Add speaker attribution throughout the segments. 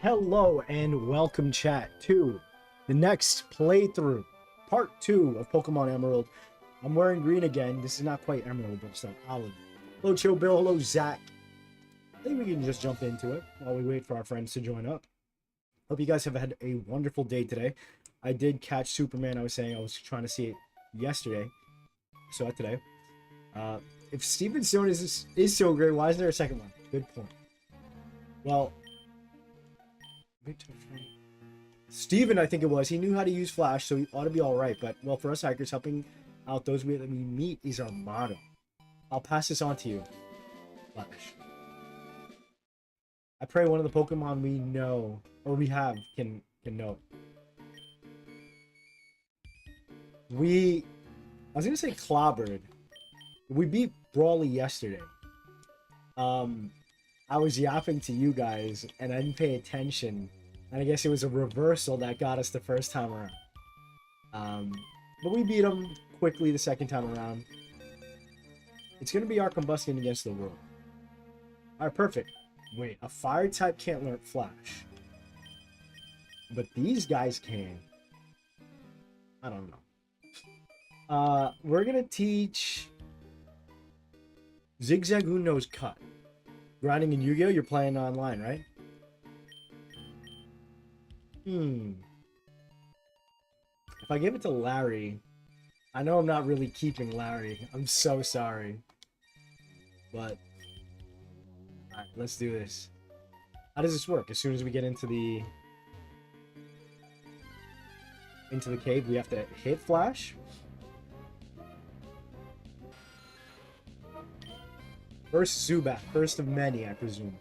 Speaker 1: Hello and welcome chat to the next playthrough, part 2 of Pokemon Emerald. I'm wearing green again. This is not quite Emerald, but it's not olive. Hello Chill Bill, hello Zach. I think we can just jump into it while we wait for our friends to join up. Hope you guys have had a wonderful day today. I did catch Superman. I was saying I was trying to see it yesterday. Saw it today. If Steven Stone is so great, why is there a second one? Good point. Well, Steven, I think it was. He knew how to use Flash, so he ought to be all right. But, well, for us hikers, helping out those that we meet is our motto. I'll pass this on to you, Flash. I pray one of the Pokemon we know, or we have, can know it. I was going to say clobbered. We beat Brawly yesterday. I was yapping to you guys, and I didn't pay attention. And I guess it was a reversal that got us the first time around. But we beat him quickly the second time around. It's going to be our Combusken against the world. Alright, perfect. Wait, a fire type can't learn Flash. But these guys can. I don't know. We're going to teach Zigzag Who Knows Cut. Grinding in Yu-Gi-Oh! You're playing online, right? If I give it to Larry, I know I'm not really keeping Larry. I'm so sorry. But, alright, let's do this. How does this work? As soon as we get into the cave, we have to hit Flash? First Zubat, first of many, I presume.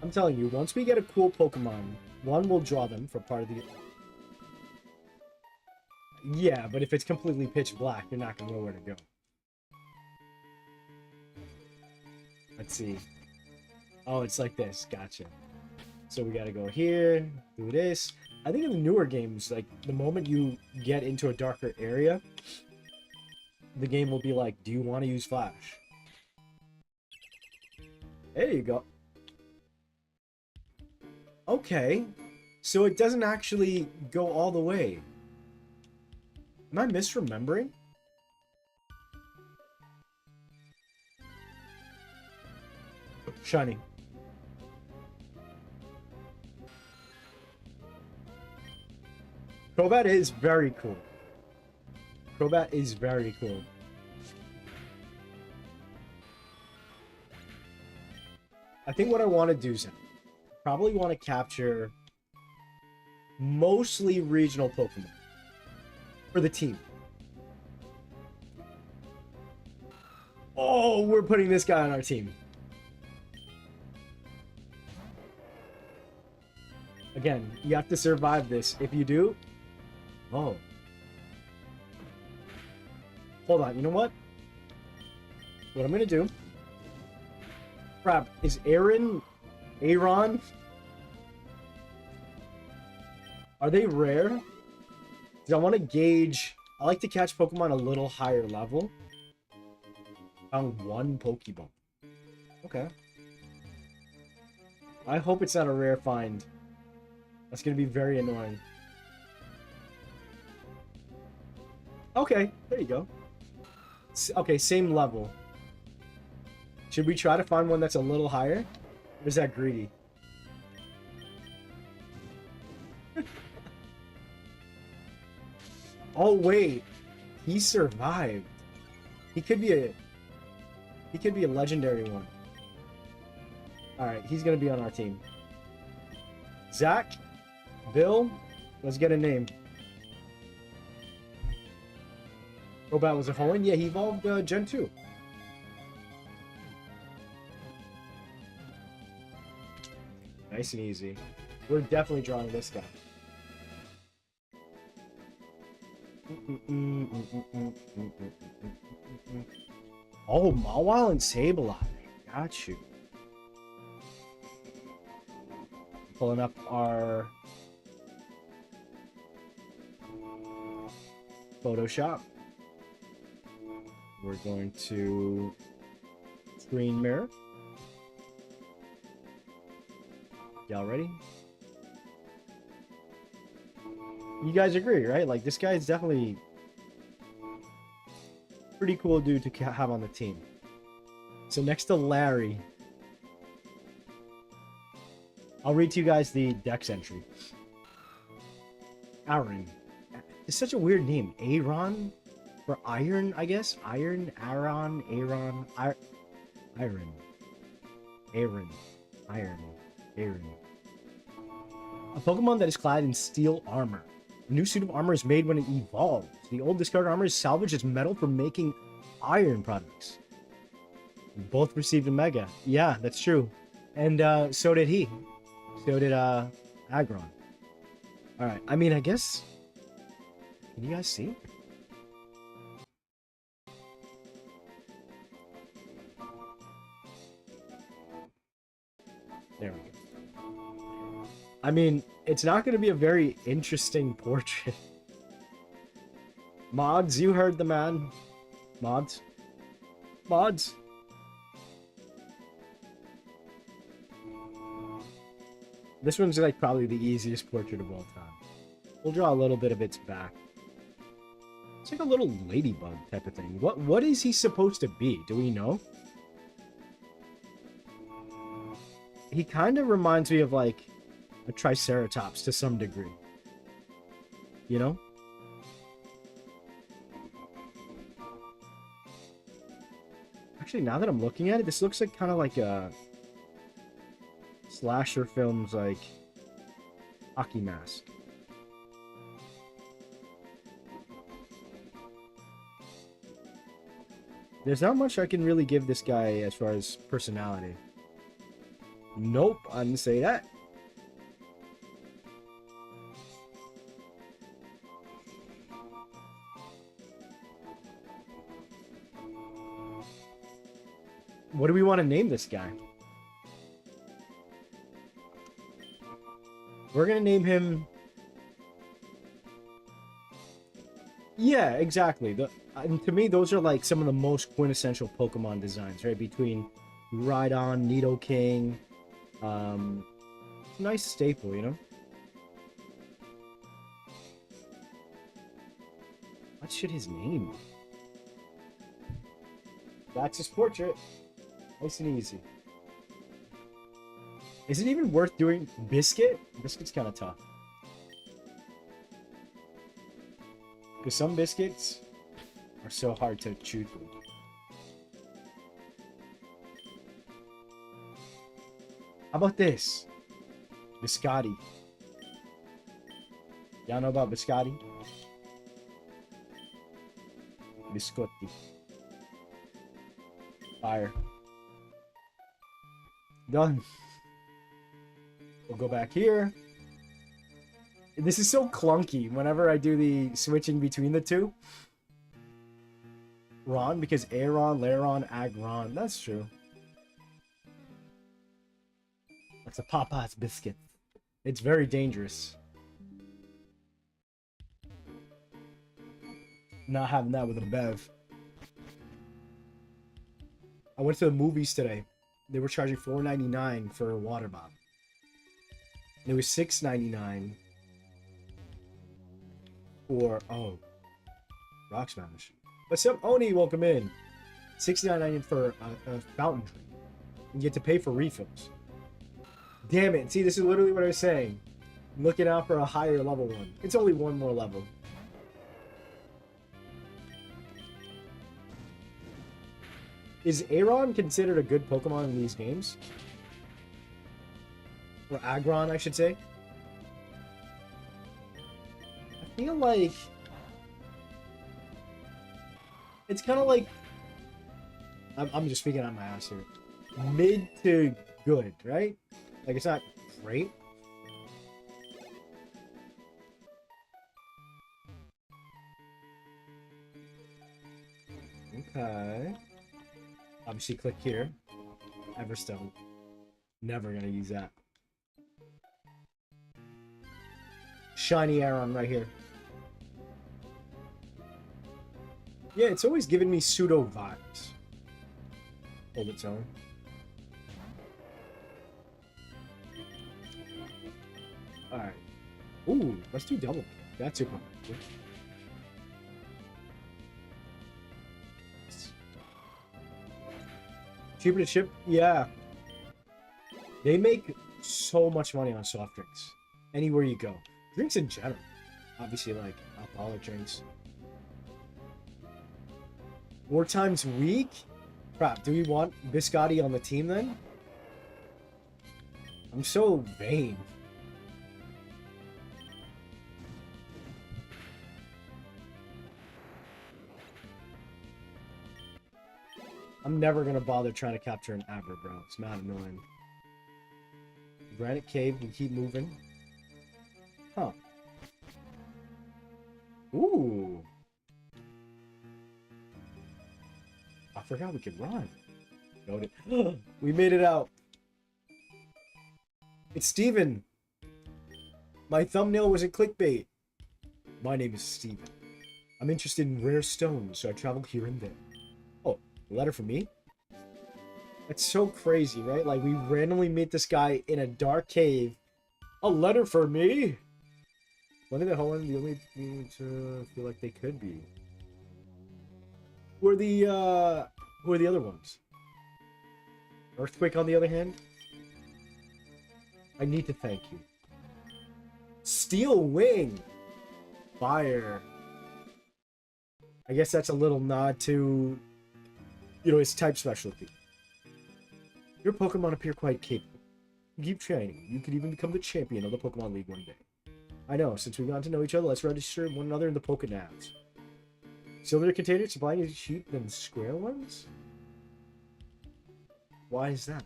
Speaker 1: I'm telling you, once we get a cool Pokemon, one will draw them for part of the... Yeah, but if it's completely pitch black, you're not going to know where to go. Let's see. Oh, it's like this. Gotcha. So we got to go here, do this. I think in the newer games, like, the moment you get into a darker area, the game will be like, do you want to use Flash? There you go. Okay. So it doesn't actually go all the way. Am I misremembering? Shiny. Crobat is very cool. Crobat is very cool. I think what I want to do is probably want to capture mostly regional Pokemon for the team. Oh, we're putting this guy on our team. Again, you have to survive this. If you do... Oh. Hold on, you know what? What I'm gonna do... Crap, is Aaron... Are they rare? Because I want to gauge... I like to catch Pokemon a little higher level. Found one Pokeball. Okay. I hope it's not a rare find. That's gonna be very annoying. Okay, there you go. Okay, same level. Should we try to find one that's a little higher? Or is that greedy? Oh wait, he survived. He could be a legendary one. Alright, he's gonna be on our team. Zach, Bill, let's get a name. Crobat was a Hoenn? Yeah, he evolved Gen 2. Nice and easy. We're definitely drawing this guy. Oh, Mawile and Sableye. Got you. Pulling up our Photoshop. We're going to screen mirror. Y'all ready? You guys agree, right? Like, this guy is definitely pretty cool dude to have on the team. So next to Larry, I'll read to you guys the dex entry. Aaron. It's such a weird name. Aaron? For iron, I guess? Iron? Aaron? Aaron? Iron. Aaron. Iron. Aaron. A Pokemon that is clad in steel armor. A new suit of armor is made when it evolves. The old discarded armor is salvaged as metal for making iron products. Both received a Mega. Yeah, that's true. And so did he. So did Aggron. Alright, I mean, I guess... Can you guys see? There we go. I mean, it's not going to be a very interesting portrait. Mods, you heard the man. Mods. Mods. This one's like probably the easiest portrait of all time. We'll draw a little bit of its back. It's like a little ladybug type of thing. What is he supposed to be? Do we know? He kind of reminds me of like a Triceratops to some degree. You know? Actually, now that I'm looking at it, this looks like kind of like a slasher film's like hockey mask. There's not much I can really give this guy as far as personality. Nope, I didn't say that. What do we want to name this guy? We're going to name him... Yeah, exactly. And to me, those are like some of the most quintessential Pokemon designs, right? Between Rhydon, Nidoking. It's a nice staple, you know? What should his name be? That's his portrait. Nice and easy. Is it even worth doing Biscuit? Biscuit's kind of tough. Because some biscuits are so hard to chew through. How about this? Biscotti. Y'all know about Biscotti? Biscotti. Fire. Done. We'll go back here. This is so clunky whenever I do the switching between the two. Ron, because Aaron, Laron, Agron. That's true. That's a Papa's biscuit. It's very dangerous. Not having that with a Bev. I went to the movies today. They were charging $4.99 for a water bottle. And it was $6.99 for Rock Smash. What's up, Oni? Welcome in. $69.99 for a fountain drink. You get to pay for refills. Damn it! See, this is literally what I was saying. I'm looking out for a higher level one. It's only one more level. Is Aron considered a good Pokemon in these games? Or Aggron, I should say. I feel like... It's kind of like... I'm just speaking out my ass here. Mid to good, right? Like, it's not great. Okay. Obviously, click here. Everstone. Never gonna use that. Shiny Aron right here. Yeah, it's always giving me pseudo vibes. hold its own. Alright. Ooh, let's do double. That's super cool. Cheaper to ship? Yeah. They make so much money on soft drinks. Anywhere you go. Drinks in general. Obviously, like, alcoholic drinks. 4 times a week? Crap, do we want Biscotti on the team then? I'm so vain. I'm never gonna bother trying to capture an Abra, bro. It's mad annoying. Granite Cave, we keep moving. Huh. Ooh. I forgot we could run. We made it out. It's Steven. My thumbnail wasn't clickbait. My name is Steven. I'm interested in rare stones, so I travel here and there. Oh, a letter from me? That's so crazy, right? Like, we randomly meet this guy in a dark cave. A letter for me? One of the Holland, the only thing to feel like they could be. Who are the other ones? Earthquake, on the other hand? I need to thank you. Steel Wing! Fire. I guess that's a little nod to, you know, his type specialty. Your Pokemon appear quite capable. Keep training. You could even become the champion of the Pokemon League one day. I know, since we've gotten to know each other, let's register one another in the Pokénavs. Cylinder containers supplying is cheap than square ones? Why is that?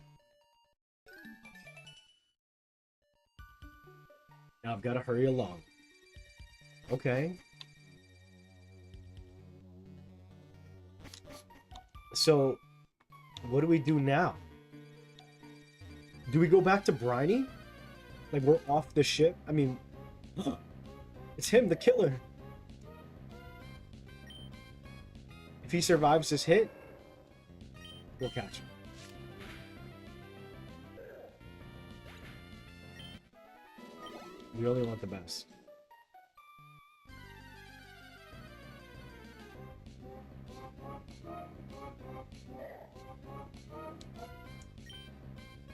Speaker 1: Now I've got to hurry along. Okay. So, what do we do now? Do we go back to Briny? Like, we're off the ship? I mean, it's him, the killer. If he survives this hit, we'll catch him. We only want the best.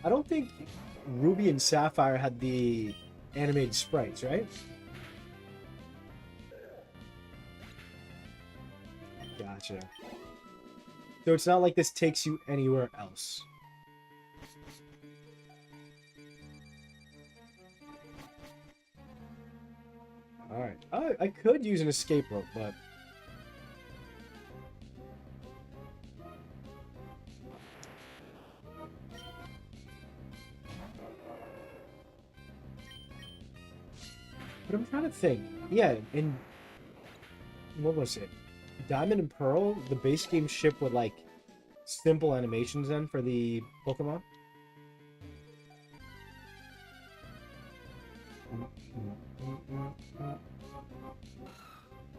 Speaker 1: I don't think Ruby and Sapphire had the animated sprites, right? Gotcha. So it's not like this takes you anywhere else. Alright. I could use an escape rope, but... But I'm trying to think. Yeah, in... What was it? Diamond and Pearl, the base game ship with, like, simple animations then for the Pokemon?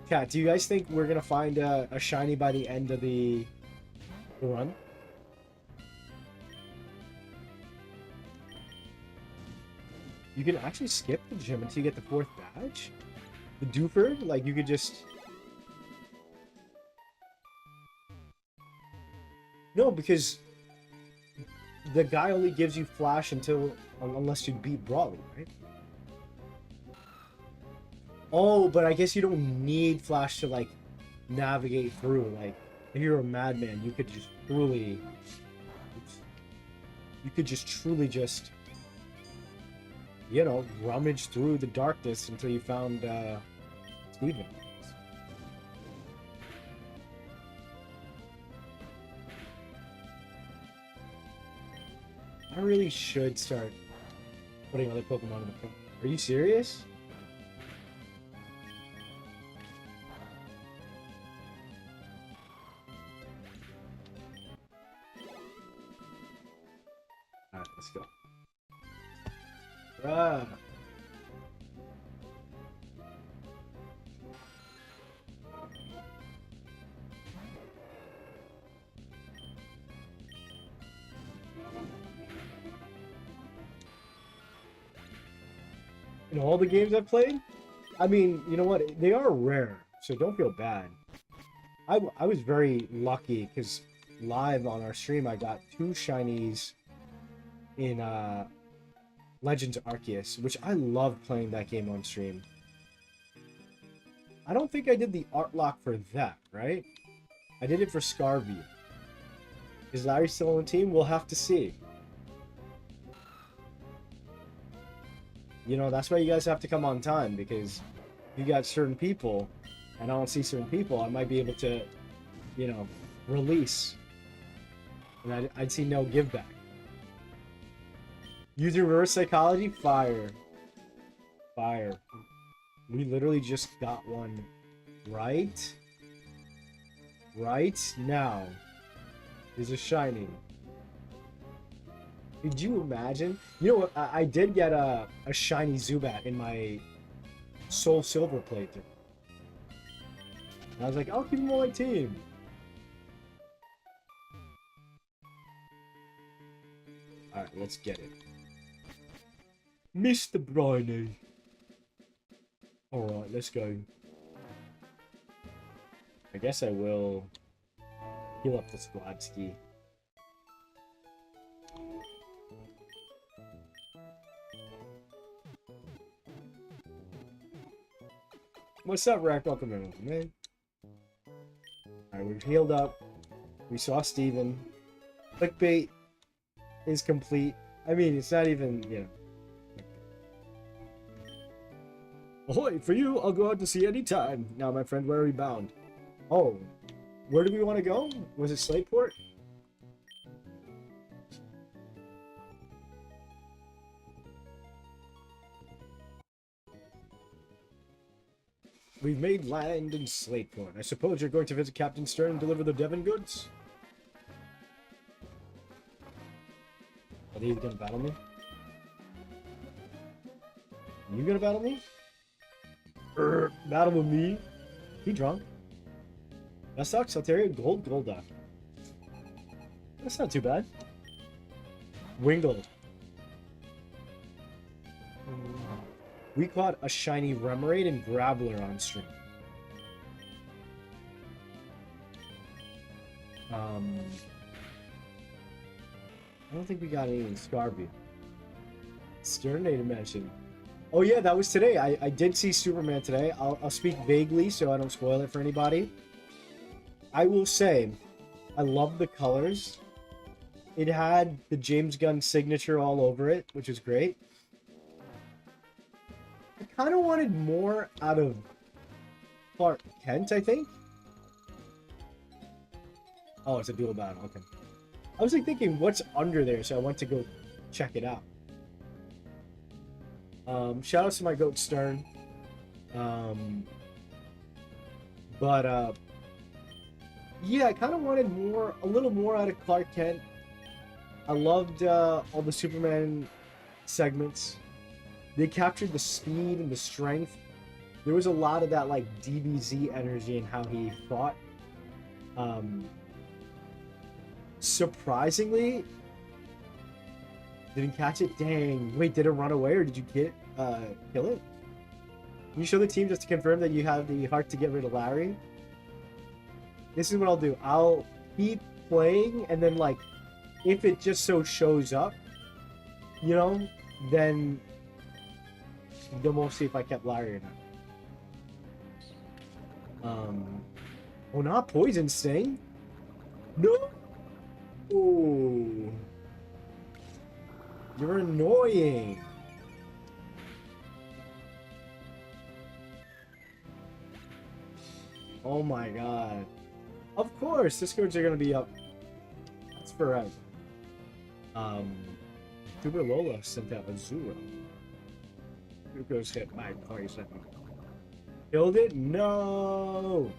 Speaker 1: Cat, do you guys think we're gonna find a shiny by the end of the run? You can actually skip the gym until you get the 4th badge? The Doofer? Like, you could just... No, because the guy only gives you Flash unless you beat Brawly, right? Oh, but I guess you don't need Flash to, like, navigate through. Like, if you're a madman, you could just truly... You could just truly just... You know, rummage through the darkness until you found, Steven. I really should start putting other Pokemon in the front. Are you serious? Alright, let's go. Ah. In all the games I've played, I mean, you know what? They are rare, so don't feel bad. I was very lucky because live on our stream, I got 2 shinies in Legends Arceus, which I love playing that game on stream. I don't think I did the art lock for that, right? I did it for Scarview. Is Larry still on the team? We'll have to see. You know, that's why you guys have to come on time, because you got certain people, and I don't see certain people, I might be able to, you know, release. And I'd see no give back. Using reverse psychology? Fire. Fire. We literally just got one right now. There's a shiny. Could you imagine? You know what? I did get a shiny Zubat in my Soul Silver playthrough. And I was like, I'll keep him on my team. Alright, let's get it. Mr. Briny. Alright, let's go. I guess I will heal up the squad ski. What's up, Rack? Welcome in, man. Alright, we've healed up. We saw Steven. Clickbait is complete. I mean, it's not even, you know. Ahoy, for you, I'll go out to sea any time. Now, my friend, where are we bound? Oh, where do we want to go? Was it Slateport? We've made land in Slateport. I suppose you're going to visit Captain Stern and deliver the Devon goods? Are they gonna battle me? Are you gonna battle me? Battle with me? He drunk? That sucks. Altaria, gold, Golduck. That's not too bad. Wingle. We caught a shiny Remoraid and Graveler on stream. I don't think we got any in Scarview. Sternator mentioned. Oh yeah, that was today. I did see Superman today. I'll speak vaguely so I don't spoil it for anybody. I will say, I love the colors. It had the James Gunn signature all over it, which is great. I kind of wanted more out of Clark Kent, I think. Oh, it's a dual battle. Okay. I was like thinking, what's under there? So I went to go check it out. Shout out to my goat Stern. Yeah, I kind of wanted a little more out of Clark Kent. I loved all the Superman segments. They captured the speed and the strength. There was a lot of that like DBZ energy in how he fought. Surprisingly, didn't catch it. Dang! Wait, did it run away or did you kill it? Can you show the team just to confirm that you have the heart to get rid of Larry? This is what I'll do. I'll keep playing, and then like, if it just so shows up, you know, then we'll see if I kept Larry or not. Oh, not Poison Sting. No. Ooh. You're annoying. Oh my god. Of course, Discords are gonna be up. That's forever. Tuber Lola sent out a Zero. Zuko's hit by poison. Killed it? No!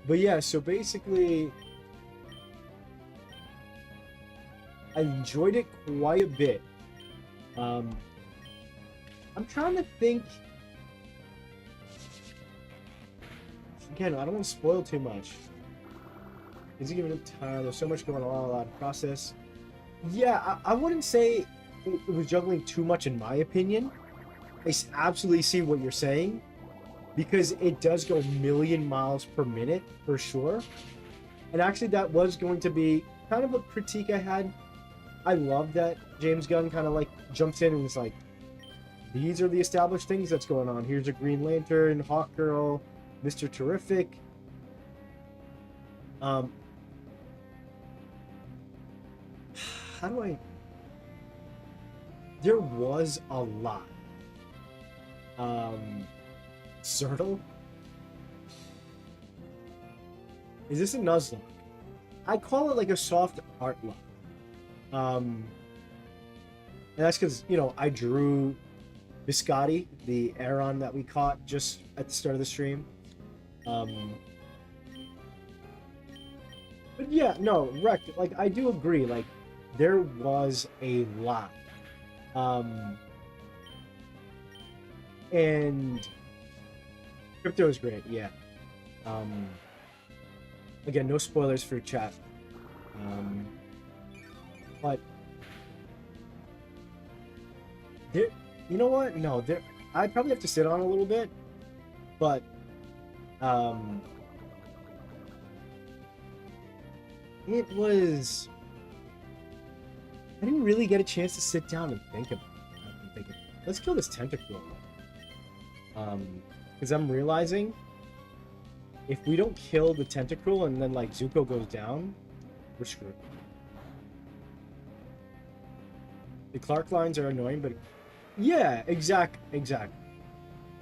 Speaker 1: But yeah, so basically, I enjoyed it quite a bit. I'm trying to think. Again, I don't want to spoil too much. Is he giving it time? There's so much going on, a lot of process. Yeah, I wouldn't say it was juggling too much in my opinion. Absolutely see what you're saying, because it does go a million miles per minute for sure. And actually, that was going to be kind of a critique I had. I love that James Gunn kind of like jumps in and is like, these are the established things that's going on. Here's a Green Lantern, Hawkgirl, Mr. Terrific. How do I... There was a lot. Zertle? Is this a Nuzlocke? I call it like a soft art lock. And that's because, you know, I drew Biscotti, the Aeron that we caught just at the start of the stream. But yeah, no, Rec, like, I do agree, like, there was a lot. And Crypto is great, yeah. Again, no spoilers for chat. But there, you know what? No, there. I probably have to sit on a little bit, but it was. I didn't really get a chance to sit down and think about it. Let's kill this tentacle. Because I'm realizing if we don't kill the tentacle and then like Zuko goes down, we're screwed. The Clark lines are annoying, but yeah, exact.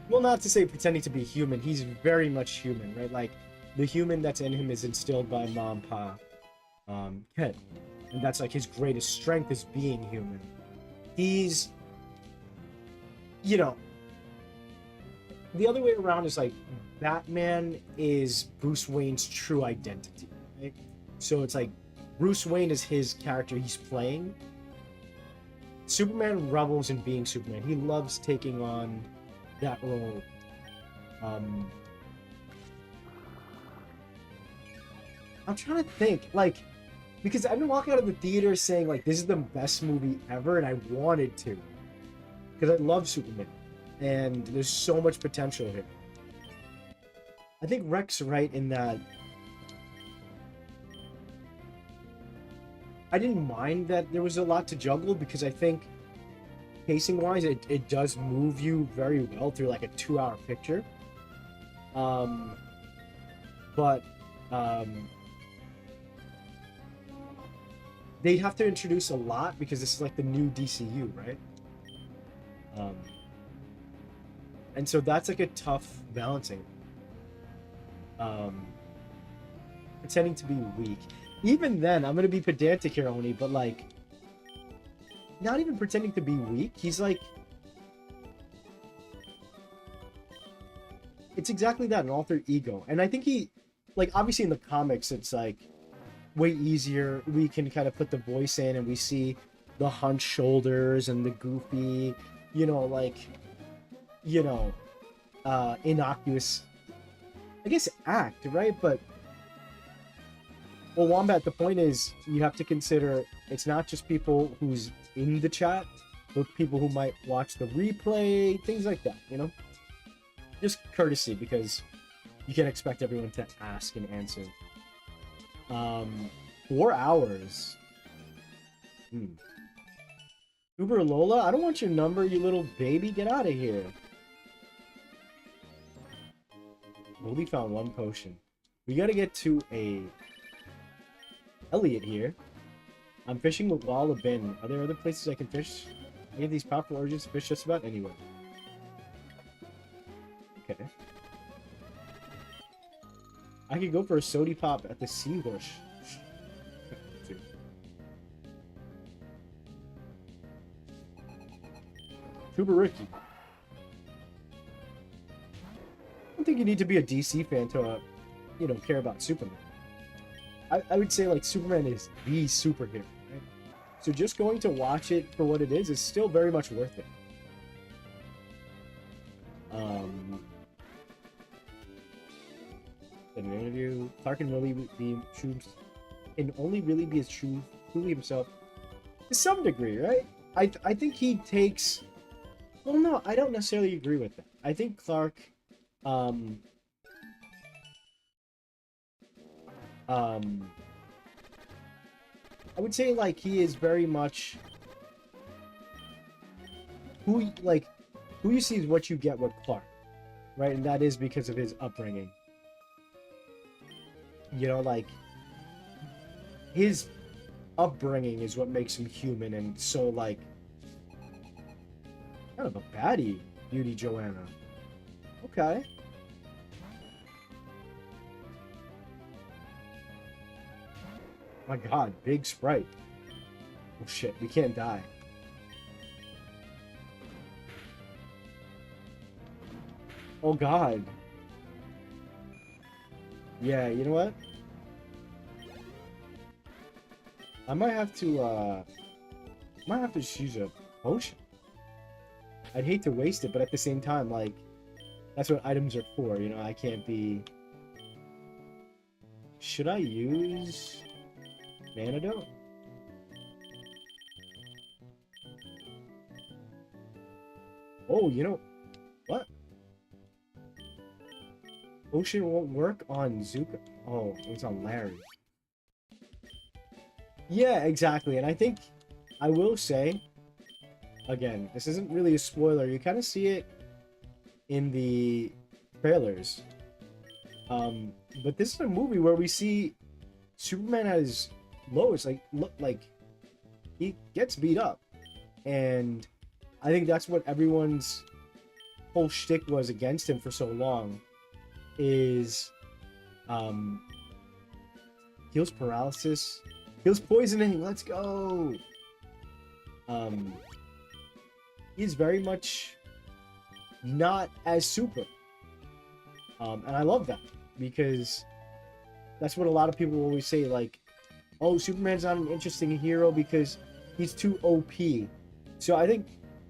Speaker 1: Well, not to say pretending to be human. He's very much human, right? Like the human that's in him is instilled by Mom, Pa, Ken, and that's like his greatest strength is being human. He's, you know, the other way around is like Batman is Bruce Wayne's true identity, right? So it's like Bruce Wayne is his character he's playing. Superman revels in being Superman. He loves taking on that role. I'm trying to think, like, because I've been walking out of the theater saying like this is the best movie ever, and I wanted to, because I love Superman, and there's so much potential here. I think Rec's right in that I didn't mind that there was a lot to juggle, because I think pacing wise it does move you very well through like a 2-hour picture. But they have to introduce a lot because this is like the new DCU, right? And so that's like a tough balancing. Pretending to be weak. Even then, I'm gonna be pedantic here, Oni, but like, not even pretending to be weak. He's like, it's exactly that, an alter ego. And I think he, like, obviously in the comics, it's like way easier. We can kind of put the voice in, and we see the hunched shoulders and the goofy, you know, like, you know, innocuous, I guess, act, right? But well, Wombat, the point is you have to consider it's not just people who's in the chat, but people who might watch the replay, things like that, you know? Just courtesy, because you can't expect everyone to ask and answer. 4 hours. Uber Lola, I don't want your number, you little baby. Get out of here. Bohdi found 1 potion. We gotta get to a Elliot here. I'm fishing with Walla Bin. Are there other places I can fish? Any of these powerful origins to fish just about anywhere. Okay. I could go for a sody pop at the Seahorse. Tuber Ricky. I don't think you need to be a DC fan to, you know, care about Superman. I would say, like, Superman is the superhero, right? So just going to watch it for what it is still very much worth it. In an interview, Clark can really be true, and only really be as true, truly himself to some degree, right? I think he takes. Well, no, I don't necessarily agree with that. I think Clark, um, um, I would say like he is very much who you see is what you get with Clark, right? And that is because of his upbringing. You know, like his upbringing is what makes him human, and so like kind of a baddie, Beauty Joanna. Okay. My God, big sprite. Oh shit, we can't die. Oh God. Yeah, you know what? I might have to just use a potion. I'd hate to waste it, but at the same time, like, that's what items are for, you know, I can't be... Should I use an antidote? Oh, you know, what? Potion won't work on Zuko? Oh, it's on Larry. Yeah, exactly, and I think, I will say, again, this isn't really a spoiler, you kind of see it in the trailers. But this is a movie where we see Superman at his lowest, like, look, like, he gets beat up. And I think that's what everyone's whole shtick was against him for so long, is, heals paralysis, heals poisoning, let's go! He's very much not as super. And I love that, because that's what a lot of people always say, like, oh, Superman's not an interesting hero because he's too OP. So I think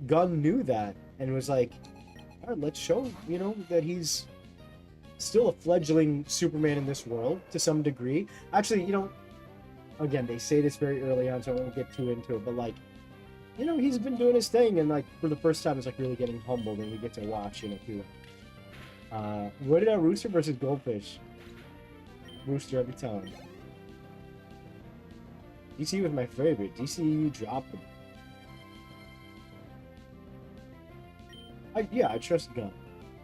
Speaker 1: Gunn knew that and was like, all right, let's show, you know, that he's still a fledgling Superman in this world to some degree. Actually, you know, again, they say this very early on, so I won't get too into it, but like, you know, he's been doing his thing, and like for the first time, it's like really getting humbled, and we get to watch, you know, too. What did Rooster versus Goldfish? Rooster every time. DC was my favorite. DC, you dropped them. Yeah, I trust Gunn.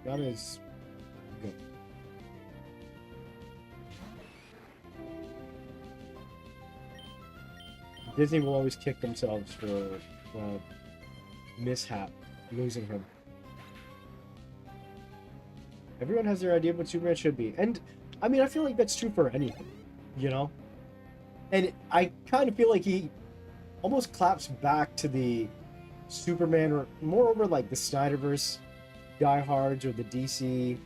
Speaker 1: Gunn is good. Disney will always kick themselves for mishap, losing him. Everyone has their idea of what Superman should be. And, I mean, I feel like that's true for anything, you know? And I kind of feel like he almost claps back to the Superman, or moreover, like, the Snyderverse diehards or the DC,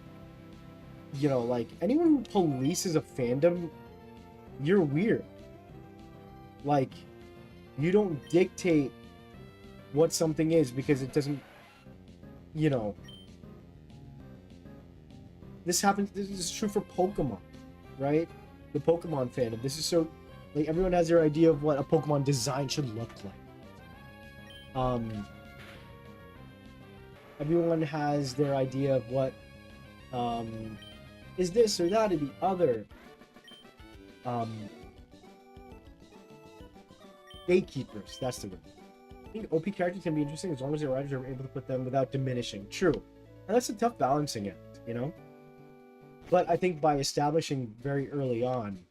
Speaker 1: you know, like, anyone who polices a fandom, you're weird. Like, you don't dictate what something is because it doesn't, you know... This happens, this is true for Pokemon, right? The Pokemon fandom. This is so, like, everyone has their idea of what a Pokemon design should look like. Everyone has their idea of what, is this or that or the other. Gatekeepers, that's the word. I think OP characters can be interesting as long as the writers are able to put them without diminishing. True. And that's a tough balancing act, you know? But I think by establishing very early on,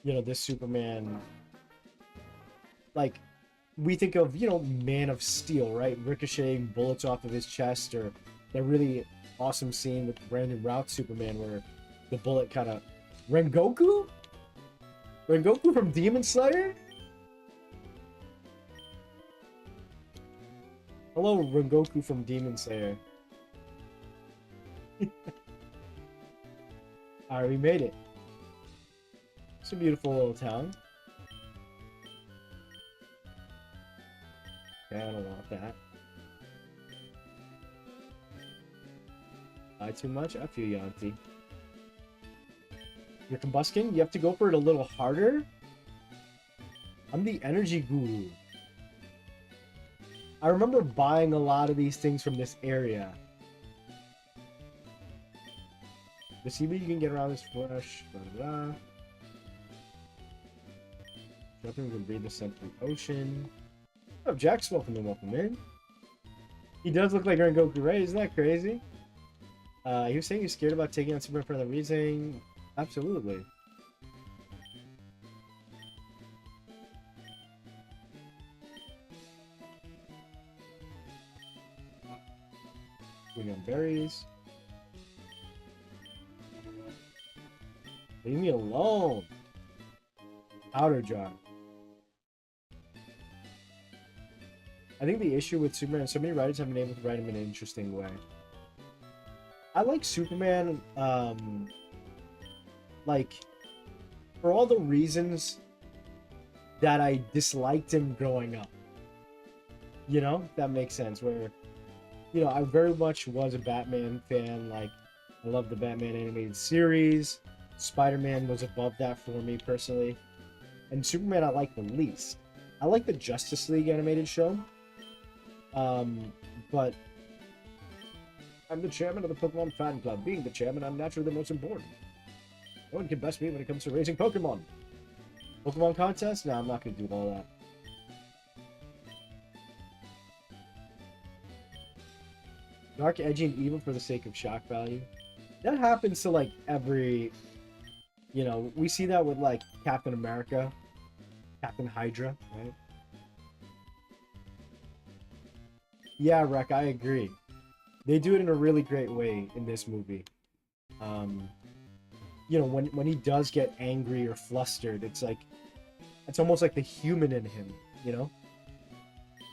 Speaker 1: you know, this Superman, like, we think of, you know, Man of Steel, right? Ricocheting bullets off of his chest, or that really awesome scene with Brandon Routh Superman where the bullet kind of... Rengoku? Rengoku from Demon Slayer? Hello, Rengoku from Demon Slayer. Alright, we made it. It's a beautiful little town. Okay, I don't want that. Buy too much? I feel you, Auntie. Your Combusken? You have to go for it a little harder? I'm the energy guru. I remember buying a lot of these things from this area. The seaweed you can get around is fresh. Blah, blah, blah. Nothing can breathe the scent of the ocean. Oh, Jack's welcome in. He does look like Ren Goku, right? Isn't that crazy? He was saying he's scared about taking on Superman for another reason. Absolutely. Moving on berries. Leave me alone. Outer jar. I think the issue with Superman, so many writers have been able to write him in an interesting way. I like Superman, like, for all the reasons that I disliked him growing up. You know, that makes sense. Where, you know, I very much was a Batman fan. Like, I love the Batman animated series. Spider-Man was above that for me personally. And Superman I like the least. I like the Justice League animated show. But I'm the chairman of the Pokemon fan club. Being the chairman, I'm naturally the most important. No one can best me when it comes to raising Pokemon. Pokemon contest? No, I'm not going to do all that. Dark, edgy, and evil for the sake of shock value. That happens to, like, every... You know, we see that with, like, Captain America. Captain Hydra, right? Yeah, Rek, I agree. They do it in a really great way in this movie. You know, when he does get angry or flustered, it's like... It's almost like the human in him, you know?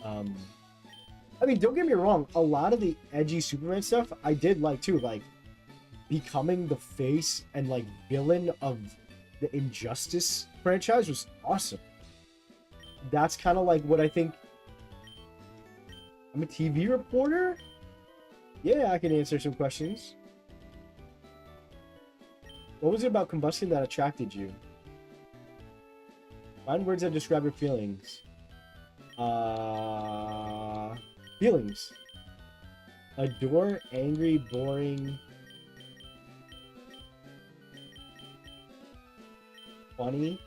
Speaker 1: I mean, don't get me wrong. A lot of the edgy Superman stuff, I did like, too. Like, becoming the face and, like, villain of the Injustice franchise was awesome. That's kind of like what I think... I'm a TV reporter? Yeah, I can answer some questions. What was it about Combusken that attracted you? Find words that describe your feelings. Feelings. Adore, angry, boring... Funny?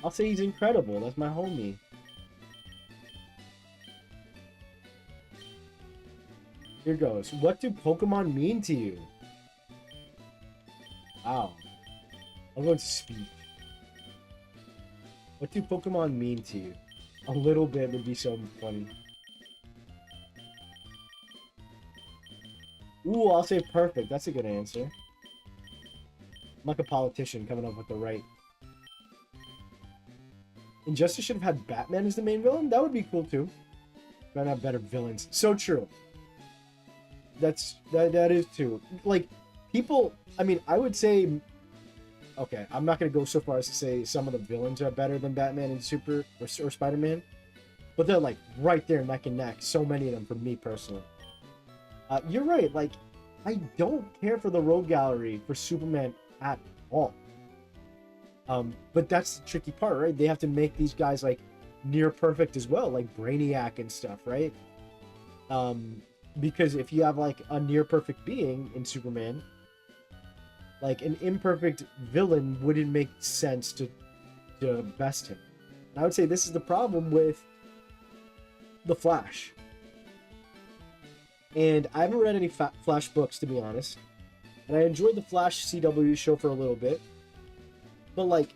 Speaker 1: I'll say he's incredible. That's my homie. Here goes. What do Pokemon mean to you? Wow. I'm going to speak. What do Pokemon mean to you? A little bit would be so funny. Ooh, I'll say perfect. That's a good answer. I'm like a politician coming up with the right. Injustice should have had Batman as the main villain? That would be cool too. Might have better villains. So true. That is true. Like, people, I mean, I would say, okay, I'm not going to go so far as to say some of the villains are better than Batman and or Spider-Man, but they're like right there neck and neck. So many of them for me personally. You're right. Like, I don't care for the rogue gallery for Superman at all. But that's the tricky part, right? They have to make these guys like near perfect as well, like Brainiac and stuff, right? Because if you have like a near perfect being in Superman, like an imperfect villain wouldn't make sense to best him. And I would say this is the problem with the Flash. And I haven't read any Flash books, to be honest. And I enjoyed the Flash CW show for a little bit. But, like,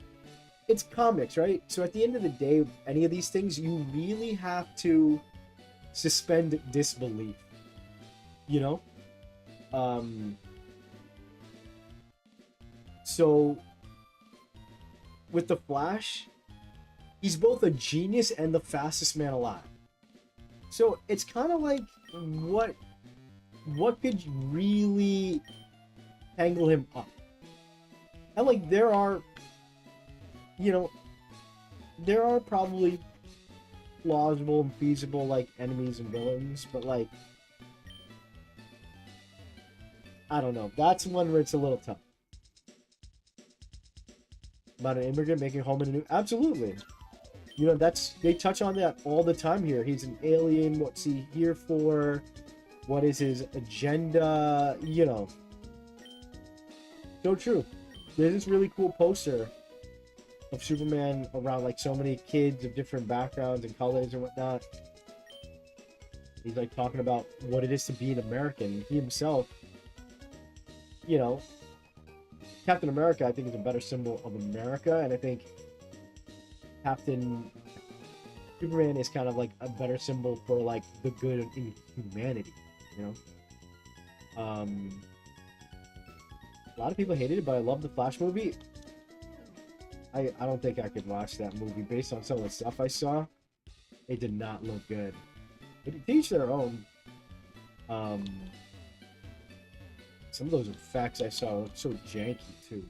Speaker 1: it's comics, right? So at the end of the day, any of these things, you really have to suspend disbelief. You know? So, with the Flash, he's both a genius and the fastest man alive. So, it's kind of like, what could really tangle him up? And, like, there are, you know, there are probably plausible and feasible, like, enemies and villains, but, like, I don't know. That's one where it's a little tough. About an immigrant making home in a new... Absolutely. You know, they touch on that all the time here. He's an alien. What's he here for? What is his agenda? You know. So true. There's this really cool poster of Superman around like so many kids of different backgrounds and colors and whatnot. He's like talking about what it is to be an American. He himself, you know, Captain America, I think, is a better symbol of America, and I think Captain Superman is kind of like a better symbol for like the good in humanity, you know. A lot of people hated it, but I love the Flash movie. I don't think I could watch that movie based on some of the stuff I saw. It did not look good. But to each their own. Some of those effects I saw look so janky too.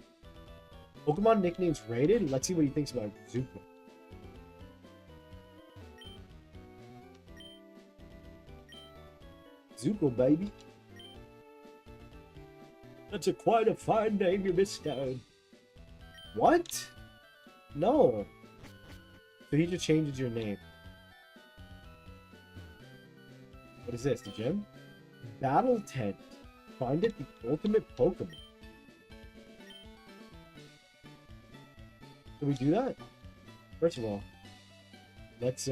Speaker 1: Pokemon nicknames rated. Let's see what he thinks about Zuko. Zuko, baby. That's quite a fine name you bestowed. What? No. So he just changes your name. What is this? The gym? Battle tent. Find it the ultimate Pokemon. Can we do that? First of all, let's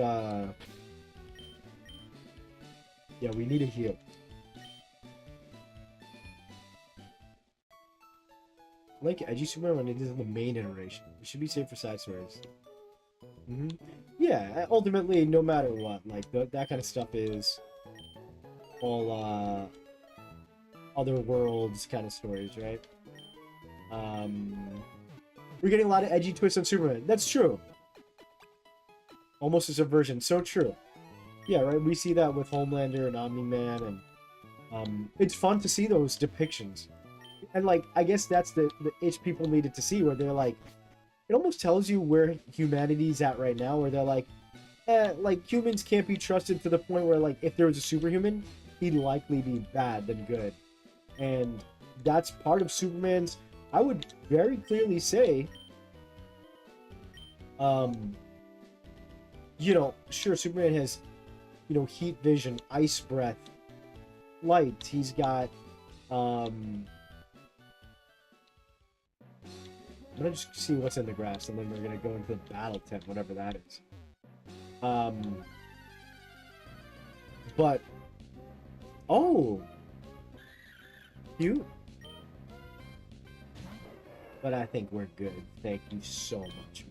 Speaker 1: yeah, we need a heal. Like Edgy Superman when it is in the main iteration. It should be safe for side stories. Yeah, ultimately, no matter what, like that kind of stuff is all other worlds kind of stories, right? We're getting a lot of edgy twists on Superman. That's true. Almost a subversion. So true. Yeah, right. We see that with Homelander and Omni-Man, and it's fun to see those depictions. And like, I guess that's the itch people needed to see, where they're like, it almost tells you where humanity's at right now, where they're like, like humans can't be trusted to the point where like if there was a superhuman, he'd likely be bad than good. And that's part of Superman's, I would very clearly say, you know, sure, Superman has, you know, heat vision, ice breath, light. He's got, I'm gonna just see what's in the grass, and then we're gonna go into the battle tent, whatever that is. But, oh, cute. But I think we're good. Thank you so much.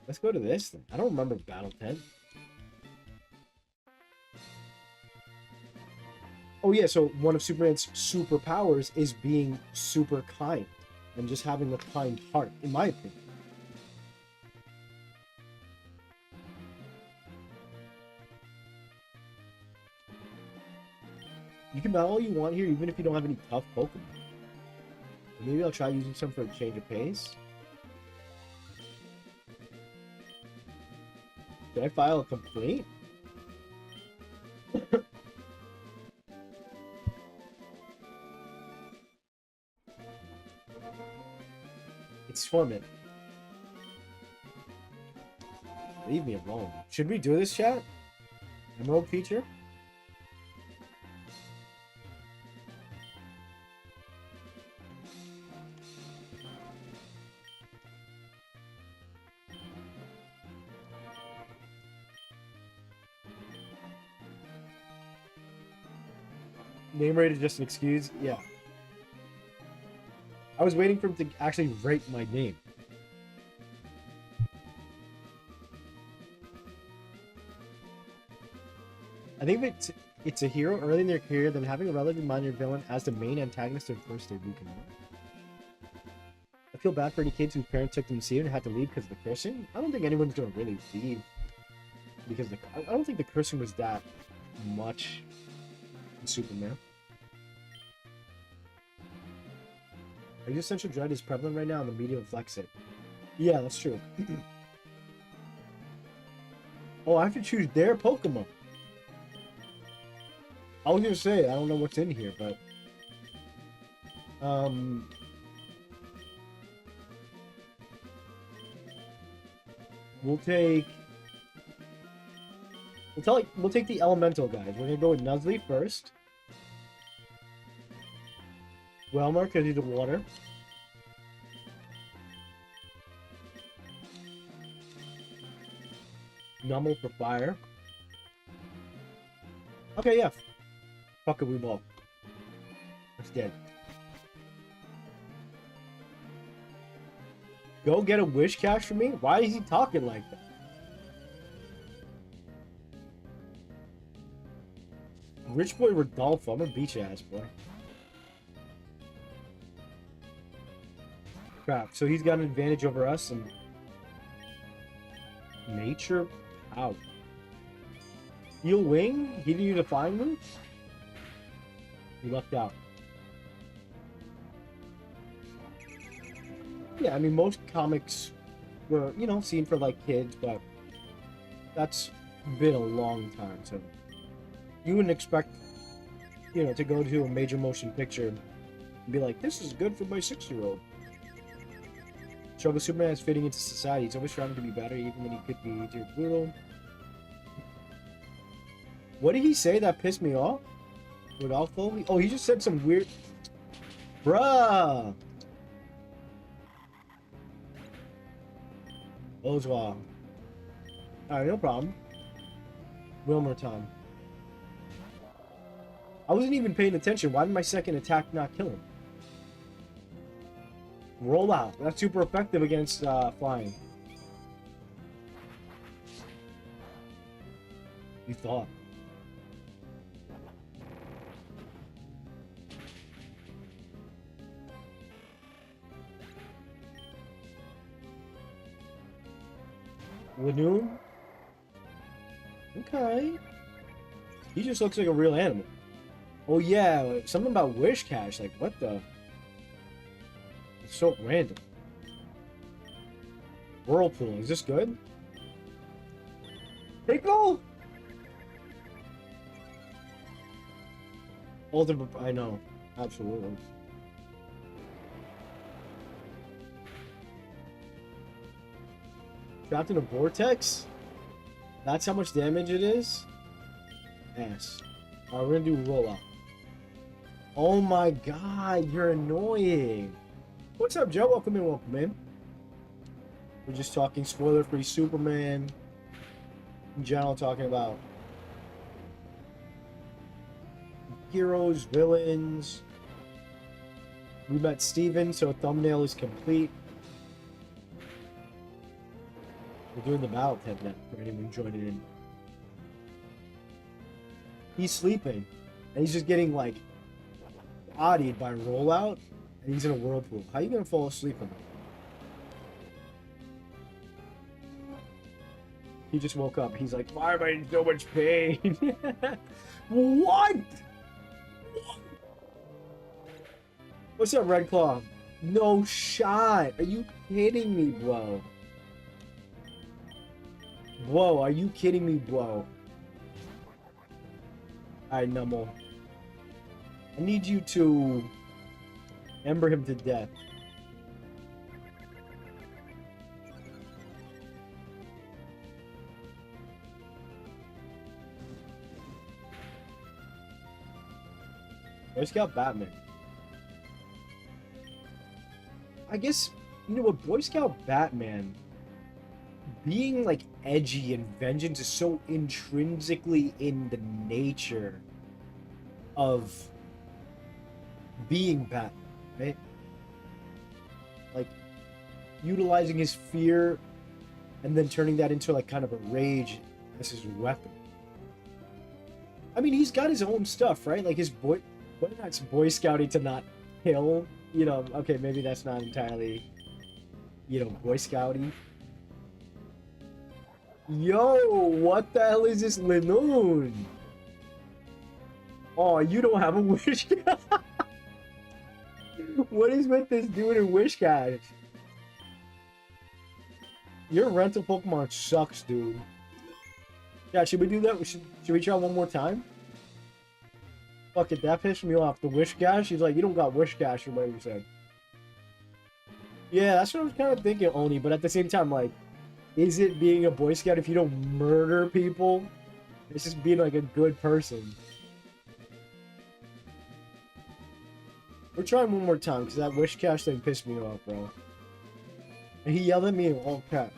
Speaker 1: Let's go to this thing. I don't remember Battle Tent. Oh yeah, so one of Superman's superpowers is being super kind and just having a kind heart, in my opinion. You can battle all you want here, even if you don't have any tough Pokemon. Maybe I'll try using some for a change of pace. Did I file a complaint? It's swarming. Leave me alone. Should we do this, chat? Emerald feature? Name rate is just an excuse? Yeah. I was waiting for him to actually rate my name. I think if it's a hero early in their career, then having a relatively minor villain as the main antagonist of first debut can work. I feel bad for any kids whose parents took them to see it and had to leave because of the cursing. I don't think anyone's going to really leave because I don't think the cursing was that much in Superman. Existential dread is prevalent right now and the media reflects it. Yeah, that's true. Oh, I have to choose their Pokemon. I was gonna say, I don't know what's in here, but Um, we'll take the elemental guys. We're gonna go with Nuzly first. Welmer because he's the water. Nummel for fire. Okay, yeah. Fuck it, we ball. That's dead. Go get a wish cache for me? Why is he talking like that? Rich boy Rodolfo. I'm a beach ass boy. Crap. So he's got an advantage over us and nature power. Heal wing? He didn't use a flying move? He left out. Yeah, I mean, most comics were, you know, seen for, like, kids, but that's been a long time, so you wouldn't expect, you know, to go to a major motion picture and be like, this is good for my 6-year-old. Shogo Superman is fitting into society. He's always trying to be better, even when he could be too brutal. What did he say that pissed me off? Rodolfo? Oh, he just said some weird... Bruh! Oswald. Alright, no problem. Wilmer Tom. I wasn't even paying attention. Why did my second attack not kill him? Roll out. That's super effective against flying. You thought. Lanoon? Okay. He just looks like a real animal. Oh yeah, something about wish cache. Like, what the? It's so random. Whirlpool, is this good? Pickle? Ultimate, I know. Absolutely. Trapped in a vortex? That's how much damage it is? Ass. Alright, we're gonna do roll up. Oh my god, you're annoying. What's up, Joe? Welcome in, welcome in. We're just talking spoiler-free Superman. In general, talking about heroes, villains. We met Steven, so thumbnail is complete. We're doing the battle tab now for anyone joining in. He's sleeping, and he's just getting like bodied by rollout, and he's in a whirlpool. How are you gonna fall asleep in that? He just woke up. He's like, why am I in so much pain? What? What's up, Red Claw? No shot. Are you kidding me, bro? Whoa, are you kidding me, bro? Alright, Nummel. I need you to ember him to death. Boy Scout Batman. I guess, you know what, Boy Scout Batman, being like edgy and vengeance is so intrinsically in the nature of being Batman, right? Like utilizing his fear and then turning that into like kind of a rage as his weapon. I mean, he's got his own stuff, right? Like his boy, whether that's Boy Scouting to not kill, you know, okay, maybe that's not entirely, you know, Boy Scouting. Yo, what the hell is this Lanoon? Oh, you don't have a wish cache. What is with this dude in wish cache? Your rental Pokemon sucks, dude. Yeah, should we do that? Should we try one more time? Fuck it, that pissed me off. The wish cash. He's like, you don't got wish cash or whatever you said. Yeah, that's what I was kind of thinking, Oni. But at the same time, like, is it being a Boy Scout if you don't murder people? It's just being like a good person. We're trying one more time because that wish cash thing pissed me off, bro. And he yelled at me in all caps.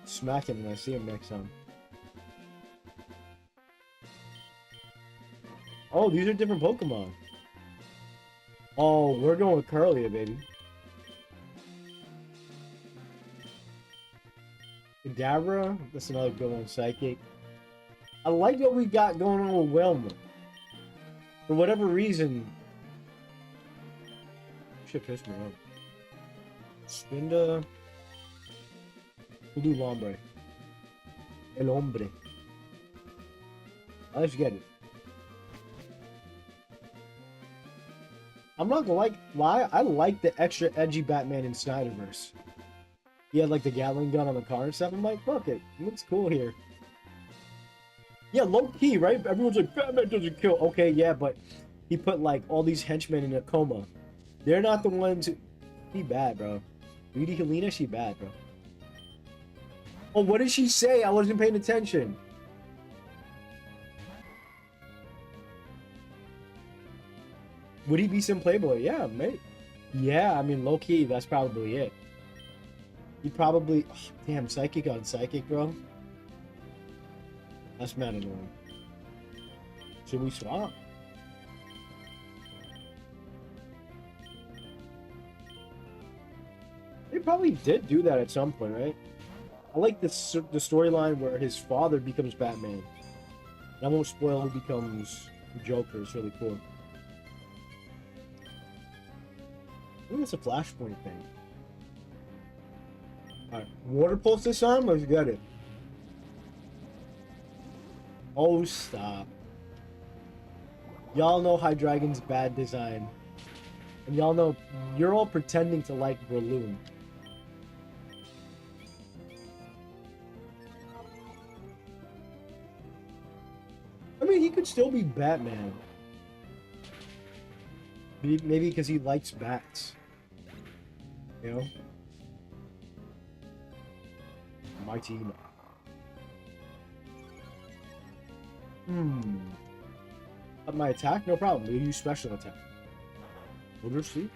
Speaker 1: Smack him when I see him next time. Oh, these are different Pokemon. Oh, we're going with Curlia, baby. Kadabra, that's another good one. Psychic. I like what we got going on with Whelmer. For whatever reason, shit pissed me off. Spinda. We'll do Lombre. El Hombre. Let's get it. I'm not gonna lie, I like the extra edgy Batman in Snyderverse. He had like the Gatling gun on the car and stuff. I'm like, fuck it. It looks cool here. Yeah, low key, right? Everyone's like, Batman doesn't kill. Okay, yeah, but he put like all these henchmen in a coma. They're not the ones who... She bad, bro. Rudy Helena, she bad, bro. Oh, what did she say? I wasn't paying attention. Would he be some playboy? Yeah, mate. Yeah, I mean, low key, that's probably it. He probably... Oh, damn, Psychic on Psychic, bro. That's mad annoying. Should we swap? They probably did do that at some point, right? I like this, the storyline where his father becomes Batman. And I won't spoil who becomes Joker. It's really cool. I think it's a Flashpoint thing. Alright, Water Pulse this time? Let's get it. Oh, stop. Y'all know Hydreigon's bad design. And y'all know you're all pretending to like Breloom. I mean, he could still be Batman. Maybe because he likes bats. You know? My team. Up my attack? No problem. We'll use special attack. Odor Sleep?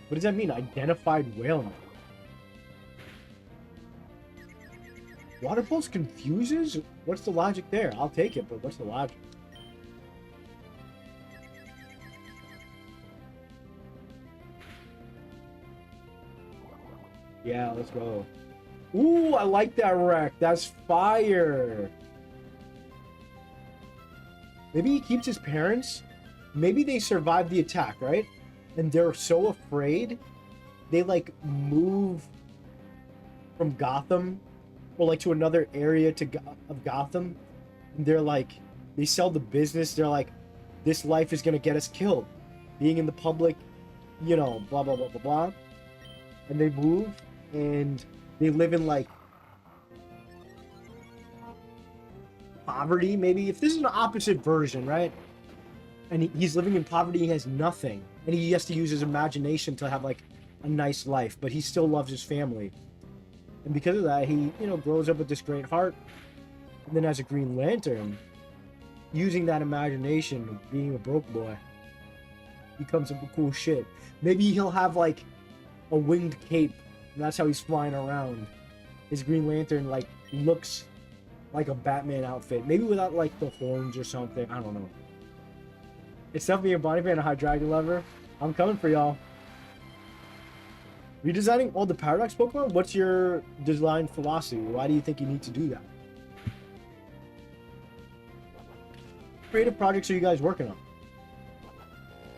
Speaker 1: What does that mean? Identified whale. Water Pulse confuses? What's the logic there? I'll take it, but what's the logic? Yeah, let's go. Ooh, I like that wreck. That's fire. Maybe he keeps his parents. Maybe they survived the attack, right? And they're so afraid, they like move from Gotham or like to another area of Gotham. And they're like, they sell the business. They're like, this life is gonna get us killed. Being in the public, you know, blah, blah, blah, blah, blah. And they move and they live in like poverty, maybe. If this is an opposite version, right? And he's living in poverty, he has nothing. And he has to use his imagination to have like a nice life, but he still loves his family. And because of that, he, you know, grows up with this great heart. And then as a Green Lantern, using that imagination of being a broke boy, becomes some cool shit. Maybe he'll have like a winged cape, and that's how he's flying around. His Green Lantern like looks like a Batman outfit, maybe without like the horns or something. I don't know. It's definitely a Bonnie fan, a Hydreigon lover. I'm coming for y'all. Redesigning all the Paradox Pokemon? What's your design philosophy? Why do you think you need to do that? What creative projects are you guys working on?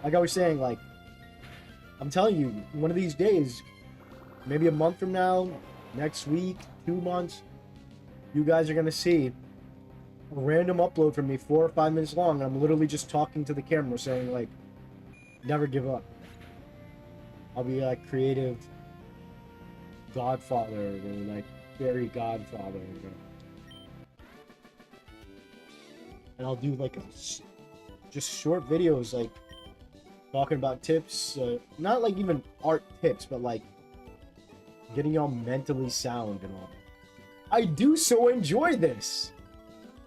Speaker 1: Like I was saying, like, I'm telling you, one of these days, maybe a month from now, next week, 2 months, you guys are going to see a random upload from me 4 or 5 minutes long. And I'm literally just talking to the camera saying, like, never give up. I'll be like creative Godfather or like fairy Godfather. and I'll do like just short videos, like talking about tips, not like even art tips, but like getting y'all mentally sound and all. I do so enjoy this.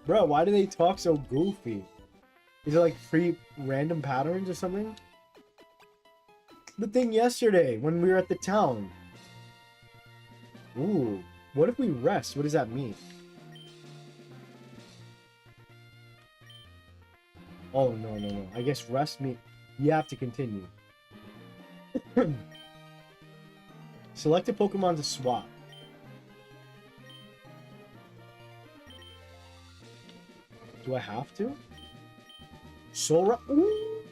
Speaker 1: Bro, why do they talk so goofy? Is it like free random patterns or something? The thing yesterday when we were at the town. Ooh, what if we rest? What does that mean? Oh, no. I guess rest means you have to continue. Select a Pokemon to swap. Do I have to? Sora. Ooh,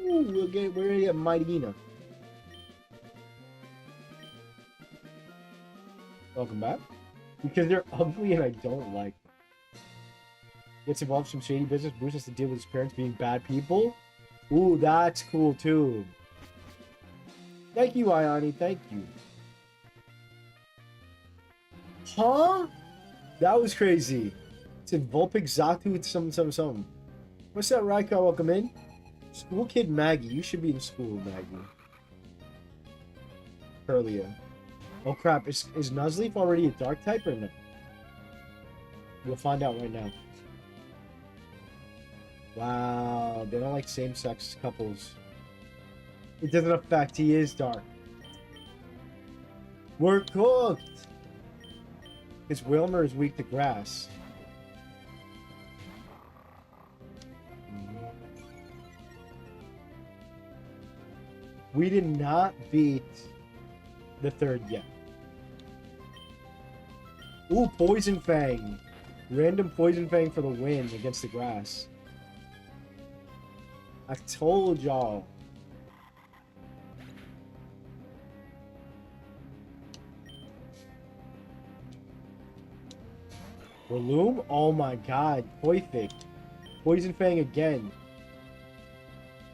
Speaker 1: we're gonna get Mightyena. Welcome back. Because they're ugly and I don't like them. Gets involved in some shady business. Bruce has to deal with his parents being bad people. Ooh, that's cool too. Thank you, Ayani. Thank you. Huh? That was crazy. It's a Vulpix Zatu with some. What's that, Raika? Welcome in. School kid Maggie. You should be in school, Maggie. Earlier. Oh crap, is Nuzleaf already a dark type or no? We'll find out right now. Wow, they don't like same-sex couples. It doesn't affect, he is dark. We're cooked! Because Wilmer is weak to grass. We did not beat the third yet. Ooh, Poison Fang. Random Poison Fang for the win against the grass. I told y'all. Breloom? Oh my god. Perfect. Poison Fang again.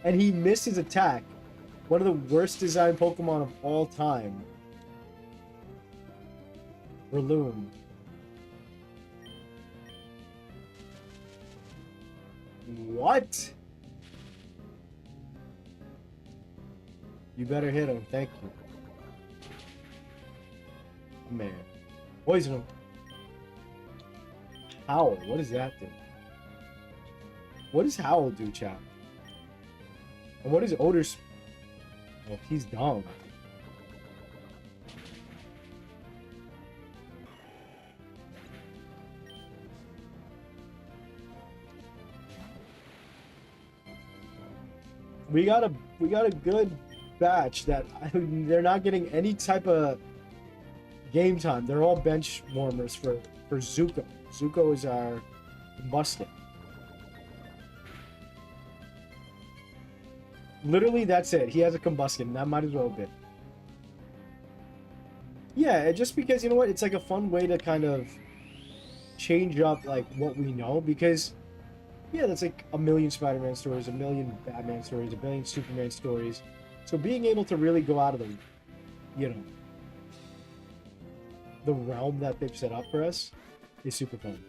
Speaker 1: And he missed his attack. One of the worst designed Pokemon of all time. Breloom. What? You better hit him, thank you. Man. Poison him. Howl, what does that do? What does Howl do, chat? And what is Odor's... Oh, he's dumb. We got a good batch that they're not getting any type of game time. They're all bench warmers for Zuko. Zuko is our Combusken. Literally, that's it. He has a Combusken. That might as well have been. Yeah, just because, you know what? It's like a fun way to kind of change up like what we know, because yeah, that's like a million Spider-Man stories, a million Batman stories, a billion Superman stories. So being able to really go out of the, you know, the realm that they've set up for us is super fun.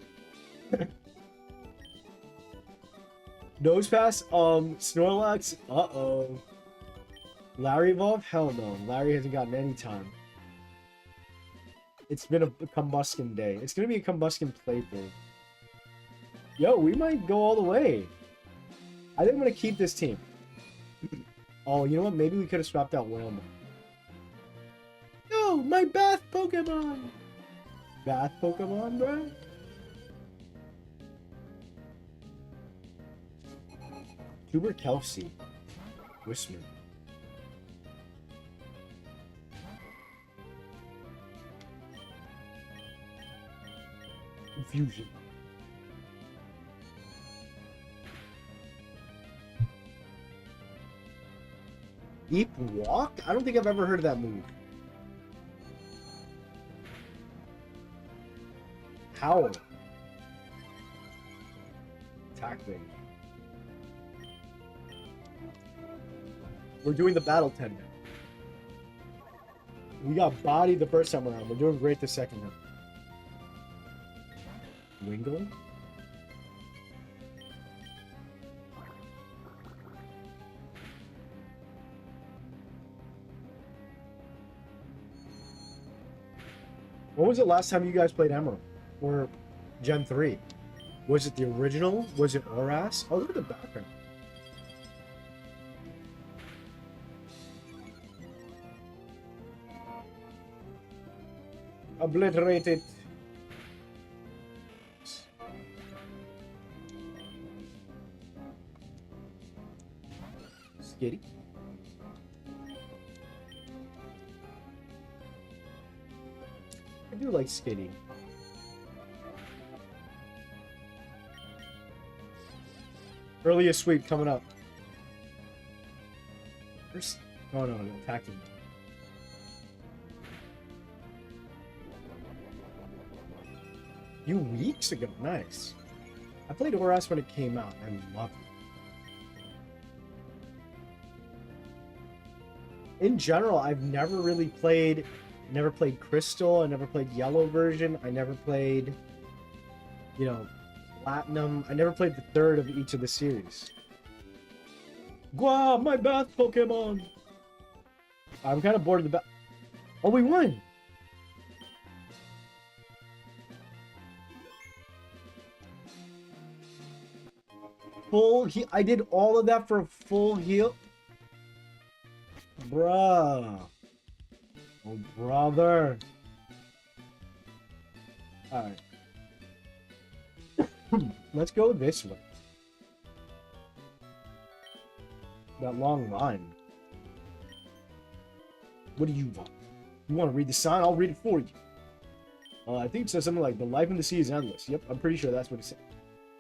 Speaker 1: Nose pass, Snorlax, uh-oh. Larry evolve? Hell no. Larry hasn't gotten any time. It's been a Combusken day. It's gonna be a Combusken playthrough. Yo, we might go all the way. I think I'm gonna keep this team. Oh, you know what? Maybe we could have swapped out Whalmer. No, my Bath Pokemon! Bath Pokemon, bro? Tuber Kelsey. Whisper. Confusion. Deep Walk? I don't think I've ever heard of that move. Howl. Attack range. We're doing the battle 10 now. We got Bohdi the first time around. We're doing great the second time. Wingull? When was the last time you guys played Emerald? Or Gen 3? Was it the original? Was it Oras? Oh, look at the background. Obliterated. Skitty. I do like Skitty. Earliest sweep coming up. First, oh no, attacking. Few weeks ago, nice. I played Oras when it came out. I loved it. In general, I've never really played. Never played Crystal. I never played Yellow version. I never played, you know, Platinum. I never played the third of each of the series. Wow, my bath Pokemon. I'm kind of bored of the bath. Oh, we won. Full heal. I did all of that for a full heal. Bruh. Oh, brother. Alright. Let's go this way. That long line. What do you want? You want to read the sign? I'll read it for you. I think it says something like, the life in the sea is endless. Yep, I'm pretty sure that's what it said.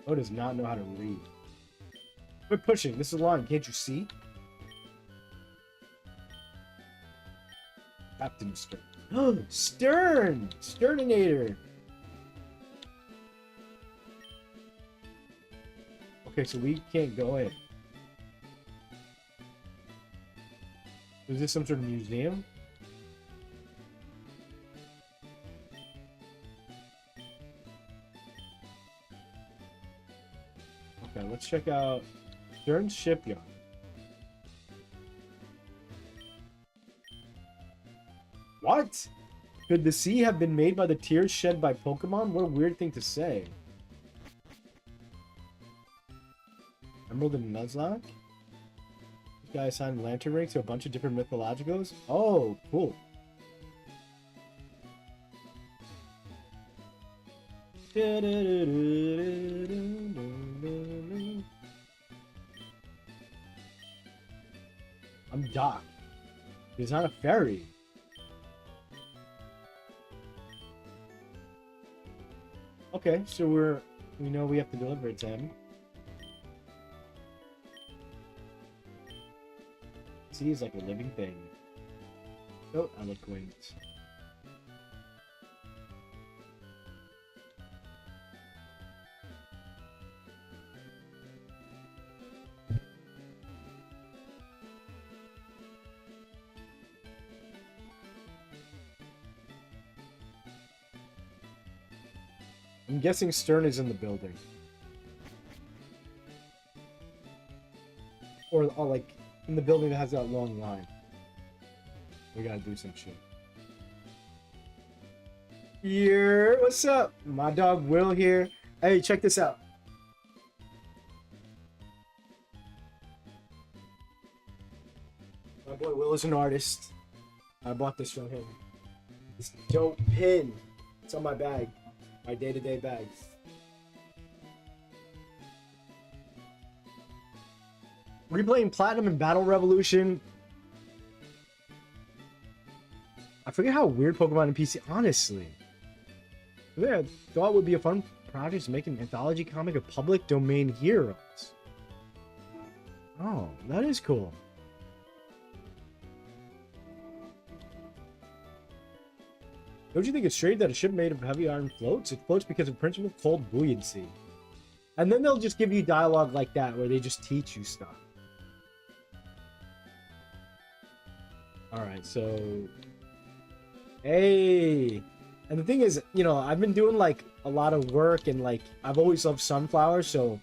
Speaker 1: Oh, does not know how to read. Quit pushing. This is a line. Can't you see? Captain Stern. Oh, Stern! Sterninator! Okay, so we can't go in. Is this some sort of museum? Okay, let's check out Stern Shipyard. What? Could the sea have been made by the tears shed by Pokemon? What a weird thing to say. Emerald and Nuzlocke? This guy assigned Lantern Ring to a bunch of different mythologicals? Oh, cool. I'm Doc. He's not a fairy. Okay, so we know we have to deliver it to him. See, he's like a living thing. Oh, I like wings. I'm guessing Stern is in the building. Or like, in the building that has that long line. We gotta do some shit. Yeah, what's up? My dog Will here. Hey, check this out. My boy Will is an artist. I bought this from him. This dope pin. It's on my bag. My day-to-day bags. Replaying Platinum and Battle Revolution. I forget how weird Pokemon and PC, honestly. Yeah, I thought it would be a fun project to make an anthology comic of public domain heroes. Oh, that is cool. Don't you think it's strange that a ship made of heavy iron floats? It floats because of principle called buoyancy. And then they'll just give you dialogue like that, where they just teach you stuff. Alright, so... Hey! And the thing is, you know, I've been doing, like, a lot of work, and, like, I've always loved sunflowers, so...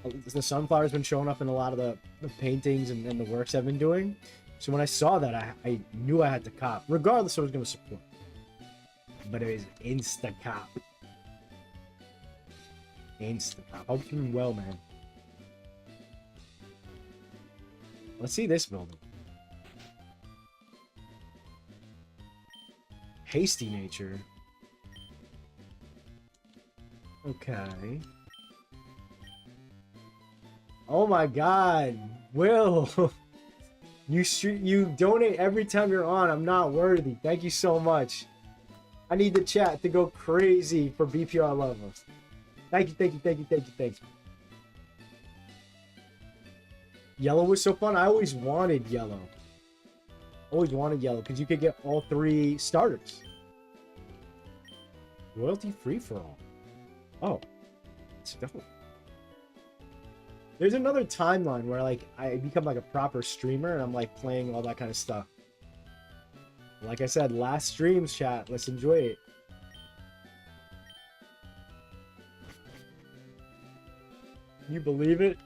Speaker 1: The sunflower's been showing up in a lot of the paintings and the works I've been doing. So when I saw that, I knew I had to cop. Regardless, I was going to support. but it is insta-cop. Insta-cop. Hope you're doing well, man. Let's see this building. Hasty nature. Okay. Oh my god. Will. You donate every time you're on. I'm not worthy. Thank you so much. I need the chat to go crazy for BPR levels. Thank you, thank you, thank you, thank you, thank you. Yellow was so fun. I always wanted yellow. Always wanted yellow because you could get all 3 starters. Royalty free for all. Oh, it's definitely. There's another timeline where like I become like a proper streamer and I'm like playing all that kind of stuff. Like I said, last streams, chat. Let's enjoy it. Can you believe it?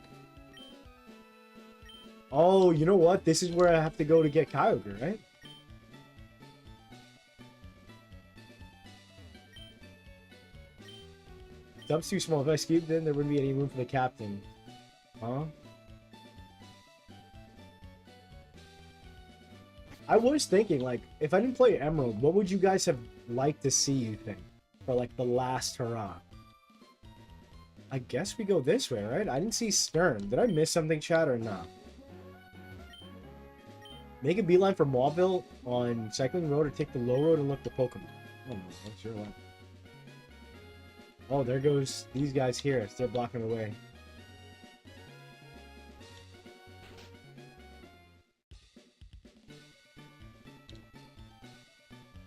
Speaker 1: Oh, you know what? This is where I have to go to get Kyogre, right? Dump's too small. If I scooped in, there wouldn't be any room for the captain. Huh? I was thinking, like, if I didn't play Emerald, what would you guys have liked to see, you think? For, like, the last hurrah? I guess we go this way, right? I didn't see Stern. Did I miss something, chat, or not? Make a beeline for Mauville on Cycling Road or take the low road and look the Pokemon. Oh, no. What's your one? Oh, there goes these guys here. They're blocking the way.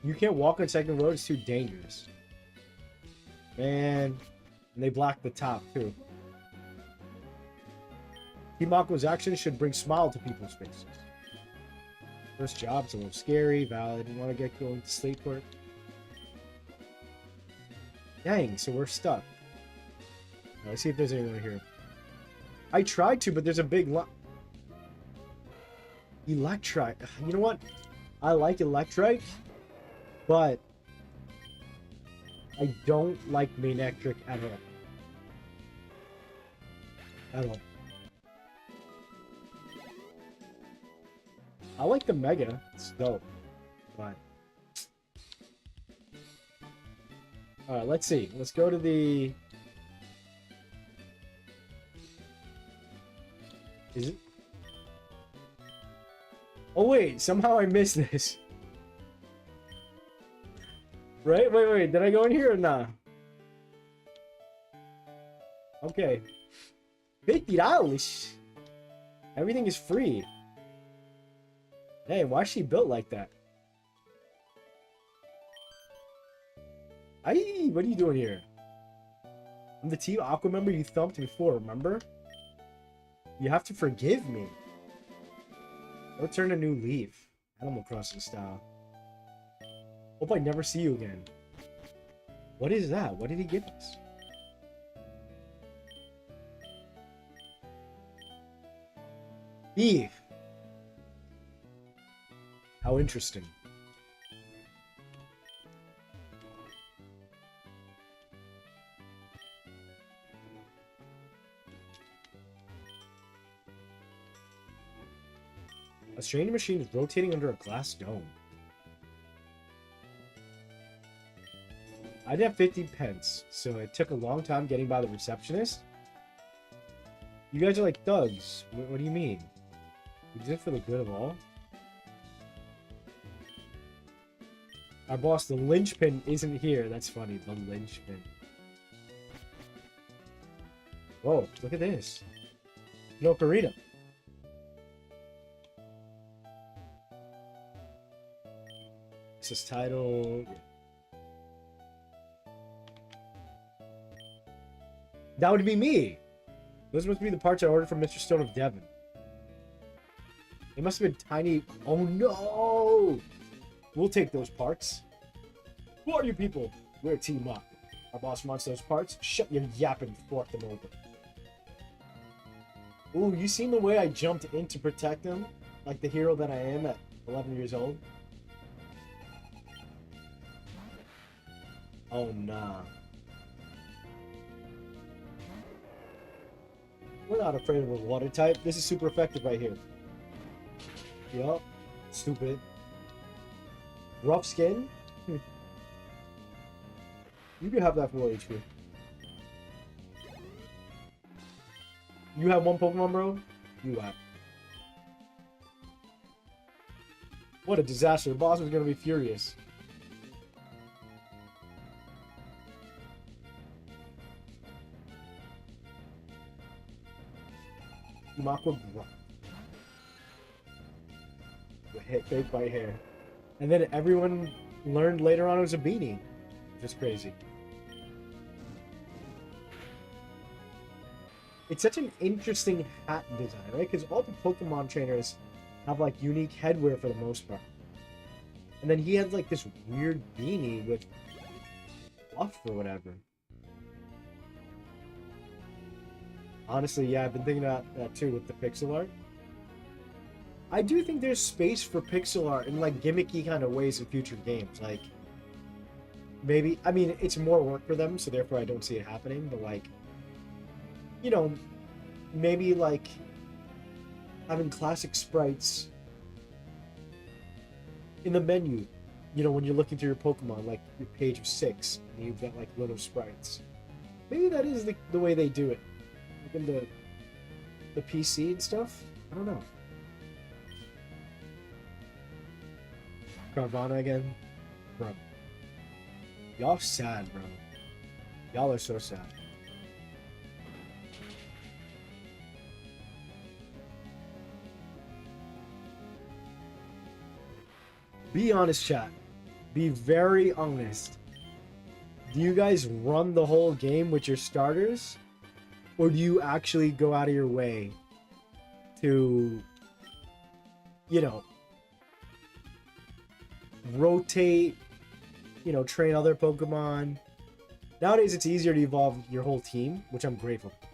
Speaker 1: You can't walk on Cycling Road. It's too dangerous. Man. And they block the top, too. Team Aqua's actions should bring smile to people's faces. First job's a little scary. Valid. You want to get going to Slateport? Dang, so we're stuck. Now, let's see if there's anyone here. I tried to, but there's a big lot. Electrike. You know what? I like Electrike, but I don't like Manectric at all. At all. I like the Mega. It's dope. But alright, let's see. Let's go to the... Is it? Oh wait, somehow I missed this. Right? Wait. Did I go in here or not? Okay. $50. Everything is free. Hey, why is she built like that? Aye, what are you doing here? I'm the Team Aqua member you thumped before, remember? You have to forgive me. Go turn a new leaf. Animal Crossing style. Hope I never see you again. What is that? What did he give us? Beef. How interesting. A strange machine is rotating under a glass dome. I did have 50 pence, so it took a long time getting by the receptionist. You guys are like thugs. What do you mean? You did it for the good of all? Our boss, the linchpin, isn't here. That's funny. The linchpin. Whoa, look at this. No Karina. This is title. That would be me. Those must be the parts I ordered from Mr. Stone of Devon. They must have been tiny. Oh no! We'll take those parts. Who are you people? We're Team Up. Our boss wants those parts. Shut your yapping, fork them over. Ooh, you seen the way I jumped in to protect him? Like the hero that I am at 11 years old? Oh, nah. We're not afraid of a water type. This is super effective right here. Yup. Stupid. Rough skin? You can have that for HP. You have one Pokemon, bro? You have. What a disaster. The boss is going to be furious. Makwa hit fake by hair. And then everyone learned later on it was a beanie. Just crazy. It's such an interesting hat design, right? Because all the Pokemon trainers have like unique headwear for the most part. And then he has like this weird beanie with fluff or whatever. Honestly, yeah, I've been thinking about that too with the pixel art. I do think there's space for pixel art in like gimmicky kind of ways in future games. Like, maybe, I mean, it's more work for them, so therefore I don't see it happening. But like, you know, maybe like having classic sprites in the menu. You know, when you're looking through your Pokemon, like your page of 6, and you've got like little sprites. Maybe that is the way they do it. Like in the PC and stuff. I don't know. Carvana again, bro. Y'all sad, bro. Y'all are so sad. Be honest, chat. Be very honest. Do you guys run the whole game with your starters? Or do you actually go out of your way to, you know, rotate, you know, train other Pokemon? Nowadays, it's easier to evolve your whole team, which I'm grateful for.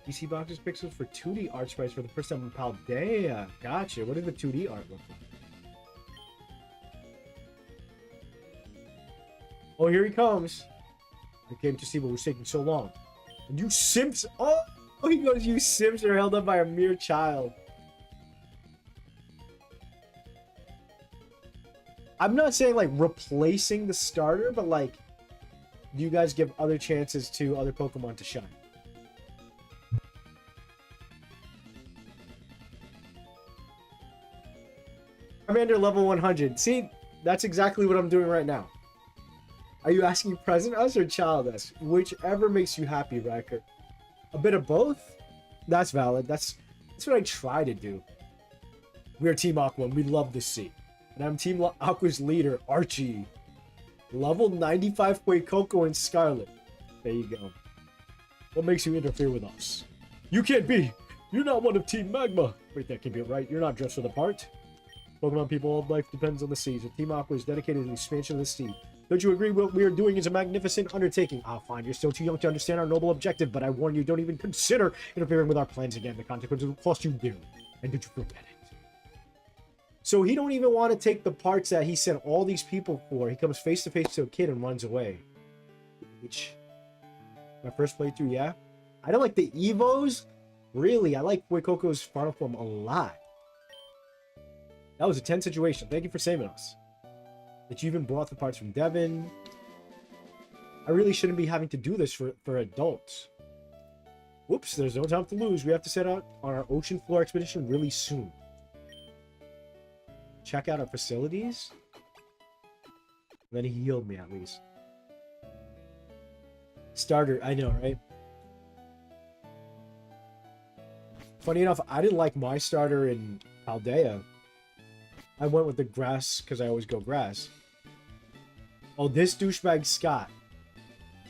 Speaker 1: PC boxes pixels for 2D art sprites for the first time in Paldea. Gotcha. What did the 2D art look like? Oh, here he comes. I came to see what was taking so long. And you simps. Oh, he goes, you simps are held up by a mere child. I'm not saying like replacing the starter, but like, do you guys give other chances to other Pokemon to shine? Commander level 100. See, that's exactly what I'm doing right now. Are you asking present us or child us? Whichever makes you happy, Riker. A bit of both? That's valid. That's what I try to do. We are Team Aqua and we love the sea. And I'm Team Aqua's leader, Archie. Level 95 Coco and Scarlet. There you go. What makes you interfere with us? You can't be! You're not one of Team Magma! Wait, that can't be right. You're not dressed for the part. Pokemon people, all life depends on the seas. And Team Aqua is dedicated to the expansion of the sea. Don't you agree what we are doing is a magnificent undertaking? Ah, fine. You're still too young to understand our noble objective, but I warn you, don't even consider interfering with our plans again. The consequences will cost you dearly. And did you forget it? So he don't even want to take the parts that he sent all these people for. He comes face to face to a kid and runs away. Which, my first playthrough, yeah. I don't like the Evos. Really, I like Coco's final form a lot. That was a tense situation. Thank you for saving us. That you even brought the parts from Devon. I really shouldn't be having to do this for adults. Whoops, there's no time to lose. We have to set out on our ocean floor expedition really soon. Check out our facilities. Then he healed me at least. Starter, I know, right? Funny enough, I didn't like my starter in Paldea. I went with the grass because I always go grass. Oh, this douchebag Scott.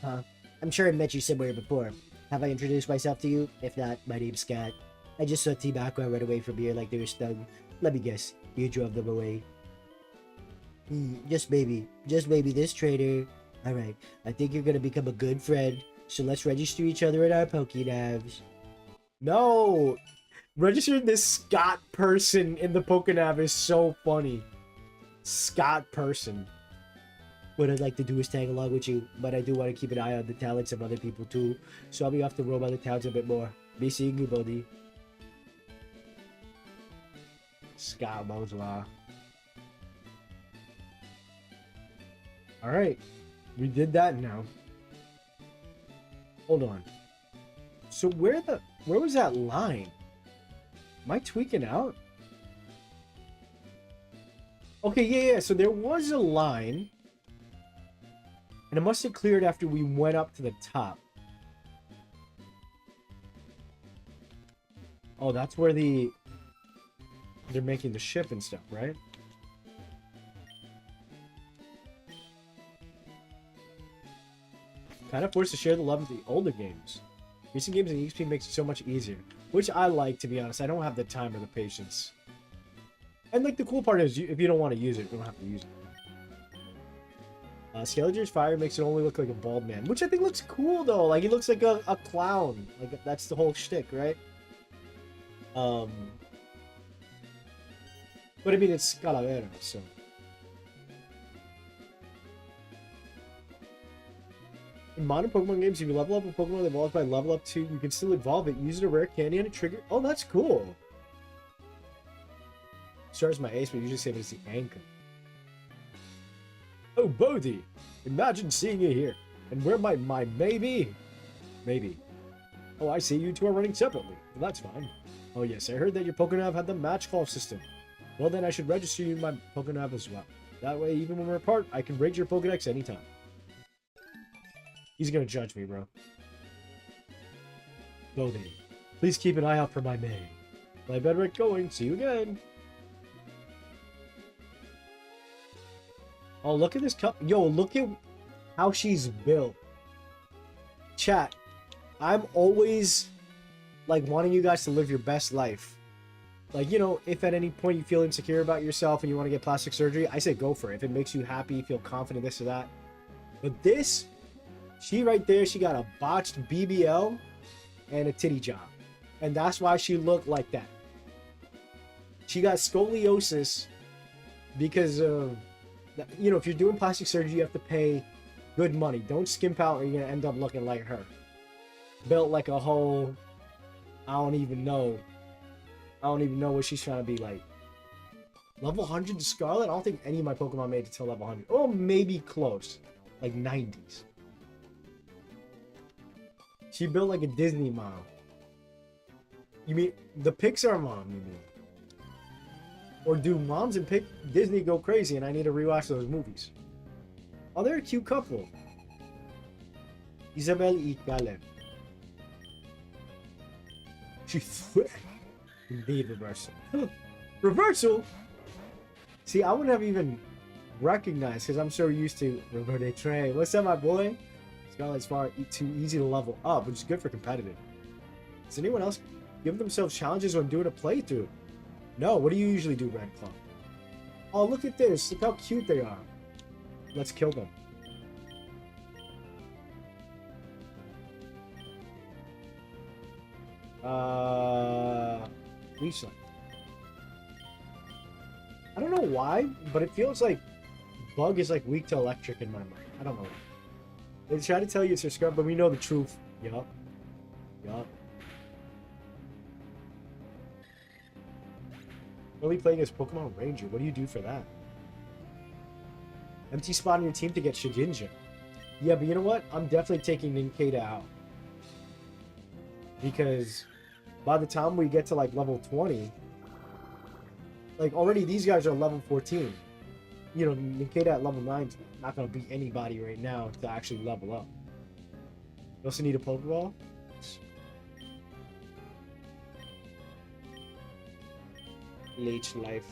Speaker 2: Huh? I'm sure I met you somewhere before. Have I introduced myself to you? If not, my name's Scott. I just saw Team Aqua run away from here like they were stung. Let me guess, you drove them away. Just maybe this trainer. Alright, I think you're gonna become a good friend, so let's register each other in our Pokénavs.
Speaker 1: No! Registering this Scott person in the Pokénav is so funny. Scott person.
Speaker 2: what I'd like to do is tag along with you, but I do want to keep an eye on the talents of other people too, so I'll be off to roam other towns a bit more. Be seeing you, Bohdi. Scott Bozois. Alright. We did that now. Hold on. So where was that line? Am I tweaking out? Okay, yeah. So there was a line. And it must have cleared after we went up to the top. Oh, that's where they're making the ship and stuff, right? Kind of forced to share the love of the older games. Recent games and EXP makes it so much easier. Which I like, to be honest. I don't have the time or the patience. And like the cool part is, if you don't want to use it, you don't have to use it. Skeletor's fire makes it only look like a bald man. Which I think looks cool though. Like he looks like a clown. Like that's the whole shtick, right? But I mean it's Calavera, so. In modern Pokemon games, if you level up a Pokemon that evolves by level up 2, you can still evolve it. Use it a rare candy and a trigger. Oh, that's cool. Starts my ace, but usually save it as the anchor. Oh, Bohdi! Imagine seeing you here. And where might my maybe? Maybe. Oh, I see you two are running separately. Well, that's fine. Oh, yes, I heard that your Pokénav had the match call system. Well, then I should register you in my Pokénav as well. That way, even when we're apart, I can raid your Pokédex anytime. He's gonna judge me, bro. Bohdi, please keep an eye out for my May. Well, I better get going. See you again. Oh, look at this cup. Yo, look at how she's built. Chat, I'm always, like, wanting you guys to live your best life. Like, you know, if at any point you feel insecure about yourself and you want to get plastic surgery, I say go for it. If it makes you happy, feel confident, this or that. But this, she right there, she got a botched BBL and a titty job. And that's why she looked like that. She got scoliosis because of, you know, if you're doing plastic surgery, you have to pay good money. Don't skimp out or you're going to end up looking like her. Built like a whole, I don't even know what she's trying to be like. Level 100 Scarlet? I don't think any of my Pokemon made it to level 100. Oh, maybe close. Like 90s. She built like a Disney mom. You mean the Pixar mom, you mean? Or do moms and Disney go crazy and I need to rewatch those movies? Oh, they're a cute couple. Isabel y Caleb. She indeed reversal. Reversal? See, I wouldn't have even recognized because I'm so used to Reverde Train. What's up, my boy? Scarlet's far too easy to level up, which is good for competitive. Does anyone else give themselves challenges when doing a playthrough? No, what do you usually do, Red Claw? Oh, look at this. Look how cute they are. Let's kill them. Leech Light. I don't know why, but it feels like Bug is like weak to electric in my mind. I don't know. They try to tell you it's your scrub, but we know the truth. Yup. Yup. Only playing as Pokemon Ranger. What do you do for that? Empty spot on your team to get Shedinja. Yeah, but you know what? I'm definitely taking Nincada out. Because by the time we get to like level 20, like already these guys are level 14. You know, Nincada at level 9 is not going to beat anybody right now to actually level up. You also need a Pokeball. Leech Life.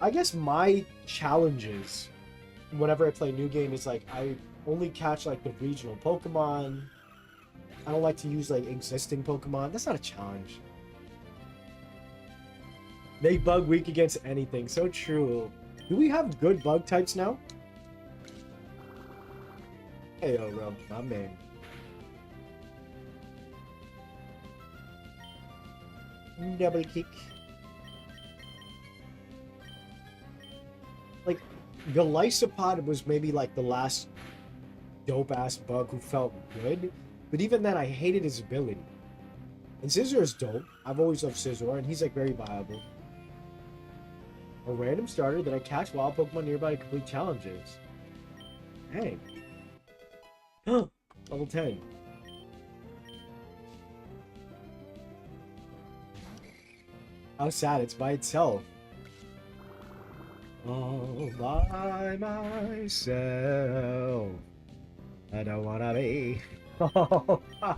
Speaker 2: I guess my challenges whenever I play a new game is like I only catch like the regional Pokemon. I don't like to use like existing Pokemon. That's not a challenge. Make Bug weak against anything. So true. Do we have good Bug types now? Hey, yo, Rub, my man. Double kick. like the Lysopod was maybe like the last dope ass bug who felt good, but even then I hated his ability. And Scizor is dope. I've always loved Scizor, and he's like very viable. A random starter that I catch wild Pokemon nearby to complete challenges. Hey. Level 10. How sad, it's by itself. All by myself. I don't wanna be all by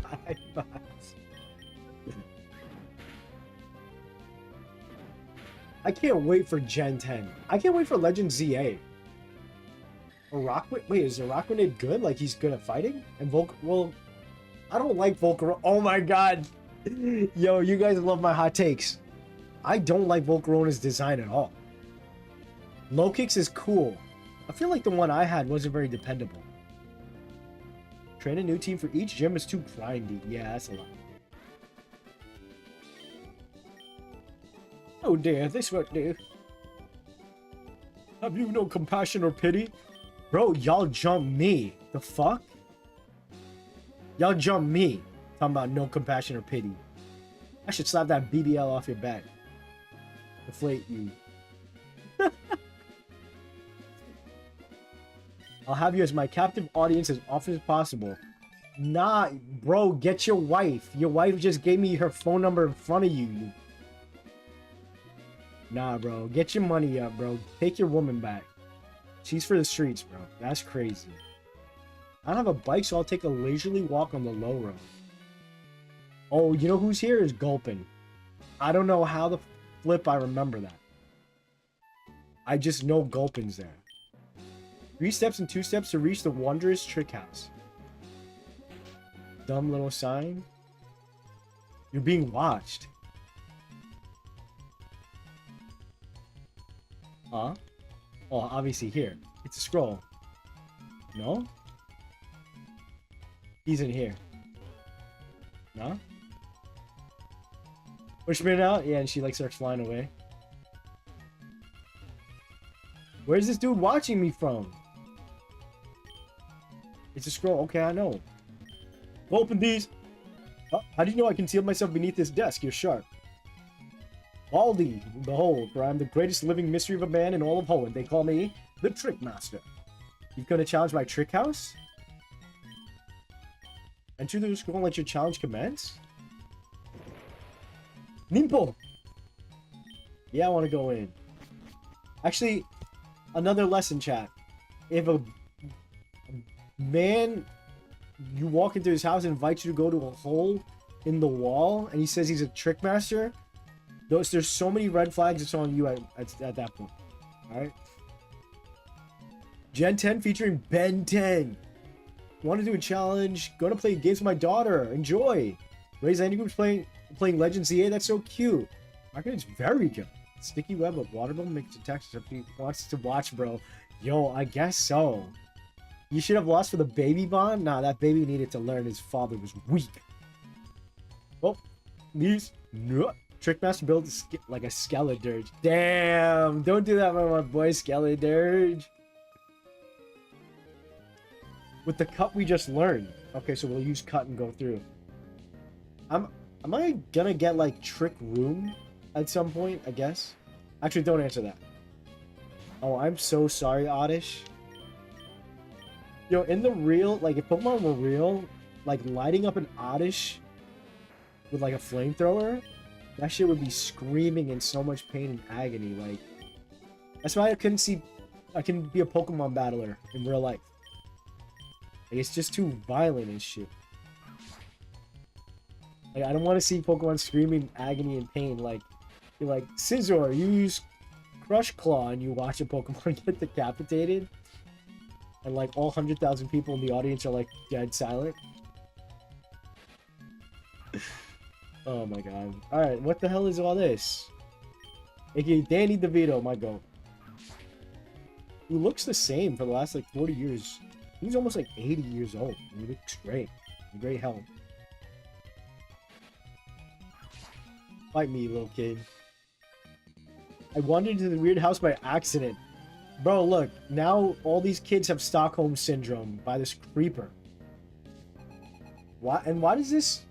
Speaker 2: myself. I can't wait for Gen 10. I can't wait for Legend ZA. Wait, is Araquanid good? Like he's good at fighting? And well, I don't like Volcarona. Oh my god. Yo, you guys love my hot takes. I don't like Volcarona's design at all. Low kicks is cool. I feel like the one I had wasn't very dependable. Train a new team for each gym is too grindy. Yeah, that's a lot. Oh dear, this won't do. Have you no compassion or pity? Bro, y'all jump me. The fuck? Y'all jump me. Talking about no compassion or pity. I should slap that BBL off your back. Deflate you. I'll have you as my captive audience as often as possible. Nah, bro, get your wife. Your wife just gave me her phone number in front of you. Nah, bro. Get your money up, bro. Take your woman back. She's for the streets, bro. That's crazy. I don't have a bike, so I'll take a leisurely walk on the low road. Oh, you know who's here? Is Gulpin. I don't know how the flip I remember that. I just know Gulpin's there. 3 steps and 2 steps to reach the wondrous trick house. Dumb little sign. You're being watched. Huh? Oh, obviously here. It's a scroll. No? He's in here. No? Push me out? Yeah, and she like starts flying away. Where's this dude watching me from? It's a scroll. Okay, I know. Open these. Oh, how do you know I concealed myself beneath this desk? You're sharp. Bohdi, behold, for I am the greatest living mystery of a man in all of Holland. They call me the Trick Master. You've come to challenge my trick house? Enter the scroll and let your challenge commence? Nimpo! Yeah, I want to go in. Actually, another lesson, chat. If a man, you walk into his house and invites you to go to a hole in the wall, and he says he's a trick master, there's so many red flags it's on you at that point. Alright? Gen 10 featuring Ben 10. Want to do a challenge? Going to play games with my daughter. Enjoy. Raise any groups playing Legends EA. That's so cute. Marketing's very good. Sticky web of water balloon makes attacks if he wants to watch, bro. Yo, I guess so. You should have lost for the baby bond? Nah, that baby needed to learn his father was weak. Well, these Trickmaster builds like a Skeledirge. Damn, don't do that with my boy Skeledirge. With the cut we just learned. Okay, so we'll use cut and go through. Am I gonna get like Trick Room at some point? I guess. Actually, don't answer that. Oh, I'm so sorry, Oddish. Yo, in the real, like if Pokemon were real, like lighting up an Oddish with like a flamethrower, that shit would be screaming in so much pain and agony. Like, that's why I couldn't be a Pokemon battler in real life. Like, it's just too violent and shit. Like, I don't want to see Pokemon screaming agony and pain. Like, you're like, Scizor, you use Crush Claw and you watch a Pokemon get decapitated. And like all 100,000 people in the audience are like dead silent. Oh my god. Alright, what the hell is all this? AKA Danny DeVito, my goat. Who looks the same for the last like 40 years. He's almost like 80 years old. He looks great. In great health. Fight me, little kid. I wandered into the weird house by accident. Bro, look. Now all these kids have Stockholm Syndrome by this creeper. Why? And why does this...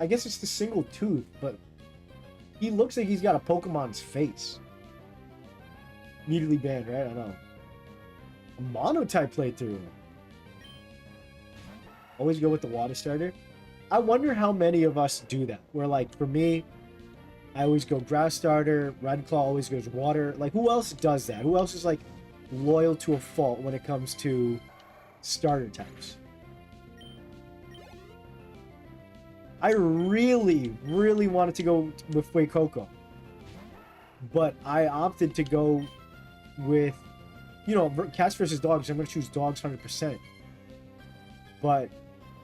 Speaker 2: I guess it's the single tooth, but... He looks like he's got a Pokemon's face. Immediately banned, right? I know. A mono-type playthrough. Always go with the water starter. I wonder how many of us do that. Where, like, for me, I always go grass starter. Red Claw always goes water. Like, who else does that? Who else is, like, loyal to a fault when it comes to starter types? I really, really wanted to go with Fuecoco. But I opted to go with, you know, cats versus dogs. I'm going to choose dogs 100%. But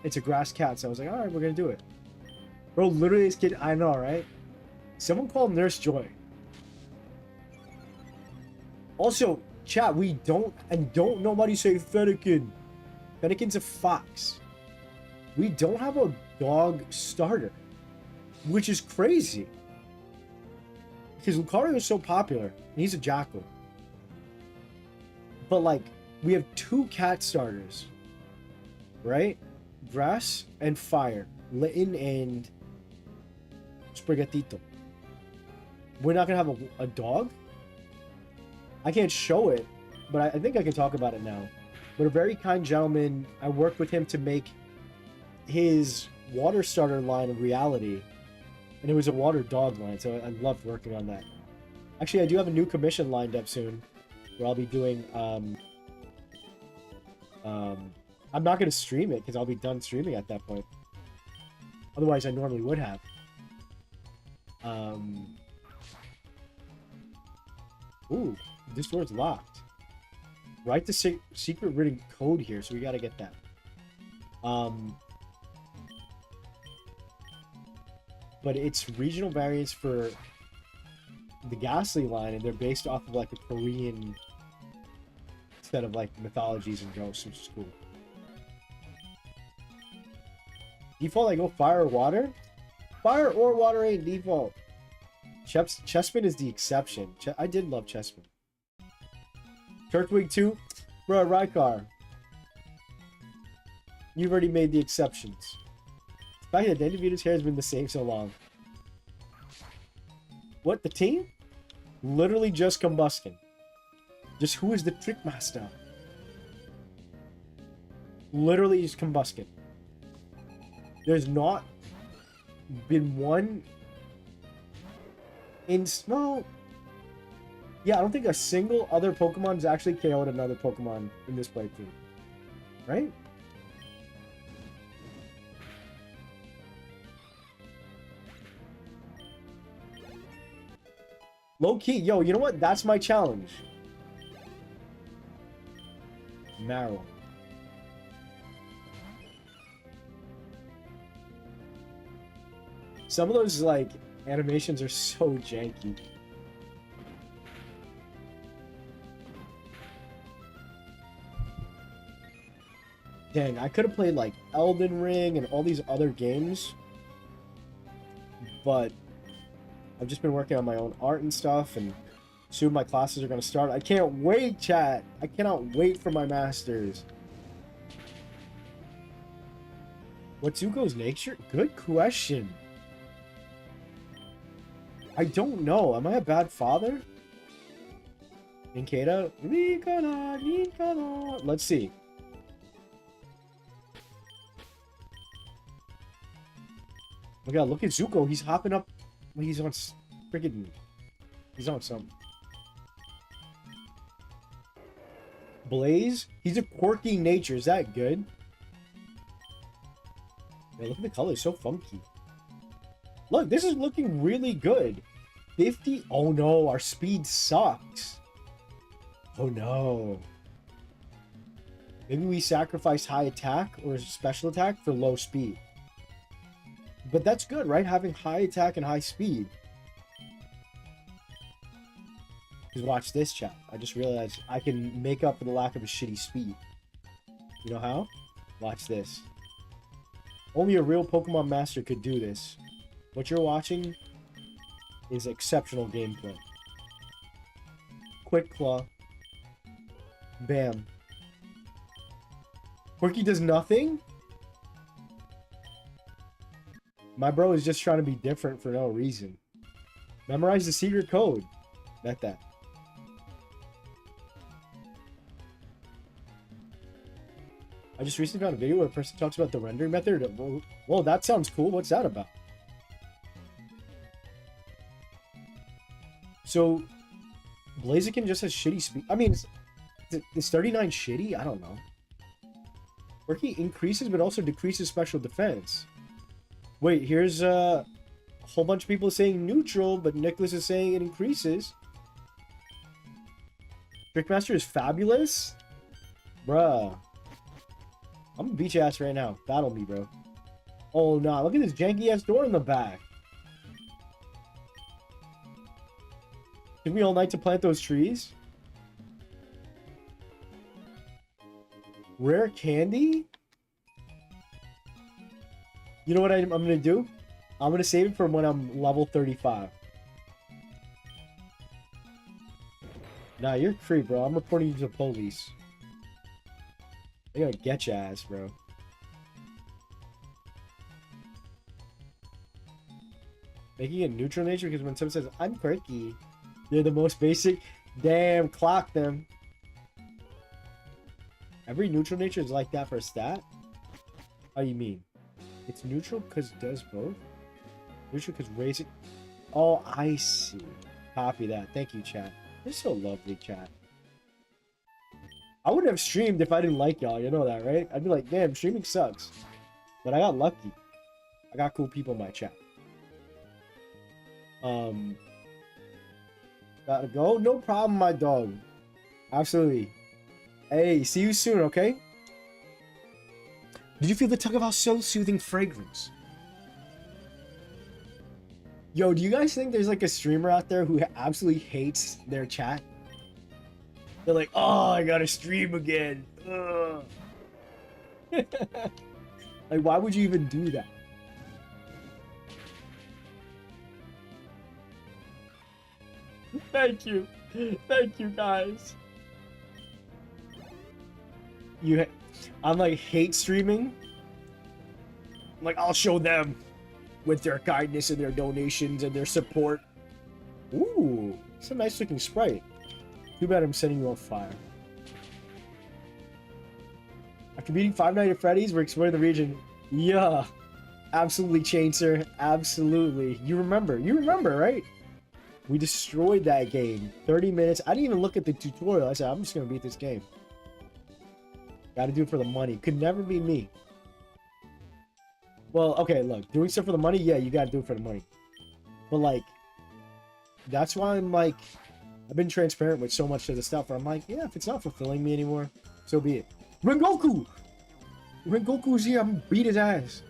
Speaker 2: it's a grass cat, so I was like, all right, we're going to do it. Bro, literally this kid, I know, right? Someone called Nurse Joy. Also, chat, we don't nobody say Fennekin. Fennekin's a fox. We don't have a dog starter, which is crazy. Because Lucario is so popular, and he's a jackal. But, like, we have 2 cat starters, right? Grass and fire. Litten and Sprigatito. We're not going to have a dog? I can't show it, but I think I can talk about it now. But a very kind gentleman, I worked with him to make his water starter line a reality. And it was a water dog line, so I loved working on that. Actually, I do have a new commission lined up soon, where I'll be doing, I'm not going to stream it, because I'll be done streaming at that point. Otherwise, I normally would have. Ooh, this door's locked. Write the secret written code here, so we gotta get that. But it's regional variants for the Ghastly line, and they're based off of like a Korean set of like mythologies and jokes, which is cool. Default, I go fire or water? Fire or water ain't default. Chespin is the exception. I did love Chespin. Turtwig 2? Bro, Rykar. You've already made the exceptions. The fact that Dendivida's hair has been the same so long. What, the team? Literally just Combusken. Just who is the trick master? Literally just Combusken. There's not been one no. Yeah, I don't think a single other Pokemon has actually KO'd another Pokemon in this playthrough. Right? Low key, yo, you know what? That's my challenge. Marrow. Some of those, like, animations are so janky. Dang, I could have played, like, Elden Ring and all these other games. But I've just been working on my own art and stuff, and soon my classes are going to start. I can't wait, chat! I cannot wait for my masters. What's Zuko's nature? Good question. I don't know. Am I a bad father? Ninkata? Ninkata. Let's see. Oh my god, look at Zuko. He's hopping up. He's on friggin'. He's on some. Blaze? He's a quirky nature. Is that good? Yeah, look at the color. It's so funky. Look, this is looking really good. 50? Oh no, our speed sucks. Oh no. Maybe we sacrifice high attack or special attack for low speed. But that's good, right? Having high attack and high speed. Because watch this, chat. I just realized I can make up for the lack of a shitty speed. You know how? Watch this. Only a real Pokemon master could do this. What you're watching is exceptional gameplay. Quick Claw.
Speaker 1: Bam. Quirky does nothing? My bro is just trying to be different for no reason. Memorize the secret code. Bet that. I just recently found a video where a person talks about the rendering method. Whoa, that sounds cool. What's that about? So, Blaziken just has shitty speed. I mean, is 39 shitty? I don't know. Quirky increases but also decreases special defense. Wait, here's a whole bunch of people saying neutral, but Nicholas is saying it increases. Trickmaster is fabulous? Bruh. I'm gonna beat your ass right now. Battle me, bro. Oh, nah. Look at this janky-ass door in the back. Took me all night to plant those trees? Rare candy? You know what I'm gonna do? I'm gonna save it for when I'm level 35. Nah, you're free, bro. I'm reporting you to the police. They're gonna get your ass, bro. Making it neutral nature because when someone says, I'm quirky, they're the most basic. Damn, clock them. Every neutral nature is like that for a stat? How do you mean? It's neutral because it does both? Neutral because raise it. Oh, I see. Copy that. Thank you, chat. You're so lovely, chat. I wouldn't have streamed if I didn't like y'all. You know that, right? I'd be like, damn, streaming sucks. But I got lucky. I got cool people in my chat. Gotta go? No problem, my dog. Absolutely. Hey, see you soon, okay? Did you feel the tug of our soul-soothing fragrance? Yo, do you guys think there's like a streamer out there who absolutely hates their chat? They're like, oh, I gotta stream again. Ugh. Like, why would you even do that? Thank you. Thank you, guys. I'm like, hate streaming. I'm like, I'll show them with their kindness and their donations and their support. Ooh, it's a nice looking sprite. Too bad I'm sending you on fire. After beating Five Nights at Freddy's, we're exploring the region. Yeah, absolutely, Chainsaw. Absolutely. You remember, right? We destroyed that game. 30 minutes. I didn't even look at the tutorial. I said, I'm just going to beat this game. Gotta do it for the money. Could never be me. Well, okay, look. Doing stuff for the money, yeah, you gotta do it for the money. But, like, that's why I'm, like, I've been transparent with so much of the stuff where I'm like, yeah, if it's not fulfilling me anymore, so be it. Rengoku! Rengoku's here. I'm gonna beat his ass.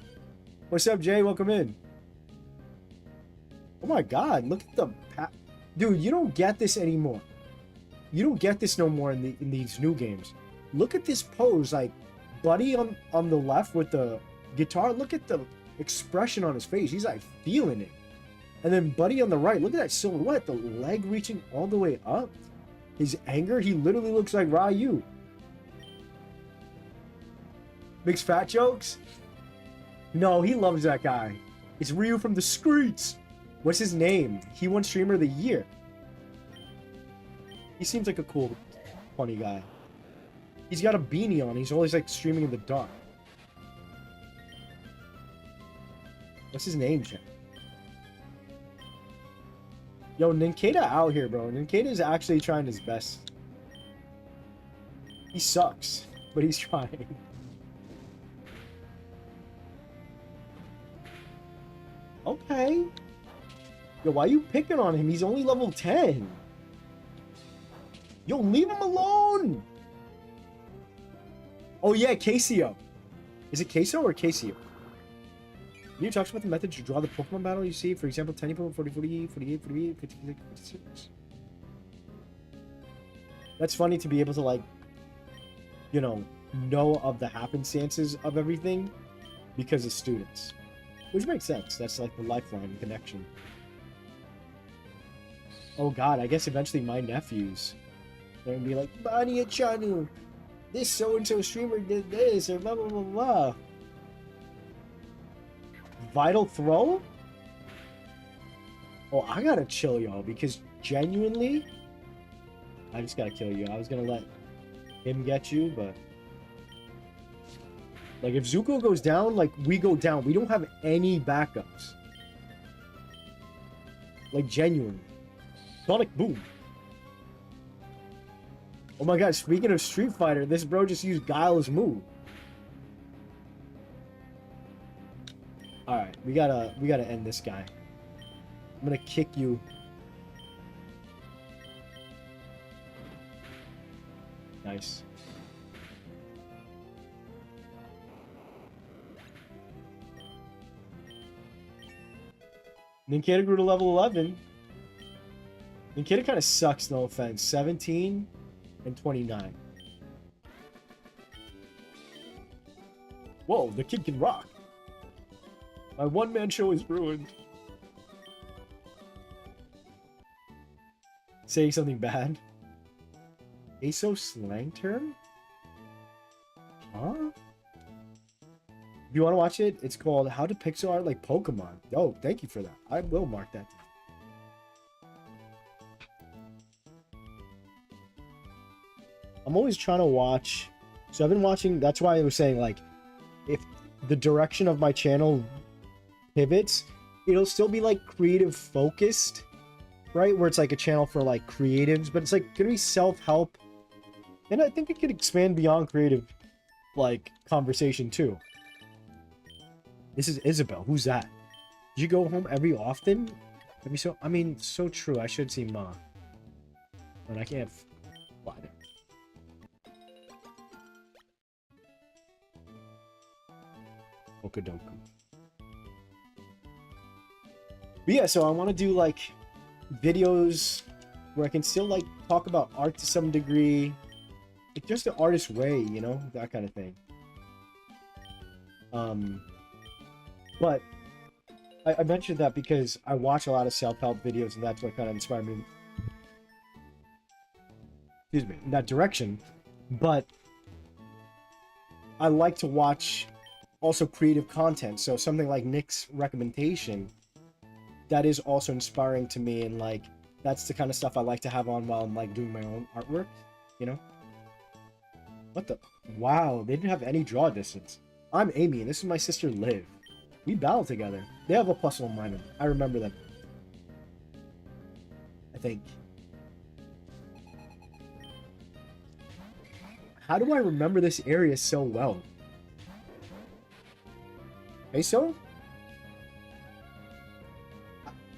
Speaker 1: What's up, Jay? Welcome in. Oh my god, look at the... Dude, you don't get this anymore. You don't get this no more in these new games. Look at this pose, like, Buddy on the left with the guitar. Look at the expression on his face. He's, like, feeling it. And then Buddy on the right, look at that silhouette, the leg reaching all the way up. His anger, he literally looks like Ryu. Makes fat jokes? No, he loves that guy. It's Ryu from the streets. What's his name? He won Streamer of the Year. He seems like a cool, funny guy. He's got a beanie on. He's always, like, streaming in the dark. What's his name, Chad? Yo, Ninkata out here, bro. Ninkata is actually trying his best. He sucks, but he's trying. Okay. Yo, why are you picking on him? He's only level 10. Yo, leave him alone! Oh yeah, Casio. Is it Queso or Casio? You talks about the method to draw the Pokemon battle you see. For example, tiny Pokemon 40, 48, 48, 56, 56. That's funny to be able to, like, you know of the happenstances of everything because of students. Which makes sense. That's like the lifeline connection. Oh god, I guess eventually my nephews.
Speaker 2: They're gonna be like, Bonny John.Any, this so-and-so streamer did this, or blah, blah, blah, blah. Vital throw? Oh, I gotta chill, y'all, because genuinely, I just gotta kill you. I was gonna let him get you, but... Like, if Zuko goes down, like, we go down. We don't have any backups. Like, genuinely. Sonic boom. Oh my god, speaking of Street Fighter, this bro just used Guile's move. Alright, we gotta end this guy. I'm gonna kick you. Nice. Ninkita grew to level 11. Ninkita kind of sucks, no offense. 17 and 29. Whoa, the kid can rock. My one-man show is ruined. Saying something bad? ASO slang term? Huh? If you want to watch it, it's called How to Pixel Art Like Pokemon. Oh, thank you for that. I will mark that down. I'm always trying to watch. So I've been watching. That's why I was saying, like, if the direction of my channel pivots, it'll still be like creative focused, right? Where it's like a channel for like creatives, but it's like gonna be self-help. And I think it could expand beyond creative, like, conversation too. This is Isabel. Who's that? Did you go home every often? I mean, so true. I should see Ma. But I can't fly there. Okadoku. But yeah, so I want to do, like, videos where I can still, like, talk about art to some degree. Like, just the artist way, you know? That kind of thing. But I mentioned that because I watch a lot of self-help videos, and that's what kind of inspired me. Excuse me, in that direction. But I like to watch also creative content. So something like Nick's recommendation, that is also inspiring to me, and like that's the kind of stuff I like to have on while I'm like doing my own artwork, you know? What the? Wow, they didn't have any draw distance. I'm Amy, and this is my sister Liv. We battle together. They have a +1 minor. I remember them. I think. How do I remember this area so well? Queso?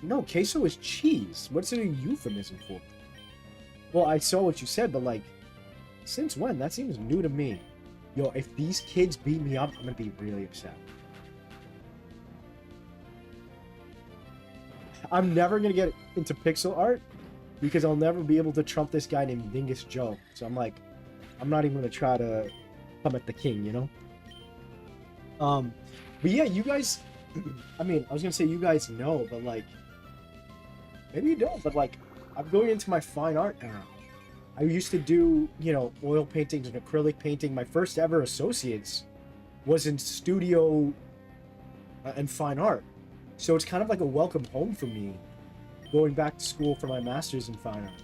Speaker 2: No, queso is cheese. What's it a euphemism for? Well, I saw what you said, but like, since when? That seems new to me. Yo, if these kids beat me up, I'm gonna be really upset. I'm never gonna get into pixel art because I'll never be able to trump this guy named Dingus Joe. So I'm like, I'm not even gonna try to come at the king, you know? But yeah, you guys, I mean, I was gonna say you guys know, but like, maybe you don't, but like, I'm going into my fine art era. I used to do, you know, oil paintings and acrylic painting. My first ever associates was in studio and fine art. So it's kind of like a welcome home for me, going back to school for my master's in fine art.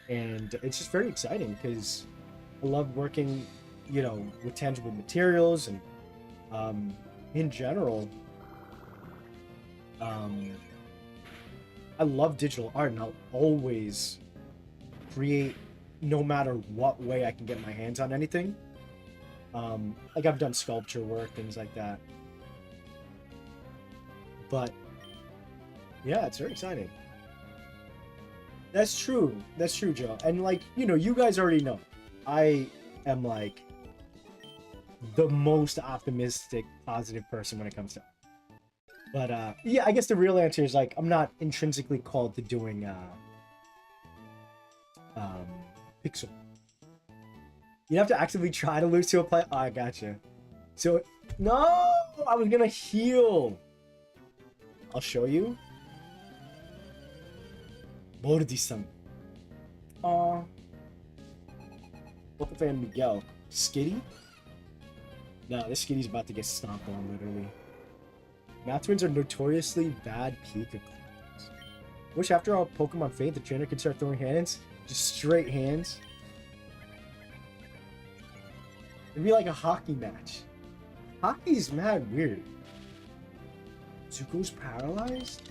Speaker 2: And it's just very exciting because I love working, you know, with tangible materials, and in general, I love digital art, and I'll always create no matter what way I can get my hands on anything. Like I've done sculpture work, things like that. But yeah, it's very exciting. That's true. That's true, Joe. And like, you know, you guys already know, I am like the most optimistic, positive person when it comes to. But yeah, I guess the real answer is like I'm not intrinsically called to doing pixel. You have to actively try to lose to a play. Oh, I gotcha. So no, I was gonna heal. I'll show you. Bohdi-san. Aw.
Speaker 1: Poke fan Miguel. Skitty? No, this Skitty's about to get stomped on, literally. Math twins are notoriously bad Pika clones. Wish after all Pokemon faint, the trainer could start throwing hands. Just straight hands. It'd be like a hockey match. Hockey's mad weird. Zuko's paralyzed?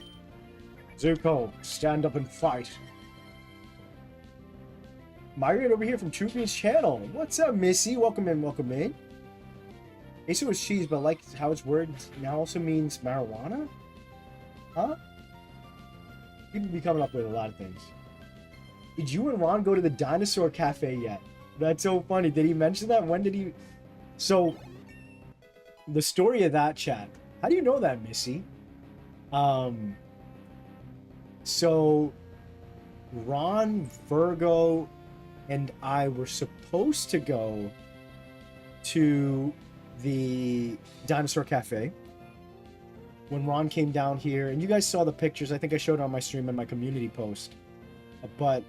Speaker 1: Zuko, stand up and fight. Migrate over here from Troopy's channel. What's up, Missy? Welcome in, welcome in. Ace was cheese, but like how it's worded now also means marijuana? Huh? People be coming up with a lot of things. Did you and Ron go to the dinosaur cafe yet? That's so funny. Did he mention that? When did he? So, the story of that, chat. How do you know that, Missy? So, Ron, Virgo, and I were supposed to go to the dinosaur cafe when Ron came down here, and you guys saw the pictures. I think I showed on my stream and my community post, but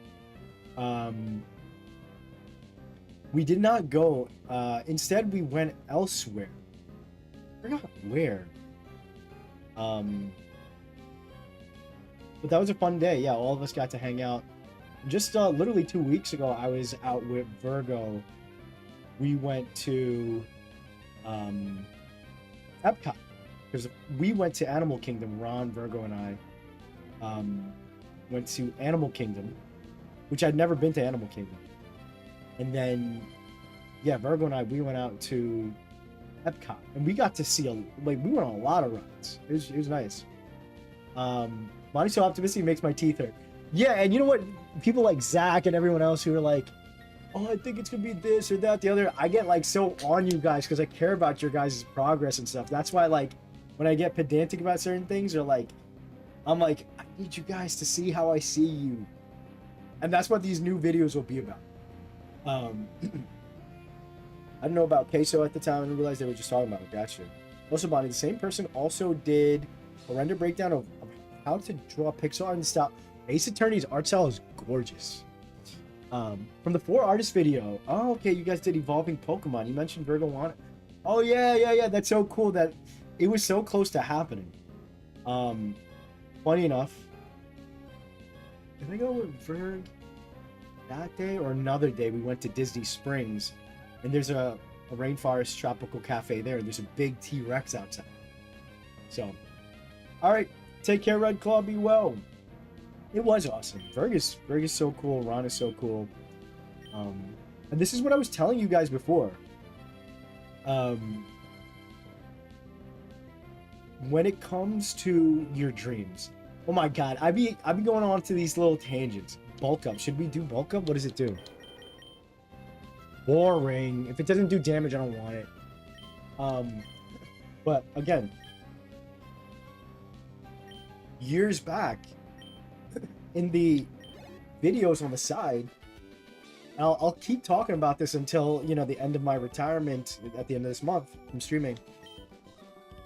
Speaker 1: we did not go. Instead, we went elsewhere. I forgot where. But that was a fun day. Yeah, all of us got to hang out. Just literally 2 weeks ago, I was out with Virgo. We went to Epcot because we went to Animal Kingdom. Ron, Virgo, and I went to Animal Kingdom, which I'd never been to Animal Kingdom. And then, yeah, Virgo and I, we went out to Epcot, and we got to see we went on a lot of rides. It was nice. Bonnie's so optimistic, he makes my teeth hurt. Yeah, and you know what? People like Zach and everyone else who are like, oh, I think it's gonna be this or that, the other. I get like so on you guys because I care about your guys' progress and stuff. That's why, like, when I get pedantic about certain things, or like, I'm like, I need you guys to see how I see you, and that's what these new videos will be about. I didn't know about Queso at the time and realized they were just talking about it. Gotcha. Also, Bonnie, the same person also did a render breakdown of how to draw pixel art and style. Ace Attorney's art style is gorgeous. From the 4 artist video. Oh, okay, you guys did Evolving Pokemon. You mentioned Virgo wanted. Oh yeah. That's so cool that it was so close to happening. Funny enough, did I go with Virg that day or another day? We went to Disney Springs, and there's a rainforest tropical cafe there, and there's a big T-Rex outside. So, all right, take care, Red Claw. Be well. It was awesome. Virg is so cool. Ron is so cool. And this is what I was telling you guys before. When it comes to your dreams, oh my god, I be going on to these little tangents. Bulk up. Should we do bulk up? What does it do? Boring. If it doesn't do damage, I don't want it. But again, years back, in the videos on the side, I'll keep talking about this until, you know, the end of my retirement at the end of this month from streaming.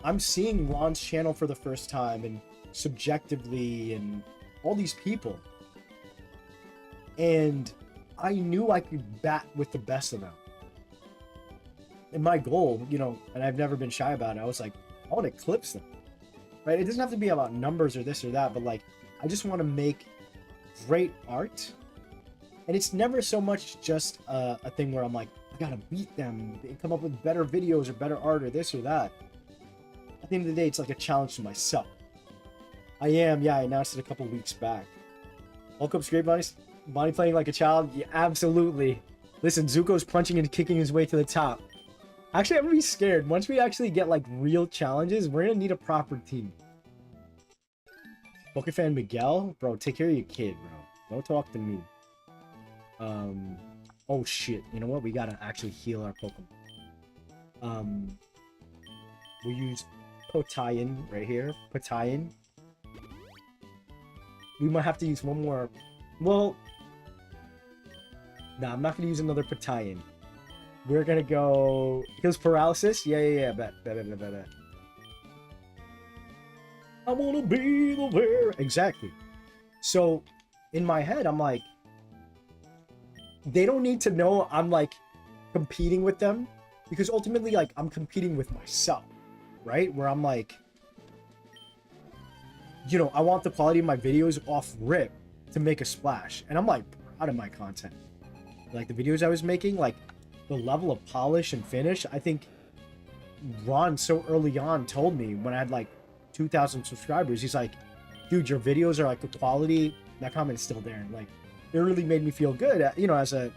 Speaker 1: I'm seeing Ron's channel for the first time, and subjectively, and all these people, and I knew I could bat with the best of them. And my goal, you know, and I've never been shy about it, I was like, I want to eclipse them, right? It doesn't have to be about numbers or this or that, but like, I just want to make great art. And it's never so much just a thing where I'm like, I gotta beat them and come up with better videos or better art or this or that. At the end of the day, it's like a challenge to myself. I announced it a couple weeks back. Welcome, Great Bonnie playing like a child? Yeah, absolutely. Listen, Zuko's punching and kicking his way to the top. Actually, I'm gonna be scared. Once we actually get like real challenges, we're gonna need a proper team. Pokefan Miguel? Bro, take care of your kid, bro. Don't talk to me. Oh shit. You know what? We gotta actually heal our Pokemon. We'll use Potayan right here. Potayan. We might have to use one more. Well, nah, I'm not gonna use another Potayan. We're gonna go. Heals paralysis? Yeah. Bet. I wanna be the bear. Exactly. So, in my head, I'm like, they don't need to know I'm like competing with them, because ultimately like I'm competing with myself, right? Where I'm like, you know, I want the quality of my videos off rip to make a splash, and I'm like proud of my content. Like the videos I was making, like the level of polish and finish, I think Ron so early on told me when I had like 2,000 subscribers, he's like, dude, your videos are like the quality. That comment is still there, and like it really made me feel good, you know, as a,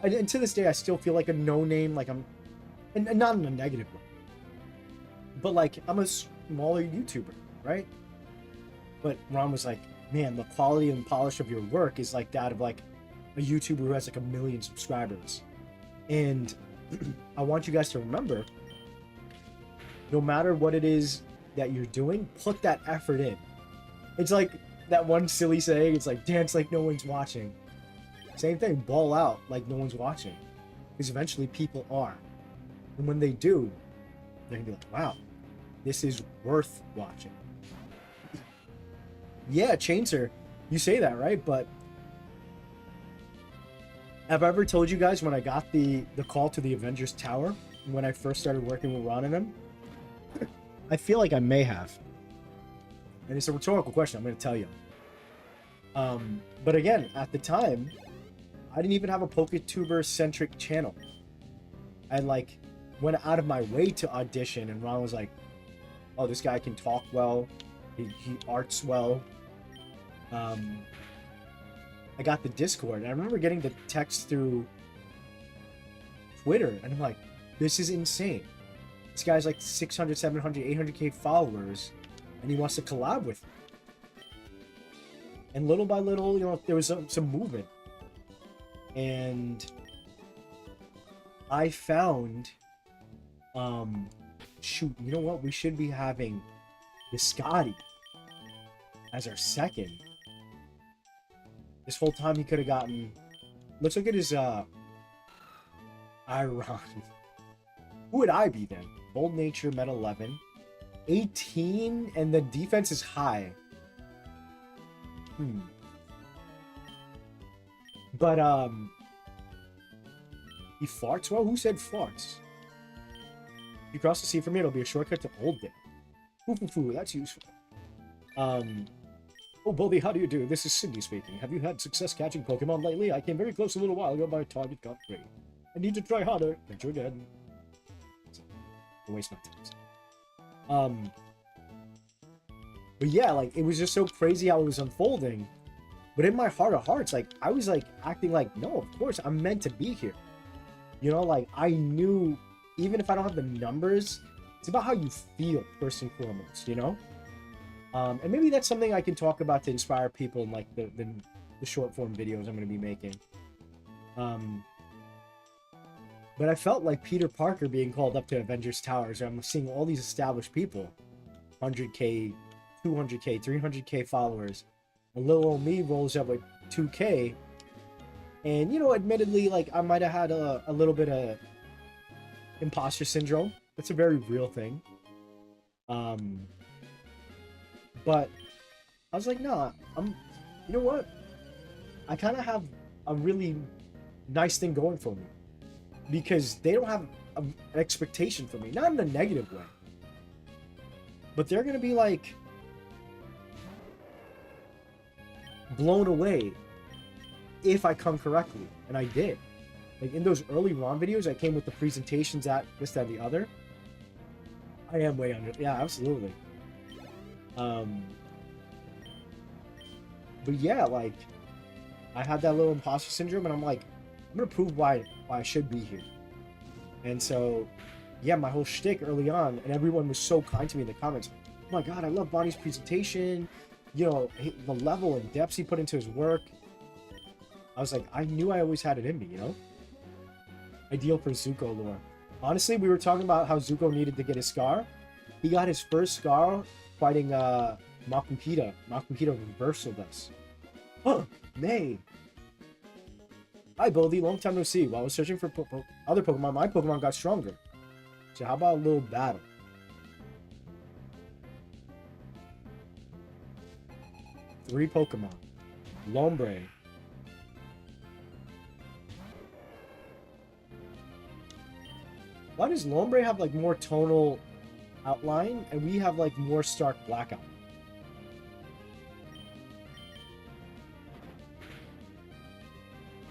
Speaker 1: and to this day I still feel like a no name, like I'm, and not in a negative way, but like I'm a smaller YouTuber, right? But Ron was like, man, the quality and polish of your work is like that of like a YouTuber who has like 1 million subscribers. And I want you guys to remember, no matter what it is that you're doing, put that effort in. It's like that one silly saying, it's like dance like no one's watching. Same thing, ball out like no one's watching. Because eventually people are. And when they do, they're gonna be like, wow, this is worth watching. Yeah, Chainser, you say that, right? But have I ever told you guys when I got the call to the Avengers Tower, when I first started working with Ron and them? I feel like I may have. And it's a rhetorical question, I'm going to tell you. But again, at the time, I didn't even have a PokeTuber-centric channel. I like went out of my way to audition, and Ron was like, oh, this guy can talk well, he arts well. I got the Discord, and I remember getting the text through Twitter, and I'm like, this is insane. This guy's like 600, 700, 800k followers, and he wants to collab with me. And little by little, you know, there was some movement. And I found, shoot, you know what? We should be having Biscotti as our second. This whole time he could have gotten, let's look at his, Iron. Who would I be then? Bold Nature, Meta 11. 18, and the defense is high. But, he farts well? Who said farts? If you cross the sea from here, it'll be a shortcut to Old Dale. Foo, that's useful. Oh, Bohdi, how do you do? This is Cindy speaking. Have you had success catching Pokemon lately? I came very close a little while ago, but my target got great. I need to try harder. Thank you again. Don't waste my time. But yeah, like, it was just so crazy how it was unfolding. But in my heart of hearts, like, I was, like, acting like, no, of course, I'm meant to be here. You know, like, I knew, even if I don't have the numbers, it's about how you feel, first and foremost, you know? And maybe that's something I can talk about to inspire people in, like, the short form videos I'm going to be making. But I felt like Peter Parker being called up to Avengers Towers. I'm seeing all these established people, 100k, 200k, 300k followers. A little old me rolls up with 2k. And, you know, admittedly, like, I might have had a little bit of imposter syndrome. That's a very real thing. But I was like, nah, you know what? I kind of have a really nice thing going for me. Because they don't have an expectation for me. Not in a negative way. But they're going to be, like, blown away if I come correctly. And I did. Like, in those early Ron videos, I came with the presentations at this, that, and the other. I am way under. Yeah, absolutely. But yeah, like, I had that little imposter syndrome, and I'm like, I'm gonna prove why I should be here. And so, yeah, my whole shtick early on, and everyone was so kind to me in the comments. Oh my god, I love Bonnie's presentation. You know, the level and depth he put into his work. I was like, I knew I always had it in me, you know? Ideal for Zuko lore. Honestly, we were talking about how Zuko needed to get his scar. He got his first scar fighting Makupita. Makupita reversal this. Huh, May. Hi, Bohdi. Long time no see. While I was searching for other Pokemon, my Pokemon got stronger. So how about a little battle? Three Pokemon. Lombre.
Speaker 2: Why does Lombre have like more tonal outline and we have like more stark black outline?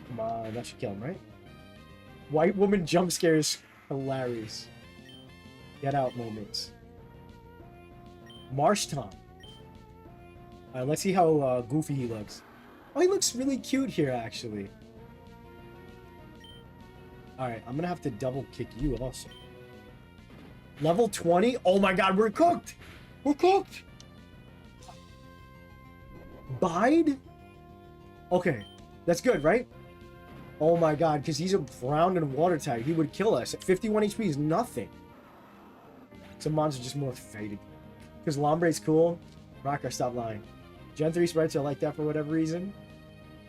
Speaker 2: Come on, that should kill him, right? White woman jump scares, hilarious. Get out moments. Marsh Tom. Alright, let's see how goofy he looks. Oh, he looks really cute here, actually. Alright, I'm gonna have to double kick you also. Level 20? Oh my god, we're cooked! We're cooked! Bide? Okay, that's good, right? Oh my god, because he's a ground and water type. He would kill us. 51 HP is nothing. Some monsters just more faded. Because Lombre's cool. Rocker, stop lying. Gen 3 sprites are like that for whatever reason.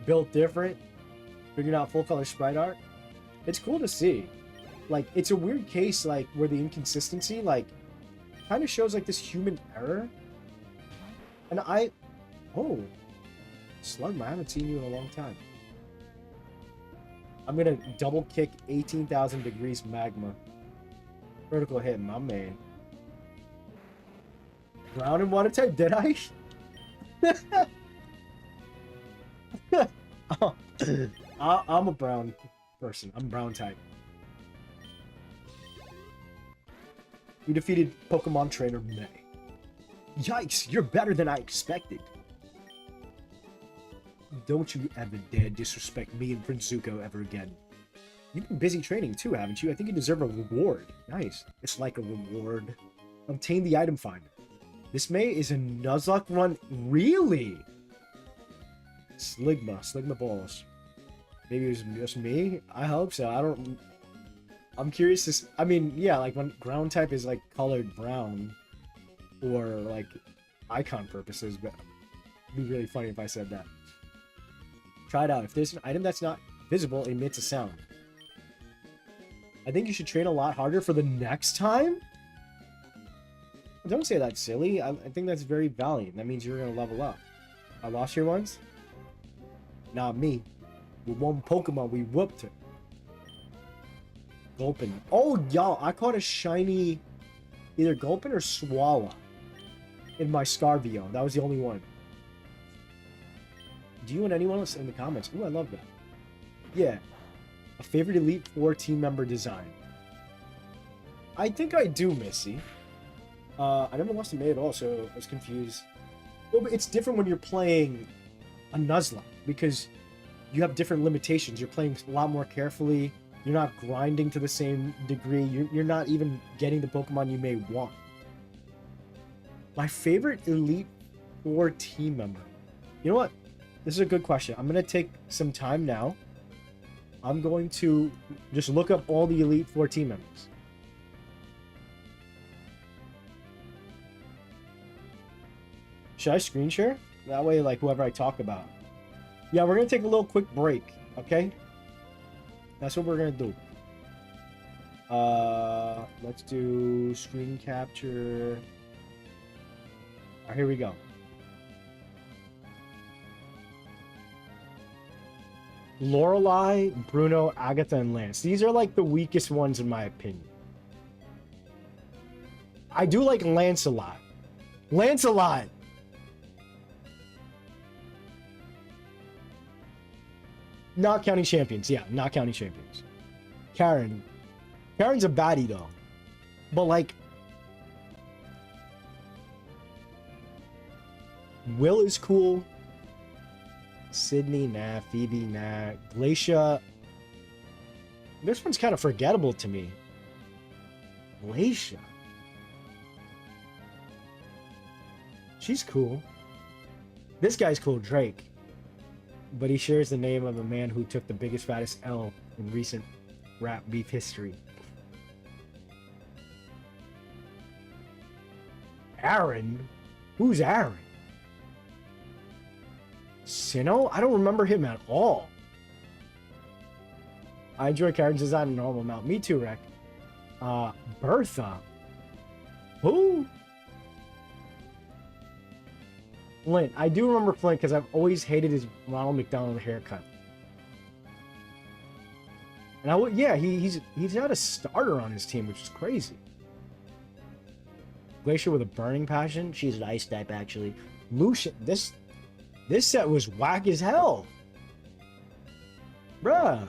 Speaker 2: Built different. Figuring out full color sprite art. It's cool to see. Like, it's a weird case, like, where the inconsistency, like, kind of shows, like, this human error. And oh. Slugma, I haven't seen you in a long time. I'm gonna double kick 18,000 degrees magma. Vertical hit, my man. Ground and water type, did I? Oh, I'm a brown person. I'm brown type. We defeated Pokemon Trainer May. Yikes, you're better than I expected. Don't you ever dare disrespect me and Prince Zuko ever again. You've been busy training too, haven't you? I think you deserve a reward. Nice. It's like a reward. Obtain the item finder. This May is a Nuzlocke run. Really? Sligma balls. Maybe it was just me? I hope so. I'm curious to... I mean, yeah, like when ground type is like colored brown or like icon purposes, but it'd be really funny if I said that. Try it out. If there's an item that's not visible, it emits a sound. I think you should train a lot harder for the next time? Don't say that's silly. I think that's very valiant. That means you're going to level up. I lost here once? Not me. With one Pokemon, we whooped it. Gulpin. Oh, y'all, I caught a shiny either Gulpin or Swallow in my Scarvio. That was the only one. Do you and anyone else in the comments? Ooh, I love that. Yeah. A favorite Elite Four team member design. I think I do, Missy. I never lost a May at all, so I was confused. Well, but it's different when you're playing a Nuzlocke because you have different limitations. You're playing a lot more carefully. You're not grinding to the same degree. You're not even getting the Pokemon you may want. My favorite Elite Four team member. You know what? This is a good question. I'm going to take some time now. I'm going to just look up all the Elite Four team members. Should I screen share? That way, like, whoever I talk about. Yeah, we're going to take a little quick break, okay? That's what we're going to do. Let's do screen capture. All right, here we go. Lorelei, Bruno, Agatha, and Lance. These are like the weakest ones in my opinion. I do like Lance a lot. Lance a lot. Not counting champions. Yeah, not counting champions. Karen. Karen's a baddie though. But like... Will is cool. Sydney, nah. Phoebe, nah. Glacia. This one's kind of forgettable to me. Glacia. She's cool. This guy's cool, Drake. But he shares the name of a man who took the biggest, fattest L in recent rap beef history. Aaron? Who's Aaron? Sinnoh? I don't remember him at all. I enjoy Karen's design in normal amount. Me too, Rek. Bertha? Who? Flint. I do remember Flint because I've always hated his Ronald McDonald haircut. And I would, yeah, he's not a starter on his team, which is crazy. Glacier with a burning passion. She's an ice type, actually. Lucian, this set was whack as hell. Bruh.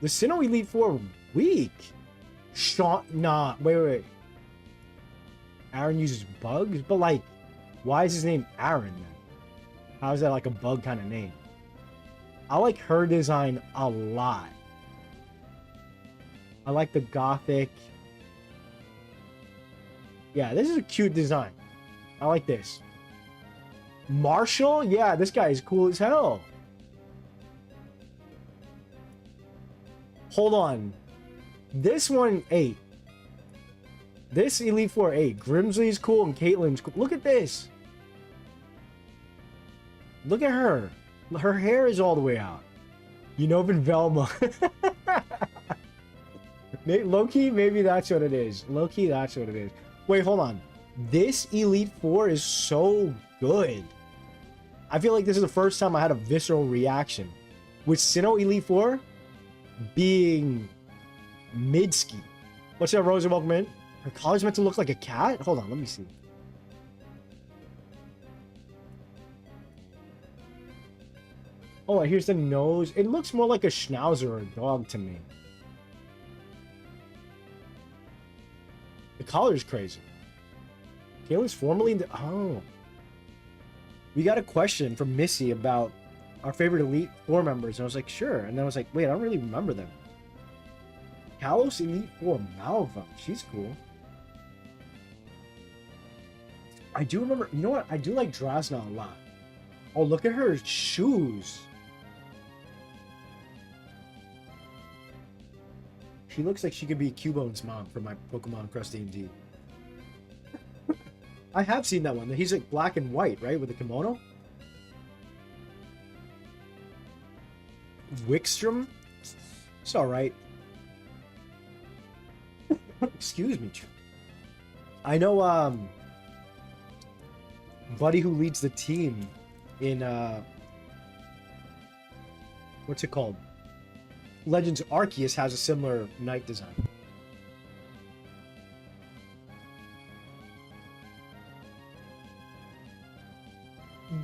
Speaker 2: The Sinnoh Elite Four weak. Sean, nah, wait. Aaron uses bugs, but like, why is his name Aaron then? How is that like a bug kind of name? I like her design a lot. I like the gothic. Yeah, this is a cute design. I like this. Marshall? Yeah, this guy is cool as hell. Hold on. This one, 8. This Elite Four, 8. Grimsley's cool and Caitlyn's cool. Look at this. Look at her. Her hair is all the way out. You know, Velma. Low-key, maybe that's what it is. Low-key, that's what it is. Wait, hold on. This Elite Four is so good. I feel like this is the first time I had a visceral reaction. With Sinnoh Elite Four being Midski. What's up, Rosa? Welcome in. Her collar's meant to look like a cat? Hold on, let me see. Oh, here's the nose. It looks more like a schnauzer or a dog to me. The collar's crazy. Kayla's formerly in the... Oh. We got a question from Missy about our favorite Elite Four members. And I was like, sure. And then I was like, wait, I don't really remember them. Kalos Elite Four Malva. She's cool. I do remember... You know what? I do like Drasna a lot. Oh, look at her shoes. She looks like she could be Cubone's mom from my Pokemon Crust D&D. I have seen that one. He's like black and white, right? With the kimono? Wickstrom? It's alright. Excuse me. I know, Buddy, who leads the team in, what's it called? Legends Arceus has a similar knight design.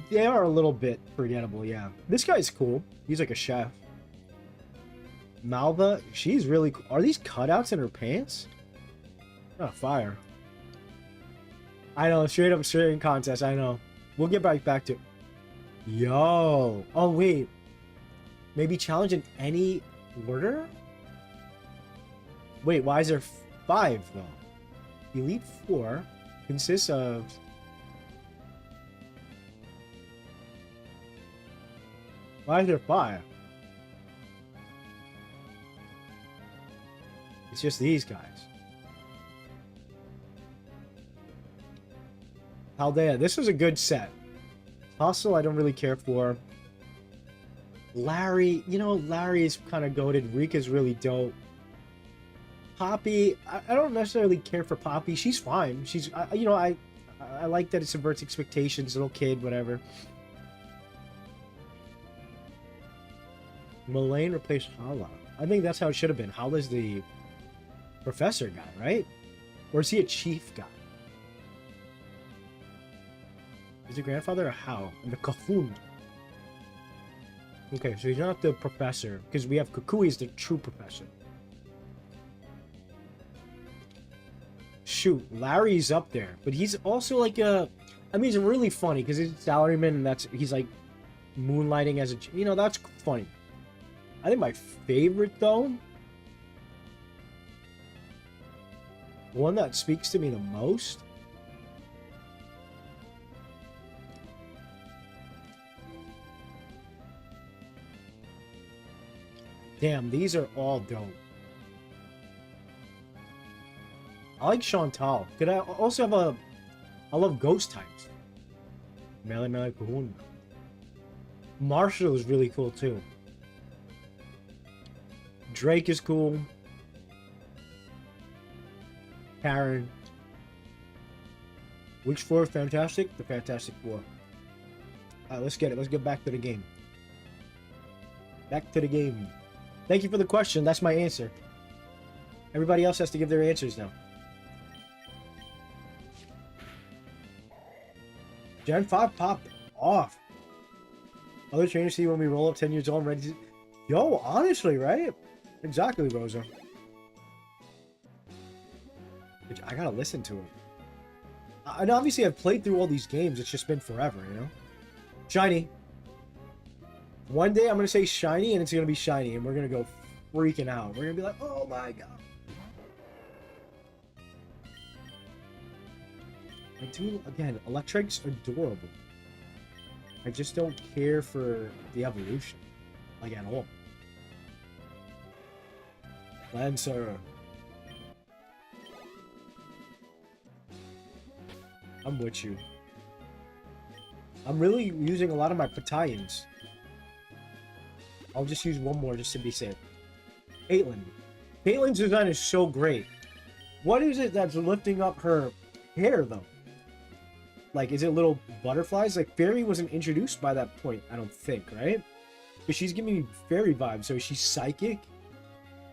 Speaker 2: They are a little bit forgettable, yeah. This guy's cool. He's like a chef. Malva, she's really cool. Are these cutouts in her pants? Oh, fire. I know, straight up straight contest, I know. We'll get back to... Yo! Oh, wait. Maybe challenge in any order? Wait, why is there 5, though? Elite Four consists of... Why is there 5? It's just these guys. Paldea, this was a good set. Hustle, I don't really care for. Larry, you know, Larry is kind of goated. Rika's really dope. Poppy, I don't necessarily care for Poppy. She's fine. She's, you know, I like that it subverts expectations. Little kid, whatever. Mullane replaced Hala. I think that's how it should have been. Hala's the professor guy, right? Or is he a chief guy? Is the grandfather a How? And the Kahun. Okay, so he's not the professor, because we have Kukui as the true professor. Shoot, Larry's up there, but he's also like a... I mean, he's really funny, because he's a salaryman, and he's like moonlighting as a... You know, that's funny. I think my favorite, though... The one that speaks to me the most... Damn, these are all dope. I like Chantal. Could I also have a... I love ghost types. Melee Kahuna. Marshall is really cool too. Drake is cool. Karen. Which four? Fantastic? The Fantastic Four. Alright, let's get it. Let's get back to the game. Back to the game. Thank you for the question. That's my answer. Everybody else has to give their answers now. Gen 5 popped off. Other trainers see when we roll up 10 years old and ready to... Yo, honestly, right? Exactly, Rosa. I gotta listen to it. And obviously I've played through all these games. It's just been forever, you know? Shiny. One day I'm gonna say shiny and it's gonna be shiny and we're gonna go freaking out. We're gonna be like, oh my god. I do, again, Electric's adorable. I just don't care for the evolution. Like, at all. Lancer. I'm with you. I'm really using a lot of my battalions. I'll just use one more just to be safe. Caitlyn. Caitlyn's design is so great. What is it that's lifting up her hair, though? Like, is it little butterflies? Like, Fairy wasn't introduced by that point, I don't think, right? But she's giving me Fairy vibes, so she's psychic.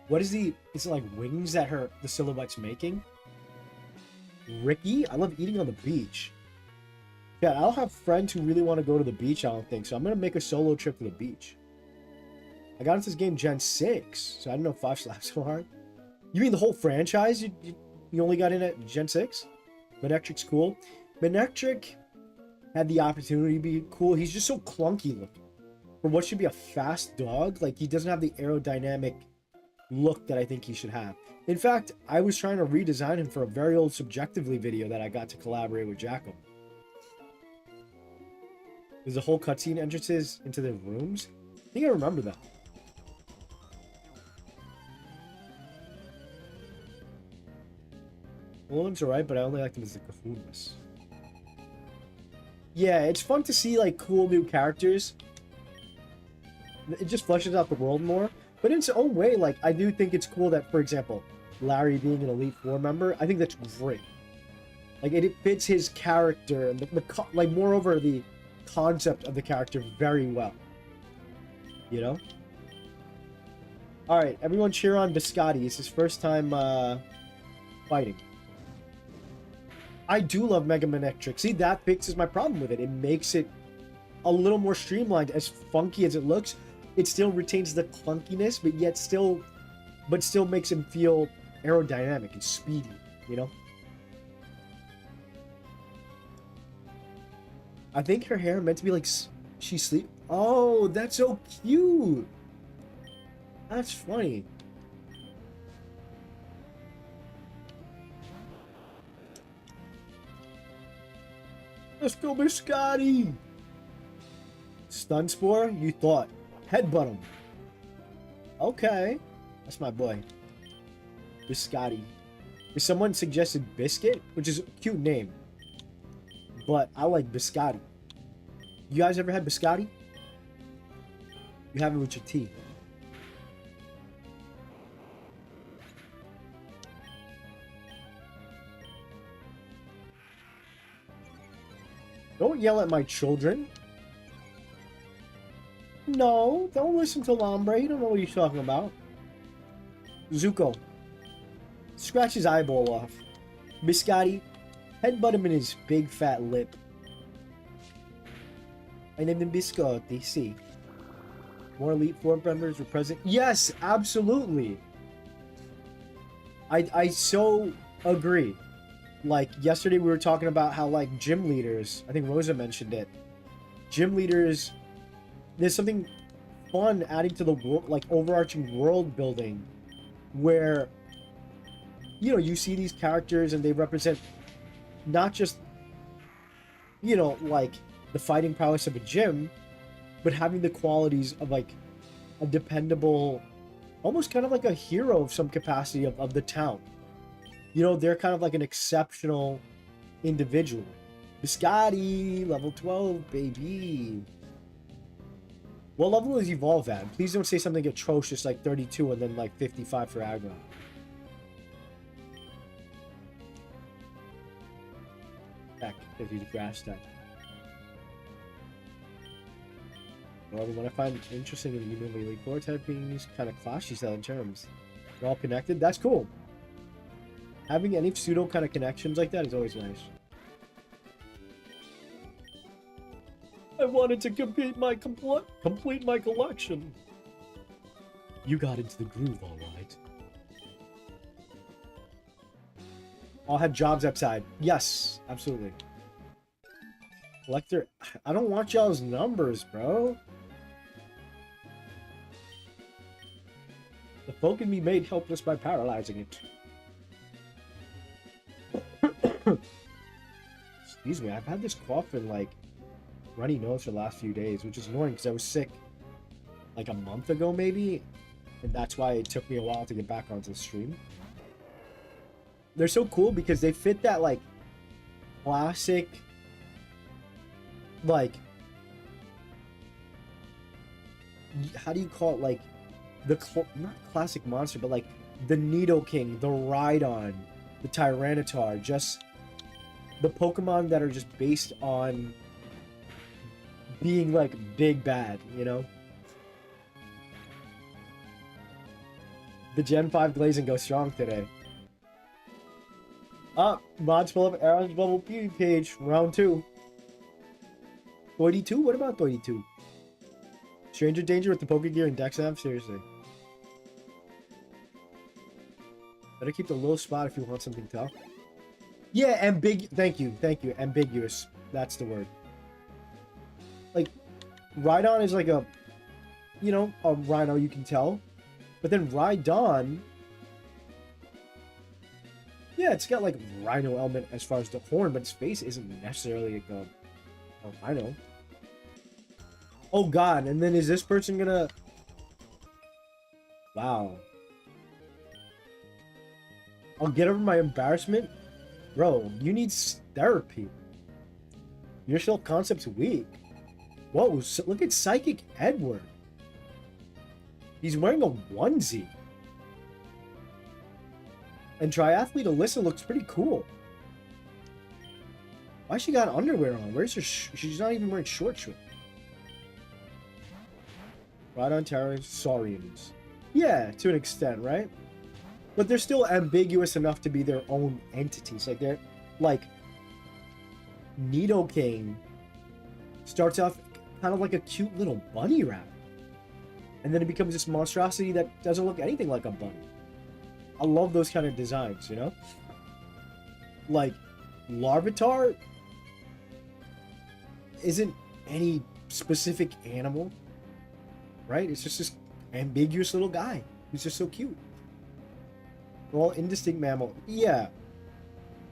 Speaker 2: What is the... Is it like wings that the silhouette's making? Ricky? I love eating on the beach. Yeah, I don't have friends who really want to go to the beach, I don't think, so I'm going to make a solo trip to the beach. I got into this game Gen 6, so I didn't know 5 slaps so hard. You mean the whole franchise? You only got in at Gen 6? Manectric's cool. Manectric had the opportunity to be cool. He's just so clunky looking. For what should be a fast dog, like, he doesn't have the aerodynamic look that I think he should have. In fact, I was trying to redesign him for a very old Subjectively video that I got to collaborate with Jacko. There's a whole cutscene entrances into their rooms. I think I remember that. Roland's alright, but I only liked him as the Cahoonless. Yeah, it's fun to see, like, cool new characters. It just fleshes out the world more. But in its own way, like, I do think it's cool that, for example, Larry being an Elite Four member, I think that's great. Like, it fits his character, and like, moreover, the concept of the character very well. You know? Alright, everyone cheer on Biscotti. It's his first time, fighting. I do love Mega Manectric. See, that fixes my problem with it. It makes it a little more streamlined. As funky as it looks, it still retains the clunkiness, but yet still makes him feel aerodynamic and speedy, you know? I think her hair meant to be like she sleep. Oh, that's so cute. That's funny. Let's go, Biscotti! Stun Spore? You thought. Headbutt him. Okay. That's my boy. Biscotti. Someone suggested Biscuit, which is a cute name. But I like Biscotti. You guys ever had Biscotti? You have it with your tea. Don't yell at my children. No, don't listen to Lombre. You don't know what he's talking about. Zuko. Scratch his eyeball off. Biscotti. Headbutt him in his big fat lip. I named him Biscotti. See. More Elite Four members were present. Yes, absolutely. I so agree. Like, yesterday we were talking about how, like, gym leaders, I think Rosa mentioned it. Gym leaders, there's something fun adding to the world, like, overarching world building where, you know, you see these characters and they represent not just, you know, like, the fighting prowess of a gym, but having the qualities of, like, a dependable, almost kind of like a hero of some capacity of the town. You know, they're kind of like an exceptional individual. Biscotti, level 12, baby. What level is Evolve at? Please don't say something atrocious like 32 and then like 55 for aggro. Heck, if he's a grass type.
Speaker 1: However, what I find interesting in the human Elite Four type being used kind of clash each other in terms. They're all connected. That's cool. Having any pseudo kind of connections like that is always nice. I wanted to complete my collection. You got into the groove, all right. I'll have jobs upside. Yes, absolutely. Collector, I don't want y'all's numbers, bro. The foe can be made helpless by paralyzing it. Excuse me, I've had this cough and like runny nose for the last few days, which is annoying because I was sick like a month ago maybe, and that's why it took me a while to get back onto the stream. They're so cool because they fit that like classic, like, how do you call it, like the not classic monster, but like the Nidoking, the Rhydon, the Tyranitar, just the Pokemon that are just based on being like big bad, you know? The Gen 5 glazing goes strong today. Mods pull up Aaron's Bubble PV page, round 2. Bohdi 2? What about Bohdi 2? Stranger Danger with the Pokegear and Dexav? Seriously. Better keep the low spot if you want something tough. Yeah, thank you. Ambiguous. That's the word. Like, Rhydon is like a, you know, a rhino, you can tell. But then Rhydon, yeah, it's got like rhino element as far as the horn, but its face isn't necessarily like a rhino. Oh god, and then is this person gonna... Wow. I'll get over my embarrassment? Bro, you need therapy. Your self-concept's weak. Whoa, look at Psychic Edward. He's wearing a onesie. And Triathlete Alyssa looks pretty cool. Why she got underwear on? Where's her she's not even wearing shorts. Rhydon Terror, Saurians. Yeah, to an extent, right? But they're still ambiguous enough to be their own entities. Like, they're... Like... Nidoking starts off kind of like a cute little bunny rabbit. And then it becomes this monstrosity that doesn't look anything like a bunny. I love those kind of designs, you know? Like, Larvitar isn't any specific animal, right? It's just this ambiguous little guy who's just so cute. They're all indistinct mammal. Yeah.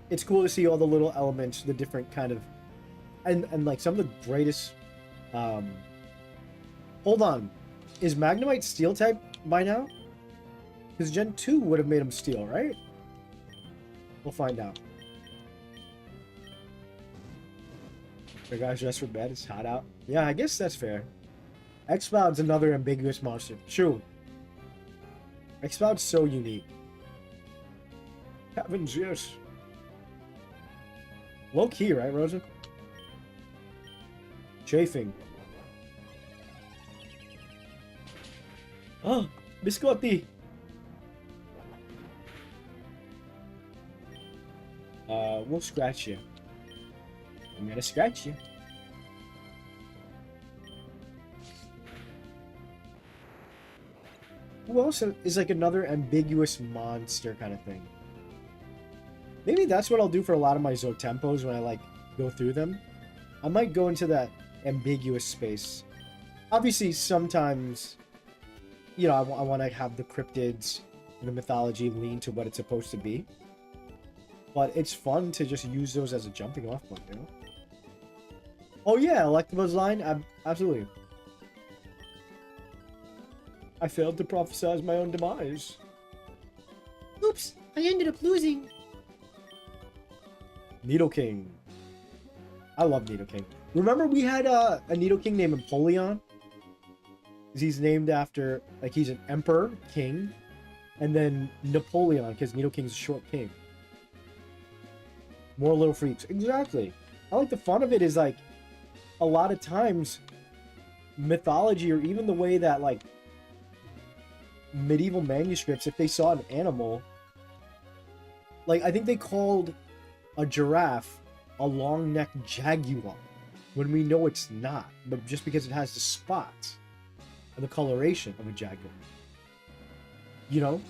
Speaker 1: It's cool to see all the little elements, the different kind of... And like, some of the greatest... Hold on. Is Magnemite Steel type by now? Because Gen 2 would have made him Steel, right? We'll find out. The guys dressed for bed. It's hot out. Yeah, I guess that's fair. X-Cloud's another ambiguous monster. True. X-Cloud's so unique. Heavens, yes. Low key, right, Rosa? Chafing. Oh, Biscotti! We'll scratch you. I'm gonna scratch you. Who else is like another ambiguous monster kind of thing? Maybe that's what I'll do for a lot of my Zotempos when I like go through them. I might go into that ambiguous space. Obviously, sometimes, you know, I want to have the cryptids and the mythology lean to what it's supposed to be. But it's fun to just use those as a jumping off point, you know? Oh yeah, Electabuzz line? Absolutely. I failed to prophesize my own demise. Oops, I ended up losing. Nidoking. I love Nidoking. Remember we had a Nidoking named Empoleon? He's named after, like, he's an emperor, king, and then Napoleon, because Nidoking's a short king. More little freaks. Exactly. I like the fun of it is, like, a lot of times,
Speaker 2: mythology, or even the way that, like, medieval manuscripts, if they saw an animal, like, I think they called a giraffe a long-necked jaguar, when we know it's not, but just because it has the spots and the coloration of a jaguar. You know?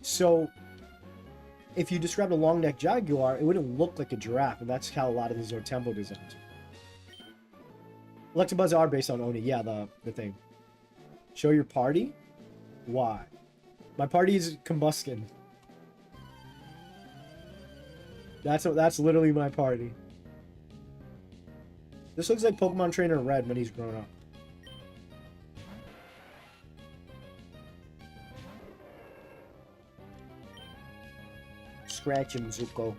Speaker 2: So, if you described a long-necked jaguar, it wouldn't look like a giraffe, and that's how a lot of these Tempo designs are. Electabuzz are based on Oni, yeah, the thing. Show your party? Why? My party is Combusken. That's literally my party. This looks like Pokemon Trainer Red when he's grown up. Scratch him, Zuko.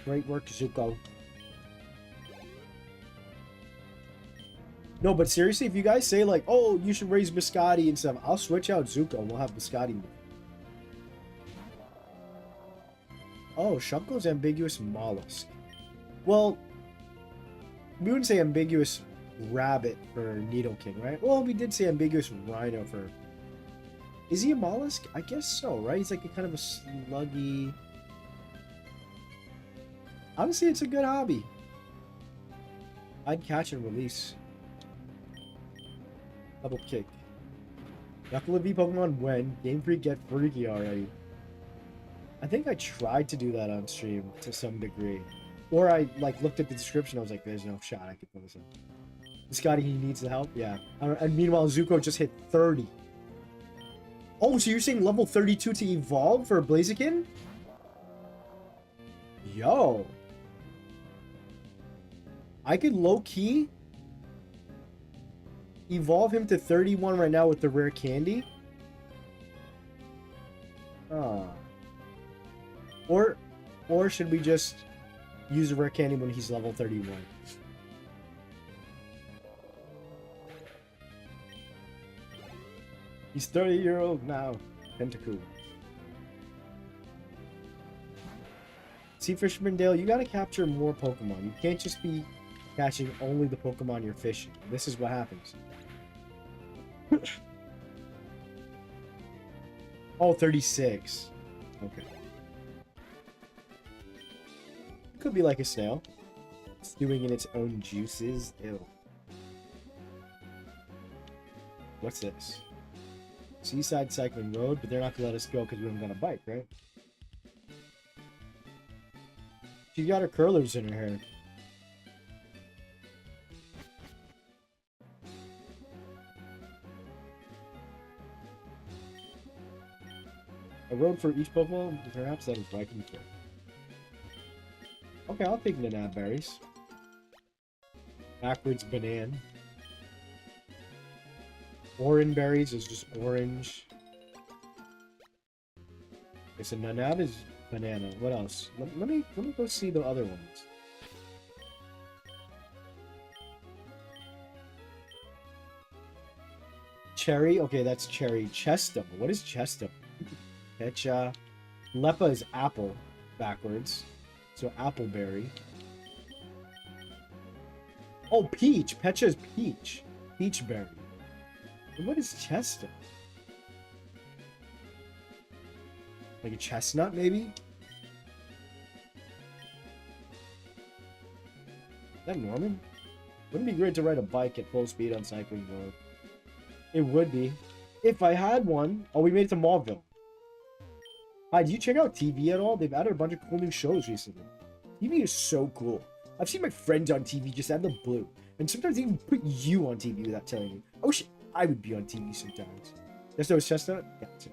Speaker 2: Great work, Zuko. No, but seriously, if you guys say, like, oh, you should raise Biscotti and stuff, I'll switch out Zuko and we'll have Biscotti move. Oh, Shuckle's ambiguous mollusk. Well, we wouldn't say ambiguous rabbit for Nidoking, right? Well, we did say ambiguous rhino for... Is he a mollusk? I guess so, right? He's like a kind of a sluggy... Honestly, it's a good hobby. I'd catch and release. Double kick. Knuckle V Pokemon when? Game Freak get freaky already. I think I tried to do that on stream to some degree. Or I, like, looked at the description, I was like, there's no shot I could put this in. Scotty, he needs the help? Yeah. And meanwhile, Zuko just hit 30. Oh, so you're saying level 32 to evolve for Blaziken? Yo. I could low-key evolve him to 31 right now with the rare candy. Or should we just use the rare candy when he's level 31? He's 30-year-old now. Pentaku. See, Fisherman Dale, you gotta capture more Pokemon. You can't just be catching only the Pokemon you're fishing. This is what happens. Oh, 36. Okay. Could be like a snail. Stewing in its own juices. Ew. What's this? Seaside Cycling Road, but they're not gonna let us go because we haven't got a bike, right? She got her curlers in her hair. A road for each Pokemon? Perhaps that is Viking Fair. Okay, I'll take Nanab berries. Backwards banana. Orange berries is just orange. Okay, so Nanab is banana. What else? Let me go see the other ones. Cherry? Okay, that's cherry. Chesto. What is Chesto? Pecha. Lepa is apple backwards. So appleberry. Oh, peach. Pecha is peach. Peachberry. And what is Chesto? Like a chestnut, maybe? Is that Norman? Wouldn't it be great to ride a bike at full speed on Cycling Road? It would be. If I had one. Oh, we made it to Mauville. Hi, did you check out TV at all? They've added a bunch of cool new shows recently. TV is so cool. I've seen my friends on TV just out of the blue. And sometimes they even put you on TV without telling you. I wish I would be on TV sometimes. Just those chestnut? Gotcha.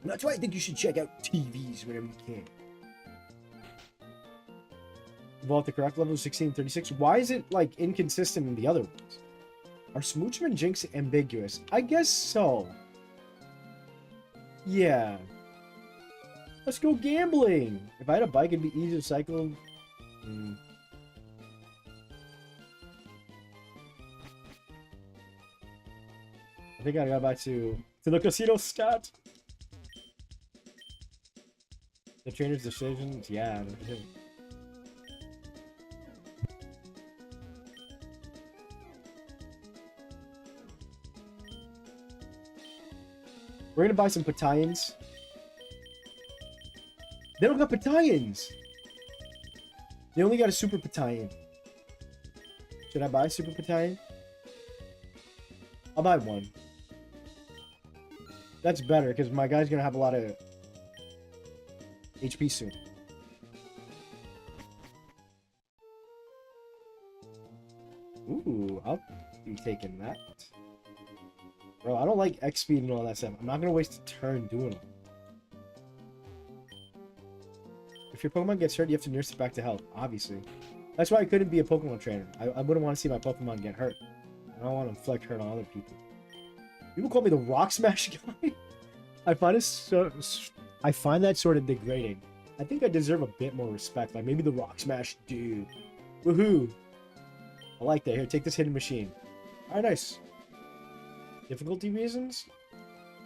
Speaker 2: And that's why I think you should check out TVs whenever you can. Evolve the correct level 16 and 36. Why is it, like, inconsistent in the other ones? Are Smoochum and Jinx ambiguous? I guess so. Yeah. Let's go gambling! If I had a bike, it'd be easy to cycle. I think I gotta go back to the casino, Scott. The trainer's decisions, yeah. We're gonna buy some battalions. They don't got battalions. They only got a super battalion. Should I buy a super battalion? I'll buy one. That's better because my guy's gonna have a lot of HP soon. Ooh, I'll be taking that. Bro, I don't like X speed and all that stuff. I'm not gonna waste a turn doing it. If your Pokemon gets hurt, you have to nurse it back to health, obviously. That's why I couldn't be a Pokemon trainer. I wouldn't want to see my Pokemon get hurt. I don't want to inflict hurt on other people. People call me the Rock Smash guy. I find that sort of degrading. I think I deserve a bit more respect. Like maybe the Rock Smash dude. Woohoo! I like that. Here, take this hidden machine. Alright, nice. Difficulty reasons?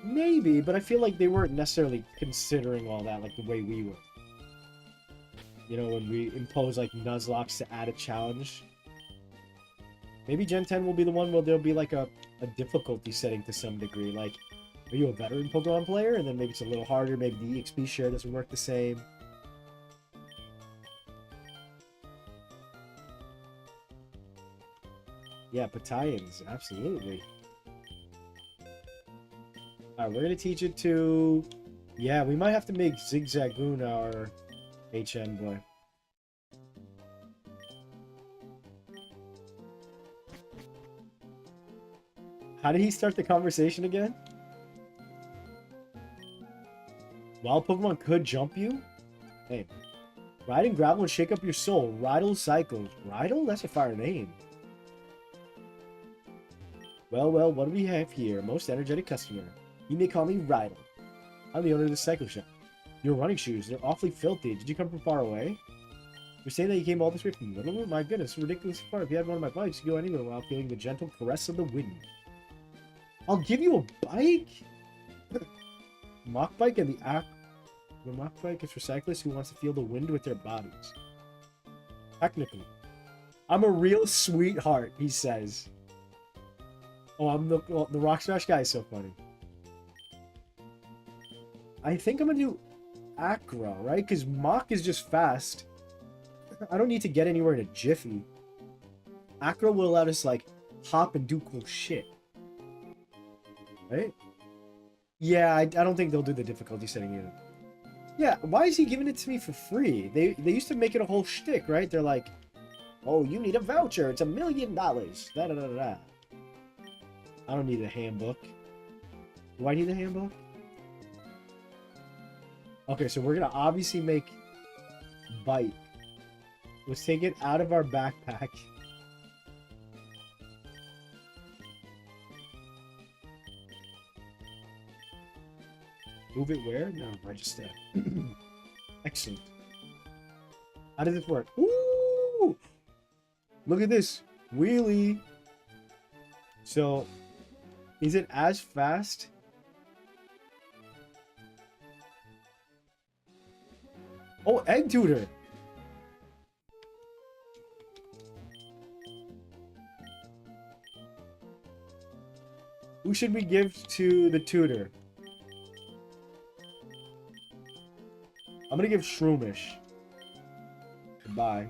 Speaker 2: Maybe, but I feel like they weren't necessarily considering all that like the way we were. You know, when we impose like Nuzlocke to add a challenge. Maybe Gen 10 will be the one where there'll be like a difficulty setting to some degree. Like, are you a veteran Pokemon player? And then maybe it's a little harder. Maybe the EXP share doesn't work the same. Yeah, battalions, absolutely. Alright, we're gonna teach it to... Yeah, we might have to make Zigzagoon our HM boy. How did he start the conversation again? Wild Pokemon could jump you? Hey. Ride and gravel and shake up your soul. Rydle cycles. Rydle? That's a fire name. Well, what do we have here? Most energetic customer. You may call me Rydle. I'm the owner of the cycle shop. Your running shoes, they're awfully filthy. Did you come from far away? You're saying that you came all this way from Littlewood? My goodness, it's ridiculously far. If you had one of my bikes, you could go anywhere while feeling the gentle caress of the wind. I'll give you a bike? Mock bike and the mock bike is for cyclists who wants to feel the wind with their bodies. Technically. I'm a real sweetheart, he says. Oh, I'm the Rock Smash guy is so funny. I think I'm gonna do Acro, right? Because Mach is just fast. I don't need to get anywhere in a jiffy. Acro will allow us like hop and do cool shit. Right? Yeah, I don't think they'll do the difficulty setting either. Yeah, why is he giving it to me for free? They used to make it a whole shtick, right? They're like, oh, you need a voucher. It's $1 million. Da da da da. I don't need a handbook. Do I need a handbook? Okay, so we're gonna obviously make bite. Let's take it out of our backpack. Move it where? No, register. Excellent. How does this work? Ooh! Look at this. Wheelie. So, is it as fast? Oh, Egg Tutor. Who should we give to the tutor? I'm gonna give Shroomish. Goodbye.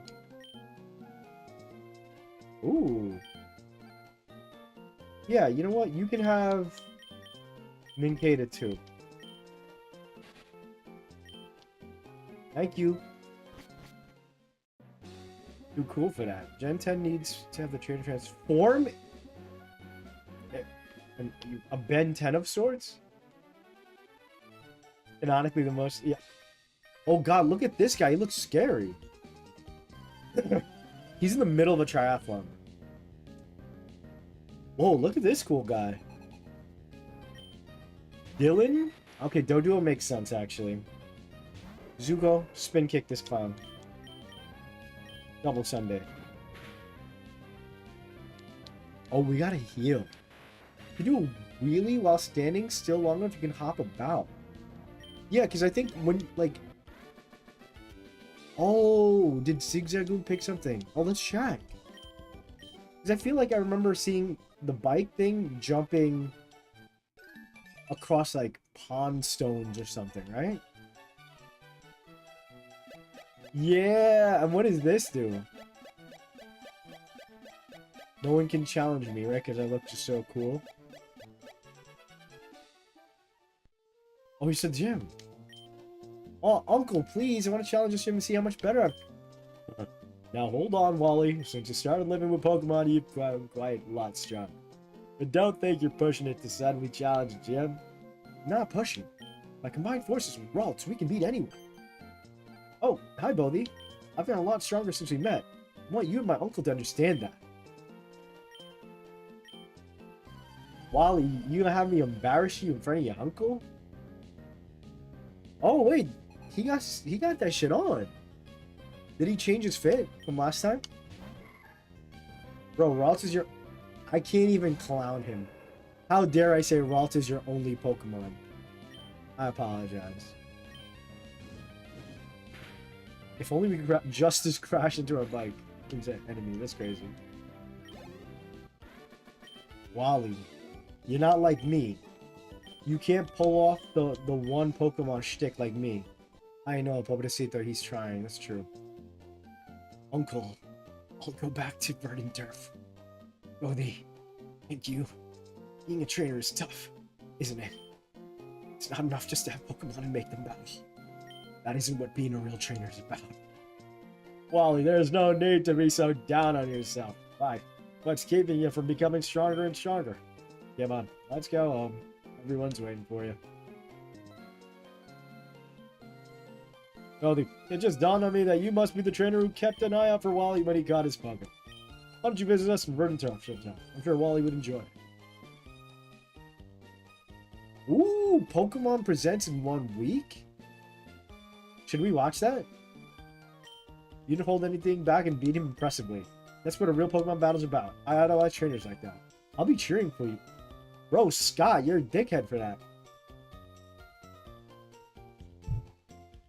Speaker 2: Ooh. Yeah, you know what? You can have Minkata too. Thank you. Too cool for that. Gen 10 needs to have the trainer transform a Ben 10 of sorts? Canonically the most... Yeah. Oh god, look at this guy. He looks scary. He's in the middle of a triathlon. Whoa, look at this cool guy. Dylan? Okay, Doduo makes sense, actually. Zuko, spin kick this clown. Double Sunday. Oh, we gotta heal. You do a wheelie while standing still long enough you can hop about. Yeah, because I think when, like... Oh, did Zigzagoon pick something? Oh, let's check. Because I feel like I remember seeing the bike thing jumping
Speaker 1: across like pond stones or something, right? Yeah, and what does this do? No one can challenge me, right? Because I look just so cool. Oh, he's a gym. Oh, Uncle, please, I want to challenge this gym and see how much better I've... Now, hold on, Wally. Since you started living with Pokemon, you've gotten quite a lot stronger. But don't think you're pushing it to suddenly challenge a gym. Not pushing. By combined forces with Ralts, we can beat anyone. Oh, hi, Bohdi. I've gotten a lot stronger since we met. I want you and my uncle to understand that. Wally, you gonna have me embarrass you in front of your uncle? Oh wait, he got that shit on. Did he change his fit from last time? Bro, Ralts is your... I can't even clown him. How dare I say Ralts is your only Pokemon? I apologize. If only we could just crash into our bike. Who's that enemy? That's crazy. Wally, you're not like me. You can't pull off the one Pokemon shtick like me. I know, Pobrecito, he's trying. That's true. Uncle, I'll go back to Verdant Turf. Bohdi, thank you. Being a trainer is tough, isn't it? It's not enough just to have Pokemon and make them battle. That isn't what being a real trainer is about. Wally, there's no need to be so down on yourself. Bye. What's keeping you from becoming stronger and stronger? Come on, let's go home. Everyone's waiting for you. Bohdi, it just dawned on me that you must be the trainer who kept an eye out for Wally when he got his Pokemon. Why don't you visit us in Verdant Turf sometime? I'm sure Wally would enjoy it. Ooh, Pokemon Presents in 1 week? Should we watch that? You didn't hold anything back and beat him impressively. That's what a real Pokemon battle's about. I idolize trainers like that. I'll be cheering for you. Bro, Scott, you're a dickhead for that.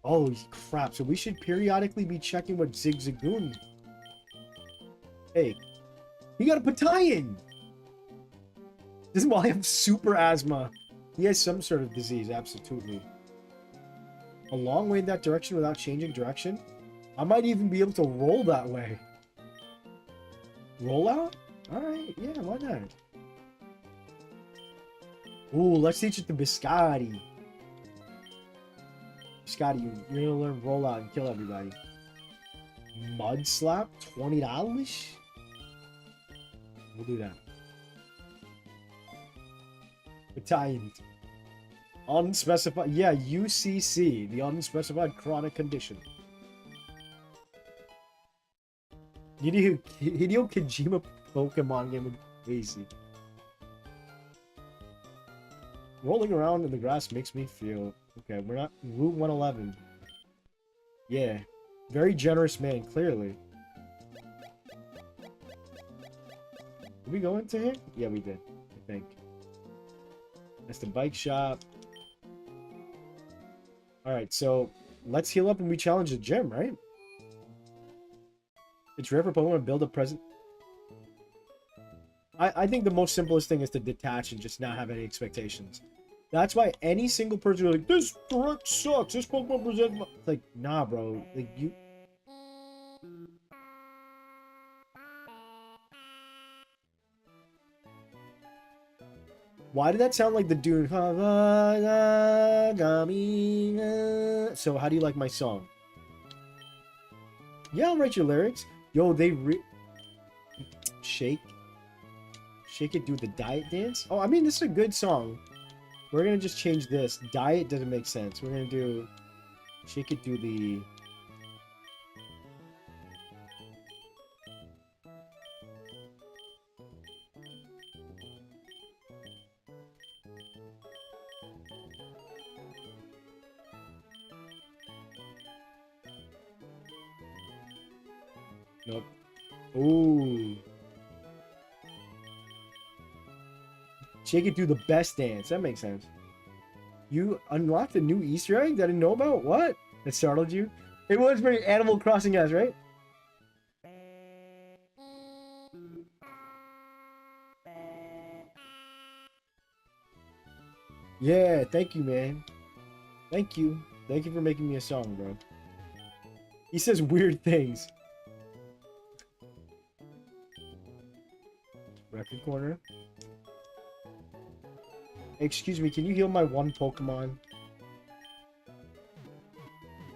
Speaker 1: Oh, crap. So we should periodically be checking what Zigzagoon... Hey, he got a Patayan! This is why I have super asthma. He has some sort of disease, absolutely. A long way in that direction without changing direction? I might even be able to roll that way. Roll out? Alright, yeah, why not? Ooh, let's teach it to Biscotti. Biscotti, you're gonna learn roll out and kill everybody. Mud Slap? $20? We'll do that. Battalion. Unspecified. Yeah, UCC. The unspecified chronic condition. Hideo Kojima Pokemon game would be crazy. Rolling around in the grass makes me feel... Okay, we're not... Route 111. Yeah. Very generous man, clearly. Did we go into here? Yeah, we did. I think. That's the bike shop. Alright, so... Let's heal up and we challenge the gym, right? It's rare for Pokemon to build a present. I think the most simplest thing is to detach and just not have any expectations. That's why any single person will be like, this direct sucks, this Pokemon presents my... Like, nah, bro. Like, you... Why did that sound like the dude? So, how do you like my song? Yeah, I'll write your lyrics. Yo, they Shake. Shake it, do the diet dance? Oh, I mean, this is a good song. We're gonna just change this. Diet doesn't make sense. We're gonna do... Shake it, do the... Nope. Ooh. Shake it, do the best dance. That makes sense. You unlocked a new Easter egg that I didn't know about? What? That startled you? It was very Animal Crossing-esque, right?
Speaker 2: Yeah, thank you, man. Thank you. Thank you for making me a song, bro. He says weird things. Record corner. Excuse me, can you heal my one Pokemon?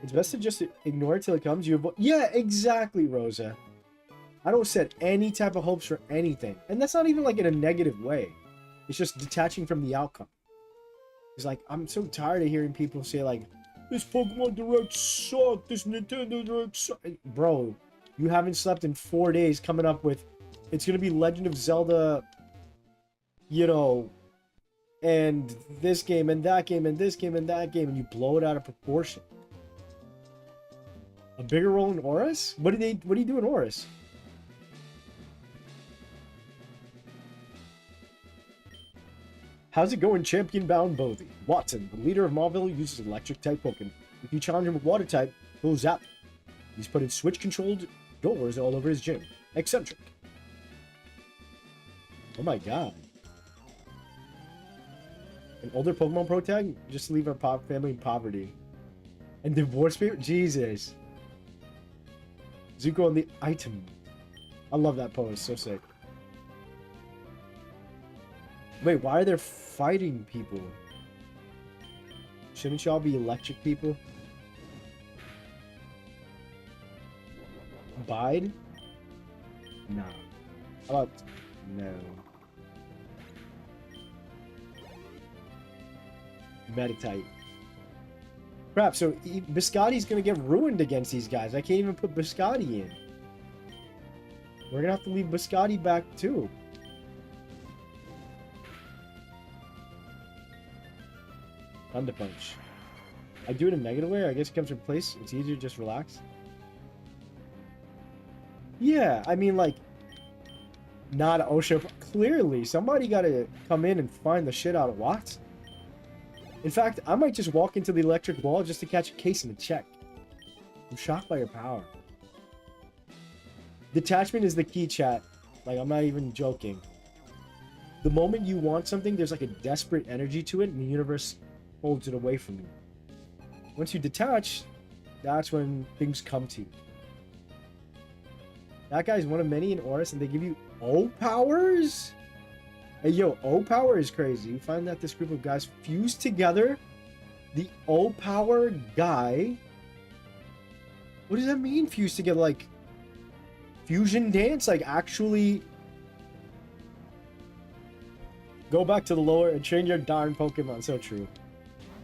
Speaker 2: It's best to just ignore it till it comes. Yeah, exactly, Rosa. I don't set any type of hopes for anything. And that's not even like in a negative way. It's just detaching from the outcome. It's like, I'm so tired of hearing people say like, this Pokemon Direct sucked, this Nintendo Direct sucked. Bro, you haven't slept in 4 days coming up with, it's gonna be Legend of Zelda, you know, and this game and that game and this game and that game, and you blow it out of proportion. A bigger role in Oris? What do you do in Oris? How's it going, champion-bound Bohdi? Watson, the leader of Mauville, uses electric-type Pokemon. If you challenge him with water-type, he'll zap. He's put in switch-controlled doors all over his gym. Eccentric. Oh my god. An older Pokemon Pro tag? Just to leave our family in poverty. And divorce paper? Jesus. Zuko on the item. I love that pose. So sick. Wait, why are there fighting people? Shouldn't y'all be electric people? Bide? Nah. How about... No. Meditite. Crap, so Biscotti's gonna get ruined against these guys. I can't even put Biscotti in. We're gonna have to leave Biscotti back too. Thunder Punch. I do it in a negative way. I guess it comes from place. It's easier to just relax. Yeah, I mean, like, not OSHA. Clearly, somebody got to come in and find the shit out of Watson. In fact, I might just walk into the electric wall just to catch a case and a check. I'm shocked by your power. Detachment is the key, chat. Like, I'm not even joking. The moment you want something, there's like a desperate energy to it, and the universe holds it away from you. Once you detach, that's when things come to you. That guy's one of many in Oris, and they give you O powers? Hey, yo, O power is crazy. You find that this group of guys fused together. The O power guy. What does that mean, fused together? Like, fusion dance? Like, actually go back to the lower and train your darn Pokemon. So true.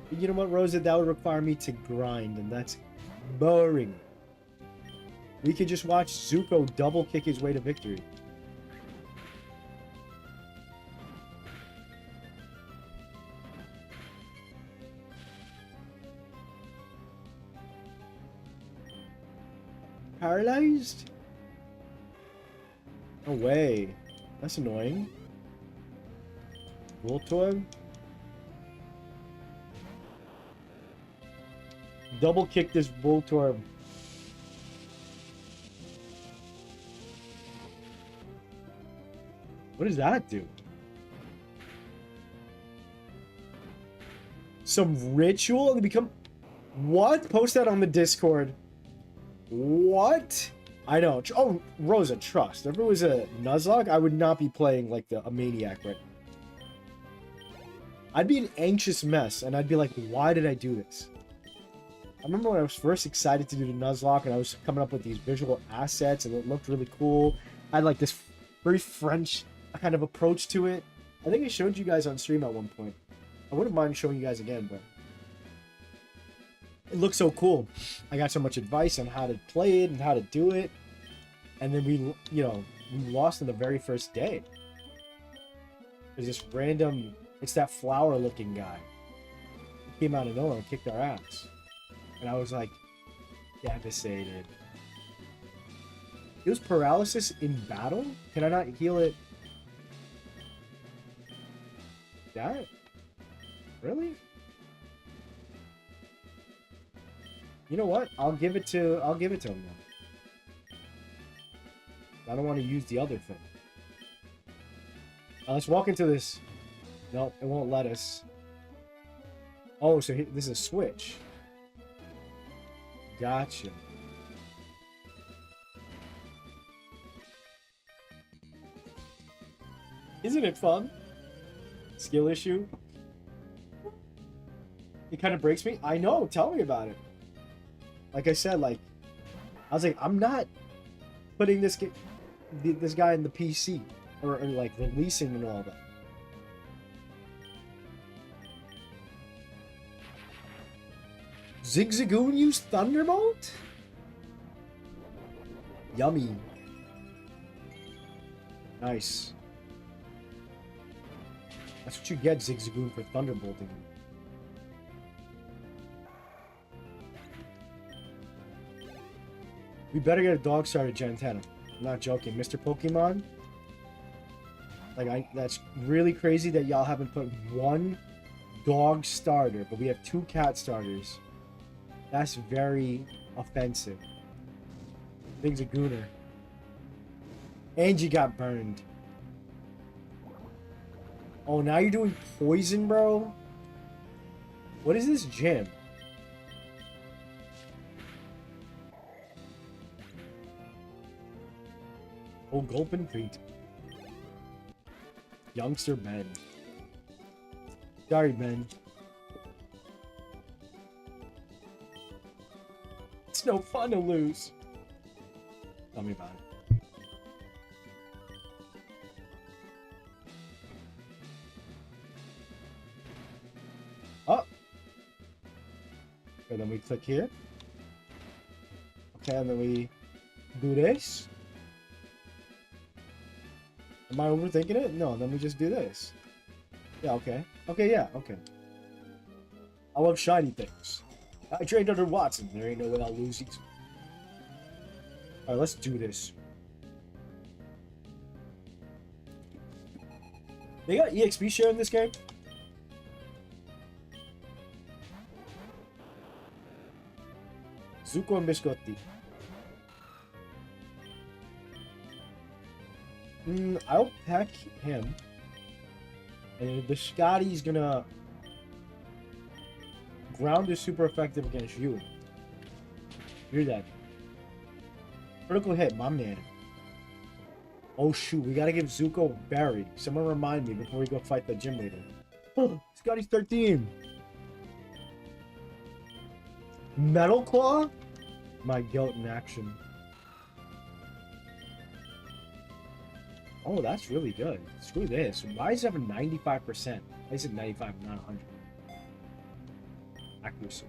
Speaker 2: But you know what, Rosa? That would require me to grind, and that's boring. We could just watch Zuko double kick his way to victory. Paralyzed? No way. That's annoying. Voltorb? Double kick this Voltorb. What does that do? Some ritual? They become... What? Post that on the Discord. What? I know. Oh, Rosa, trust. If it was a Nuzlocke, I would not be playing like a maniac right now. I'd be an anxious mess, and I'd be like, why did I do this? I remember when I was first excited to do the Nuzlocke, and I was coming up with these visual assets, and it looked really cool. I had like this very French kind of approach to it. I think I showed you guys on stream at one point. I wouldn't mind showing you guys again, but it looks so cool. I got so much advice on how to play it and how to do it, and then we lost in the very first day. There's this random, it's that flower-looking guy. He came out of nowhere and kicked our ass, and I was like devastated. It was paralysis in battle. Can I not heal it? That? Really? You know what? I'll give it to him now. I don't want to use the other thing. Let's walk into this. Nope, it won't let us. Oh, so this is a switch. Gotcha. Isn't it fun? Skill issue. It kind of breaks me. I know. Tell me about it. Like I said, like I was like, I'm not putting this guy in the PC or like releasing and all that. Zigzagoon used Thunderbolt? Yummy. Nice. That's what you get, Zigzagoon, for Thunderbolting. We better get a dog starter Gen 10. I'm not joking. Mr. Pokemon? Like, that's really crazy that y'all haven't put one dog starter, but we have 2 cat starters. That's very offensive. Thing's a gooner. And you got burned. Oh, now you're doing poison, bro? What is this gym? Oh, Gulpin Feet. Youngster Ben. Sorry, Ben. It's no fun to lose. Tell me about it. Oh. And then we click here. Okay, and then we do this. Am I overthinking it? No, then we just do this. Yeah, okay. Okay, yeah, okay. I love shiny things. I trained under Watson. There ain't no way I'll lose these. Alright, let's do this. They got EXP share in this game? Zuko and Biscotti. I'll pack him. And Biscotti's gonna... Ground is super effective against you. You're dead. Critical hit, my man. Oh shoot, we gotta give Zuko a berry. Someone remind me before we go fight the gym leader. Oh, Scotty's 13. Metal Claw? My guilt in action. Oh, that's really good. Screw this. Why is it having 95%? Why is it 95, not 100? Accuracy.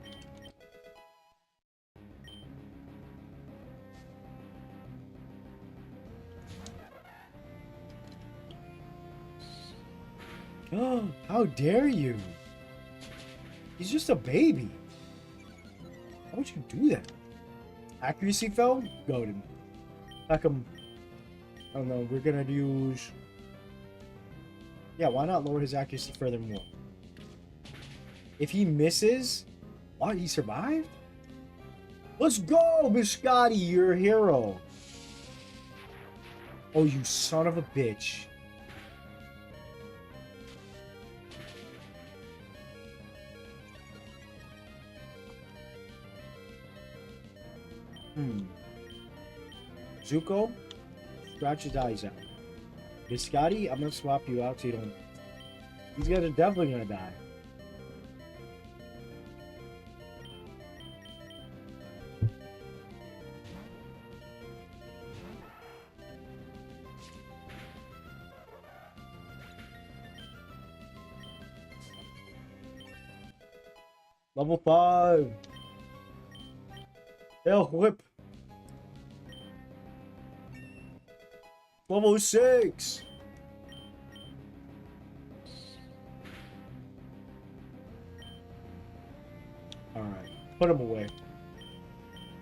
Speaker 2: Oh, how dare you? He's just a baby. Why would you do that? Accuracy fell? Goaded. Back him. I don't know. We're gonna use. Yeah, why not lower his accuracy furthermore? If he misses, what? He survived? Let's go, Biscotti. You're a hero. Oh, you son of a bitch. Zuko, scratch his eyes out. Biscotti, I'm gonna swap you out so you don't. These guys are definitely gonna die. Level 5. Hell whip. Level 6. Alright. Put him away.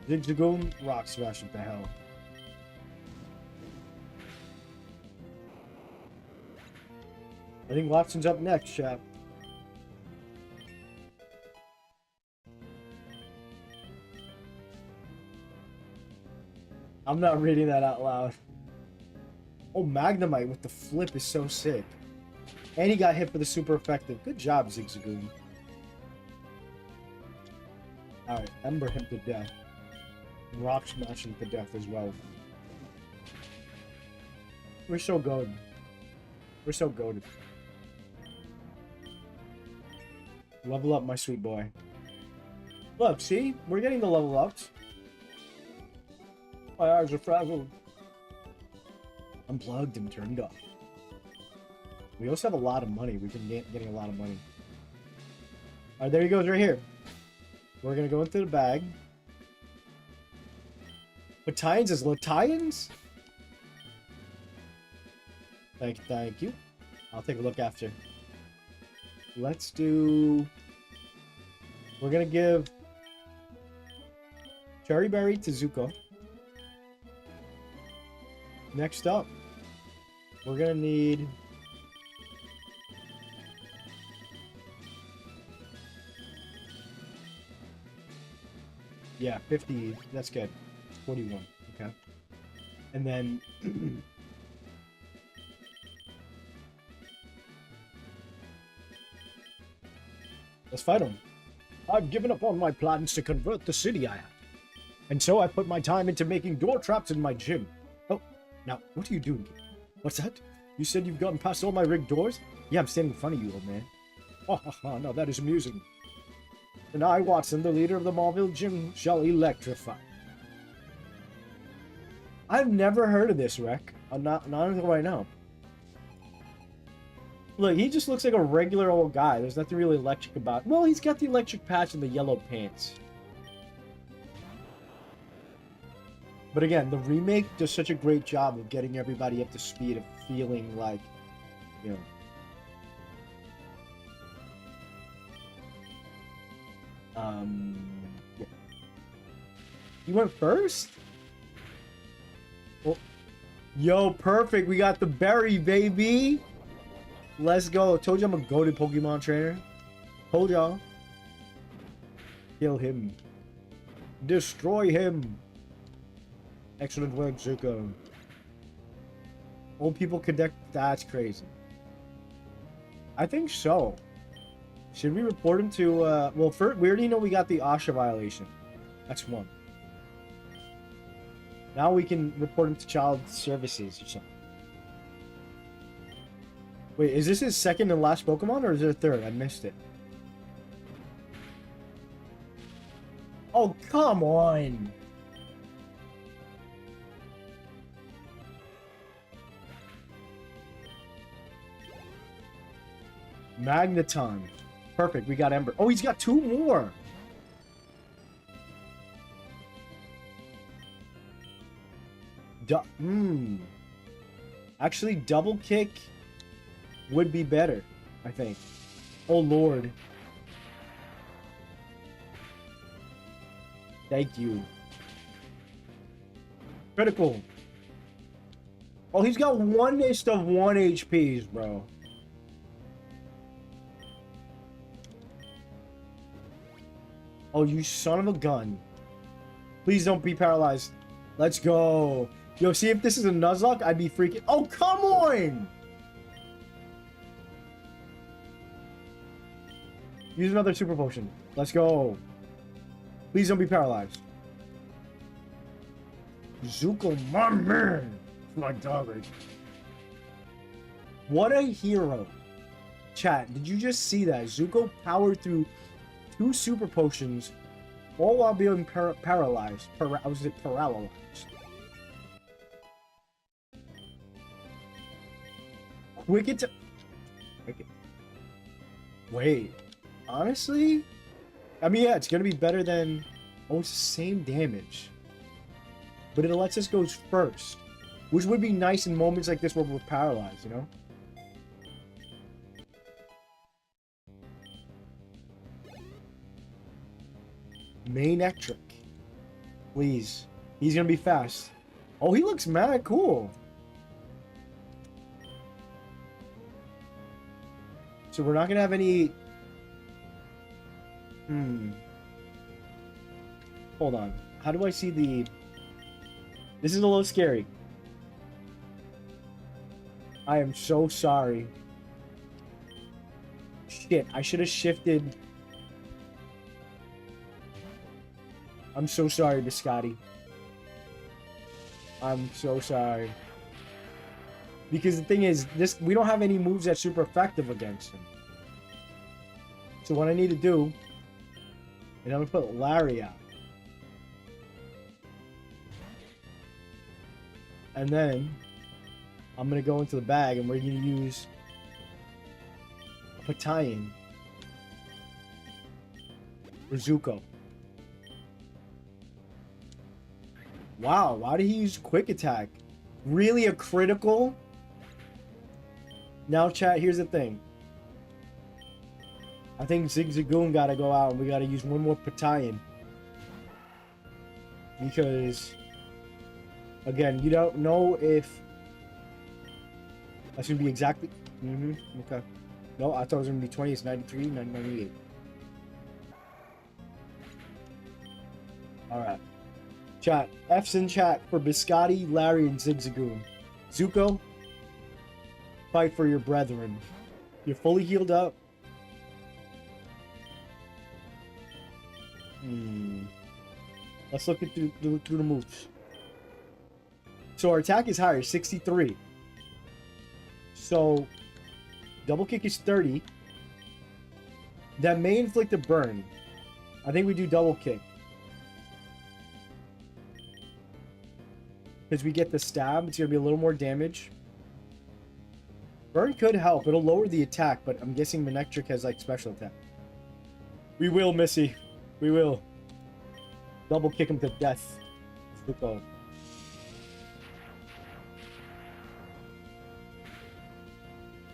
Speaker 2: Zigzagoon, rock smash, what the hell. I think Watson's up next, chap. I'm not reading that out loud. Oh, Magnemite with the flip is so sick. And he got hit for the super effective. Good job, Zigzagoon.
Speaker 1: Alright, Ember him to death. Rock smash him to death as well. We're so good. We're so good. Level up, my sweet boy. Look, see? We're getting the level ups. My eyes are frazzled. Unplugged and turned off. We also have a lot of money. We've been getting a lot of money. Alright, there he goes right here. We're gonna go into the bag. Battalions is Latalians? Thank you. I'll take a look after. Let's do... We're gonna give Cherry Berry to Zuko. Next up, we're gonna need... Yeah, 50. That's good. 41. Okay. And then... let's fight him. I've given up on my plans to convert the city I have. And so I put my time into making door traps in my gym. Oh, now, what are you doing? What's that? You said you've gotten past all my rigged doors? Yeah, I'm standing in front of you, old man. Ha ha ha, now that is amusing. And I, Watson, the leader of the Marville Gym, shall electrify. I've never heard of this, Rek. Not until right now. Look, he just looks like a regular old guy. There's nothing really electric about it. Well, he's got the electric patch and the yellow pants. But again, the remake does such a great job of getting everybody up to speed, of feeling like, you know... Yeah. You went first? Oh. Yo, perfect. We got the berry, baby. Let's go. Told you I'm a goated Pokemon trainer. Told y'all. Kill him. Destroy him. Excellent work, Zuko. Old people connect. That's crazy. I think so. Should we report him to, well, first, we already know we got the OSHA violation. That's one. Now we can report him to Child Services or something. Wait, is this his second and last Pokemon, or is it a third? I missed it. Oh, come on! Magneton. Perfect, we got Ember. Oh, he's got two more! Actually, double kick would be better, I think. Oh, Lord. Thank you. Critical. Oh, he's got one list of 1 HPs, bro. Oh, you son of a gun. Please don't be paralyzed. Let's go. Yo, see if this is a Nuzlocke, I'd be freaking... Oh, come on! Use another super potion. Let's go. Please don't be paralyzed. Zuko, my man. My dog. What a hero. Chat, did you just see that? Zuko powered through 2 super potions, all while being paralyzed. I was paralyzed. Quick. Wait. Honestly? I mean, yeah, it's gonna be better than... Oh, it's the same damage. But it lets us go first. Which would be nice in moments like this where we're paralyzed, you know? Manectric. Please. He's gonna be fast. Oh, he looks mad cool. So we're not gonna have any... Hold on. How do I see the... This is a little scary. I am so sorry. Shit, I should have shifted...
Speaker 2: I'm so sorry, Biscotti. I'm so sorry. Because the thing is, we don't have any moves that's super effective against him. So what I need to do, and I'm gonna put Larry out. And then I'm gonna go into the bag and we're gonna use a Battalion for Zuko. Wow, why did he use quick attack? Really a critical? Now chat, here's the thing. I think Zigzagoon gotta go out and we gotta use one more Battalion. Because again, you don't know if that's gonna be exactly okay. No, I thought it was gonna be 20, it's 93, 98. Alright. Chat. F's in chat for Biscotti, Larry, and Zigzagoon. Zuko, fight for your brethren. You're fully healed up. Let's look at through the moves. So our attack is higher, 63. So double kick is 30. That may inflict a burn. I think we do double kick. Because we get the stab, it's going to be a little more damage. Burn could help. It'll lower the attack, but I'm guessing Manectric has like special attack. We will, Missy. We will. Double kick him to death. Zuko.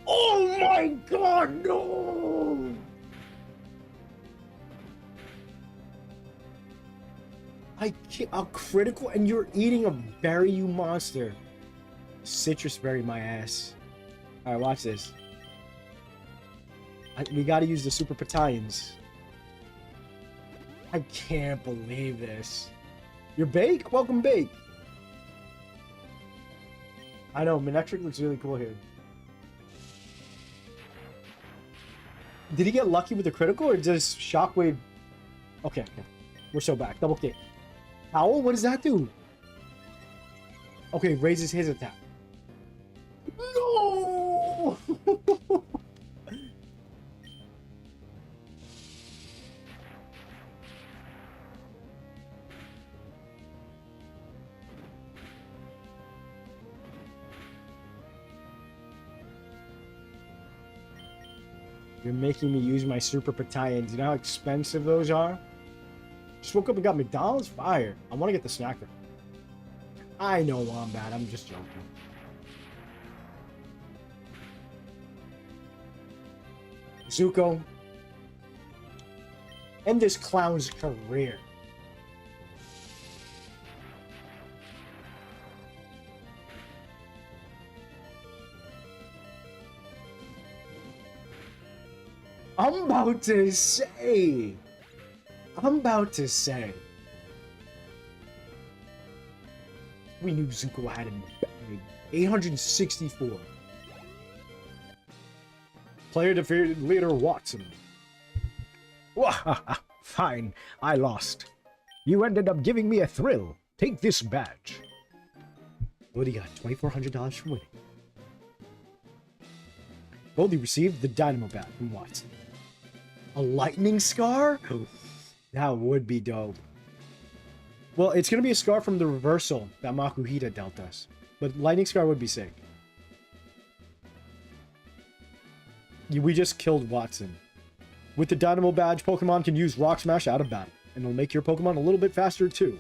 Speaker 2: Oh my god, no! I can't, a critical, and you're eating a berry, you monster. Citrus berry, my ass. Alright, watch this. We gotta use the super battalions. I can't believe this. You're Bake? Welcome, Bake. I know, Manectric looks really cool here. Did he get lucky with the critical, or does Shockwave... Okay, okay. We're so back. Double kick. Howl? What does that do? Okay, raises his attack. No! You're making me use my super battalions. You know how expensive those are? Just woke up and got McDonald's? Fire. I want to get the snacker. I know Wombat. I'm just joking. Zuko. End this clown's career. I'm about to say. We knew Zuko had him bag. 864. Player defeated leader Watson.
Speaker 3: Wahaha! Fine, I lost. You ended up giving me a thrill. Take this badge.
Speaker 2: Bohdi got $2,400 for winning. Bohdi received the Dynamo Bat from Watson. A lightning scar? That would be dope. Well, it's going to be a scar from the reversal that Makuhita dealt us. But lightning scar would be sick. We just killed Watson. With the Dynamo Badge, Pokemon can use Rock Smash out of battle. And it'll make your Pokemon a little bit faster too.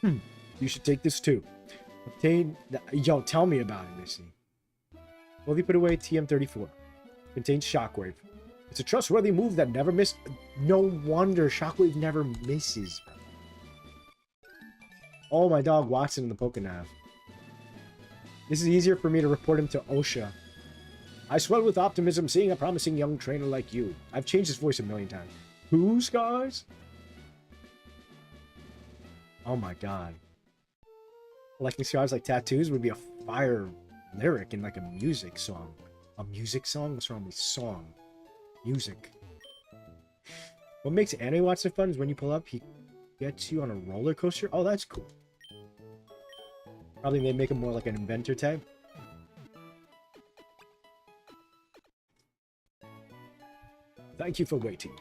Speaker 2: You should take this too. Obtain... Yo, tell me about it, Missy. Well, if you put away TM34. Contains Shockwave. It's a trustworthy move that never missed. No wonder Shockwave never misses. Oh, my dog Watson in the Pokenav. This is easier for me to report him to OSHA. I swell with optimism seeing a promising young trainer like you. I've changed his voice a million times. Who's guys? Oh my god. Collecting scars like tattoos would be a fire lyric in like a music song. A music song? What's wrong with song? Music. What makes anime watching fun is when you pull up, he gets you on a roller coaster. Oh, that's cool. Probably they make him more like an inventor type.
Speaker 3: Thank you for waiting.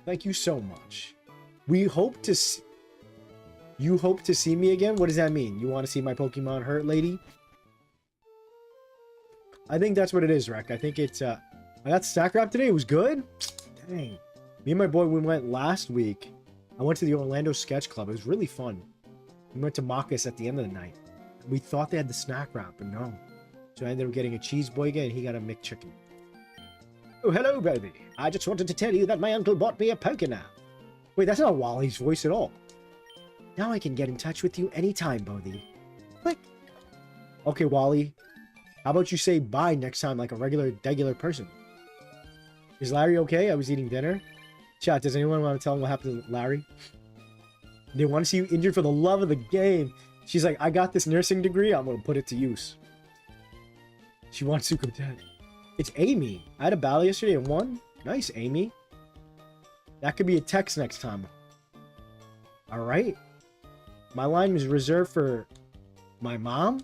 Speaker 2: Thank you so much. We hope to You hope to see me again? What does that mean? You want to see my Pokemon hurt, lady? I think that's what it is, Rek. I think it's, I got Stack Wrap today. It was good. Dang. Me and my boy, we went last week. I went to the Orlando Sketch Club. It was really fun. We went to Marcus at the end of the night. We thought they had the snack wrap, but no. So I ended up getting a cheese boyga, and he got a McChicken.
Speaker 3: Oh, hello, baby. I just wanted to tell you that my uncle bought me a Pokénav.
Speaker 2: Wait, that's not Wally's voice at all. Now I can get in touch with you anytime, Bohdi. Click. Okay, Wally. How about you say bye next time like a regular person? Is Larry okay? I was eating dinner. Chat, does anyone want to tell him what happened to Larry? They want to see you injured for the love of the game. She's like, I got this nursing degree. I'm going to put it to use. She wants Zuko dead. It's Amy. I had a battle yesterday and won. Nice, Amy. That could be a text next time. Alright. My line is reserved for my mom,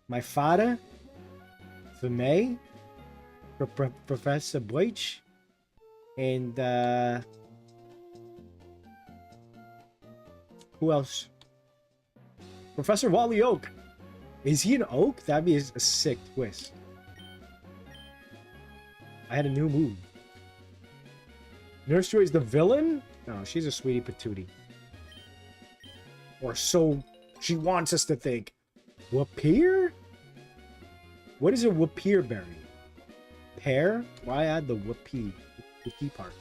Speaker 2: my father, for May, for Professor Boych, and who else? Professor Wally Oak. Is he an oak? That'd be a sick twist. I had a new move. Nurse Joy is the villain? No, she's a sweetie patootie. Or so she wants us to think. Wapir? What is a Wapir berry? Pear? Why add the Wapee part?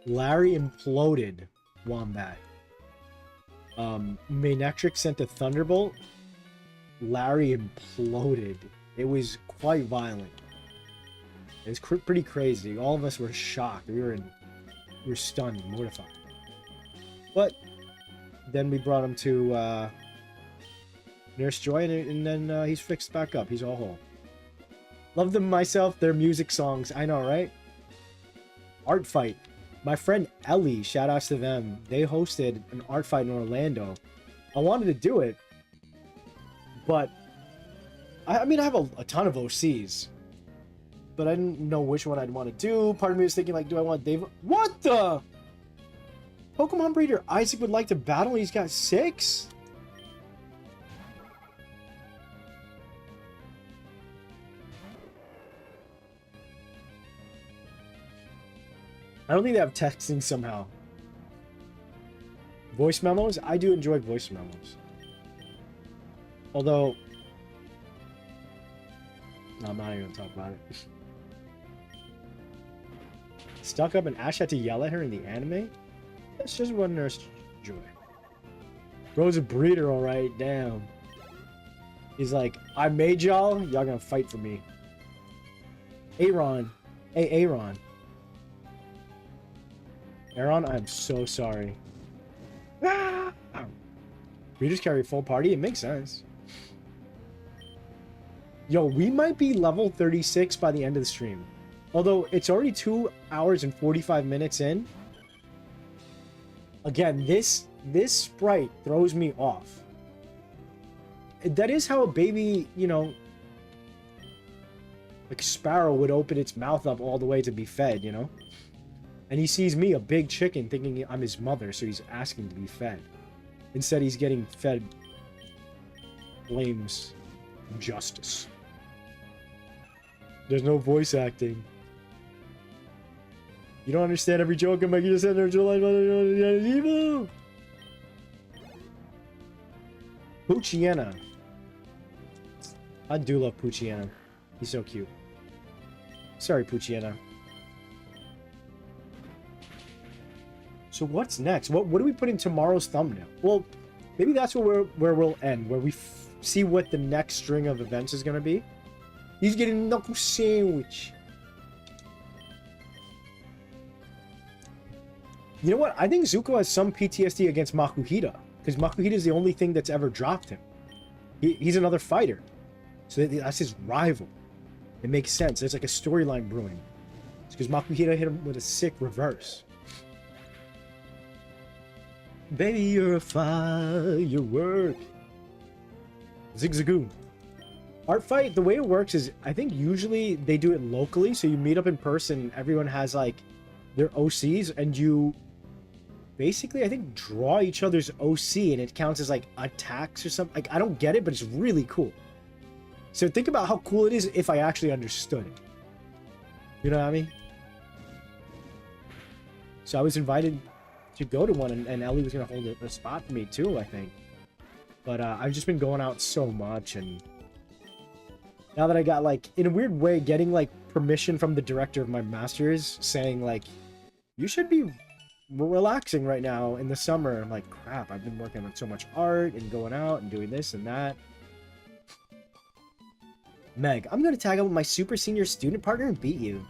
Speaker 2: Larry imploded. Wombat. Manectric sent a Thunderbolt. Larry imploded. It was quite violent. It was pretty crazy. All of us were shocked. We were stunned, mortified. But then we brought him to Nurse Joy, and then he's fixed back up. He's all whole. Love them myself. Their music songs. I know, right? Art fight. My friend Ellie, shout outs to them. They hosted an art fight in Orlando. I wanted to do it, but I mean, I have a ton of OCs, but I didn't know which one I'd want to do. Part of me was thinking, like, do I want Dave? What the? Pokemon breeder Isaac would like to battle, and he's got 6? I don't think they have texting somehow. Voice memos? I do enjoy voice memos. Although... no, I'm not even going to talk about it. Stuck up and Ash had to yell at her in the anime? That's just one Nurse Joy. Bro's a breeder, alright, damn. He's like, I made y'all gonna fight for me. Aaron. Hey, Aaron. Aaron, I'm so sorry. Breeders carry a full party? It makes sense. Yo, we might be level 36 by the end of the stream. Although, it's already 2 hours and 45 minutes in. Again, this sprite throws me off. That is how a baby, you know, like sparrow would open its mouth up all the way to be fed, you know? And he sees me, a big chicken, thinking I'm his mother, so he's asking to be fed. Instead, he's getting fed flames of justice. There's no voice acting. You don't understand every joke I'm making. You just said there's evil. Poochiana. I do love Poochiana. He's so cute. Sorry, Poochiana. So what's next? What do we put in tomorrow's thumbnail? Well, maybe that's where we'll end, where we see what the next string of events is going to be. He's getting knuckle sandwich. You know what? I think Zuko has some PTSD against Makuhita, because Makuhita is the only thing that's ever dropped him. He's another fighter, so that's his rival. It makes sense. There's like a storyline brewing. It's because Makuhita hit him with a sick reverse. Baby, you're a firework. Zigzagoon. Art fight, the way it works is, I think usually they do it locally, so you meet up in person, everyone has like their OCs, and you basically, I think, draw each other's OC, and it counts as like attacks or something. Like, I don't get it, but it's really cool. So think about how cool it is if I actually understood it. You know what I mean? So I was invited to go to one, and Ellie was going to hold a spot for me too, I think. But I've just been going out so much, and now that I got, like, in a weird way, getting, like, permission from the director of my master's saying, like, you should be relaxing right now in the summer. I'm like, crap, I've been working on so much art and going out and doing this and that. Meg, I'm going to tag up with my super senior student partner and beat you.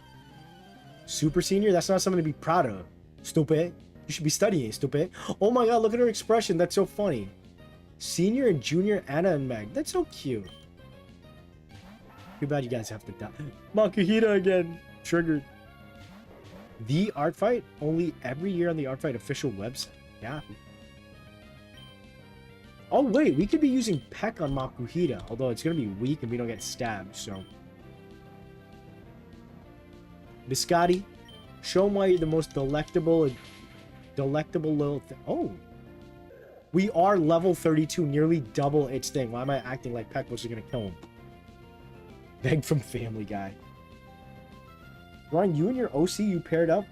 Speaker 2: Super senior? That's not something to be proud of. Stupid. You should be studying, stupid. Oh my god, look at her expression. That's so funny. Senior and junior Anna and Meg. That's so cute. Too bad you guys have to die. Makuhita again. Triggered. The art fight? Only every year on the art fight official website. Yeah. Oh wait, we could be using Peck on Makuhita. Although it's going to be weak and we don't get stabbed, so. Biscotti, show them why you're the most delectable little thing. Oh. We are level 32, nearly double its thing. Why am I acting like Peck was going to kill him? Beg from Family Guy. Ron, you and your OC, you paired up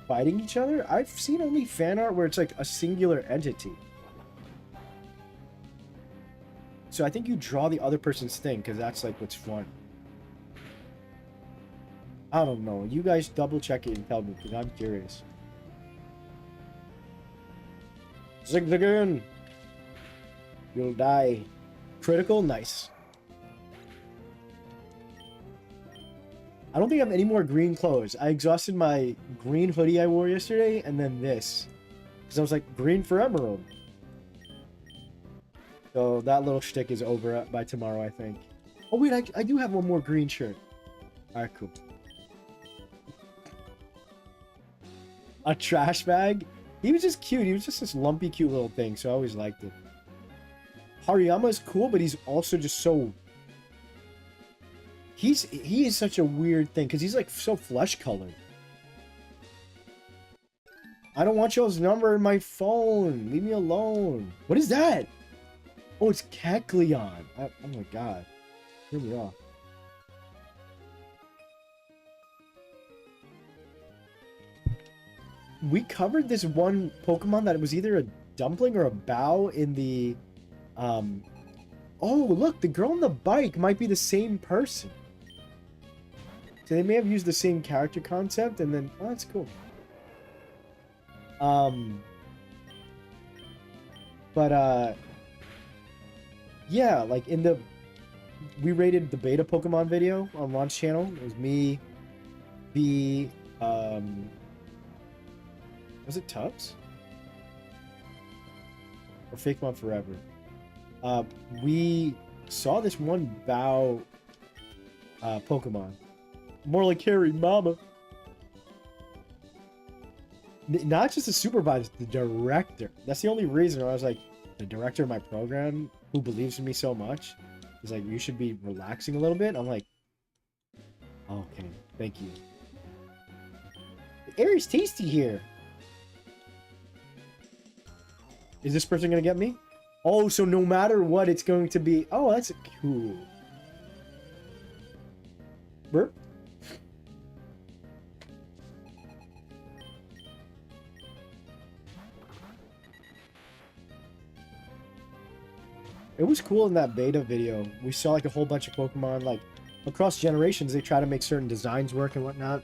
Speaker 2: fighting each other? I've seen only fan art where it's like a singular entity. So I think you draw the other person's thing, because that's like what's fun. I don't know. You guys double check it and tell me, because I'm curious. Zigzagoon! You'll die. Critical? Nice. I don't think I have any more green clothes. I exhausted my green hoodie I wore yesterday, and then this. Because I was like, green for emerald. So that little shtick is over by tomorrow, I think. Oh wait, I do have one more green shirt. Alright, cool. A trash bag? He was just cute. He was just this lumpy, cute little thing, so I always liked it. Hariyama is cool, but he's also just so... He is such a weird thing, because he's like so flesh-colored. I don't want y'all's number in my phone. Leave me alone. What is that? Oh, it's Kecleon. Oh my god. Here we are. We covered this one Pokemon that was either a dumpling or a bow in the... Oh, look, the girl on the bike might be the same person. So they may have used the same character concept, and then... Oh, that's cool. Yeah, like in the... We rated the beta Pokemon video on Launch Channel. It was me, the... Was it Tubbs? Or Fakemon Forever? We saw this one bow Pokemon. More like Harry Mama. Not just the supervisor, the director. That's the only reason I was like, the director of my program, who believes in me so much, is like, you should be relaxing a little bit. I'm like, okay, thank you. The air is tasty here. Is this person gonna get me? Oh, so no matter what, it's going to be... Oh, that's cool. Burp. It was cool in that beta video. We saw like a whole bunch of Pokemon, like across generations, they try to make certain designs work and whatnot.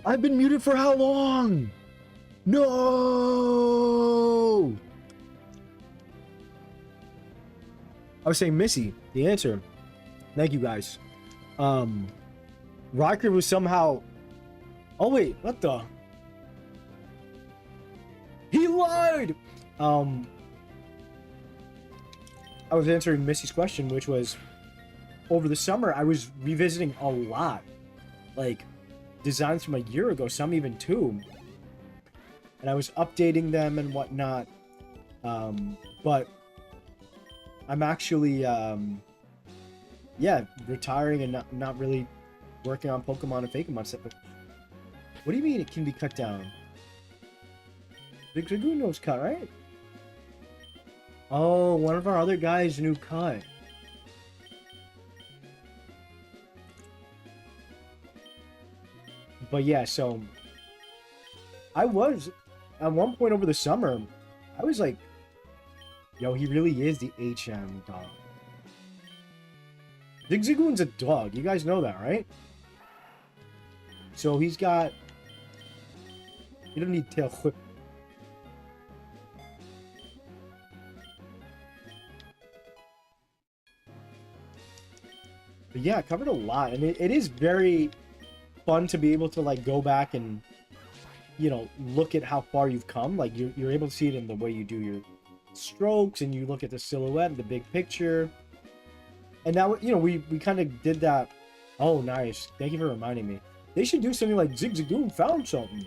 Speaker 1: I've been muted for how long? No! I was saying Missy, the answer. Thank you guys. Riker was somehow... Oh wait, what the? He lied! I was answering Missy's question, which was, over the summer, I was revisiting a lot. Like, designs from a year ago, some even 2. And I was updating them and whatnot. But I'm actually, yeah, retiring and not really working on Pokemon and Fakemon stuff. But what do you mean it can be cut down? Big Dragoon's cut, right? Oh, one of our other guys' new cut. But yeah, so I was at one point over the summer, I was like, yo, he really is the HM dog. Zigzagoon's a dog. You guys know that, right? So he's got... You don't need tail whip. But yeah, I covered a lot. And it is very fun to be able to, like, go back and, you know, look at how far you've come. Like, you're able to see it in the way you do your strokes, and you look at the silhouette, the big picture. And now, you know, we kind of did that. Oh, nice. Thank you for reminding me. They should do something like Zigzagoon found something.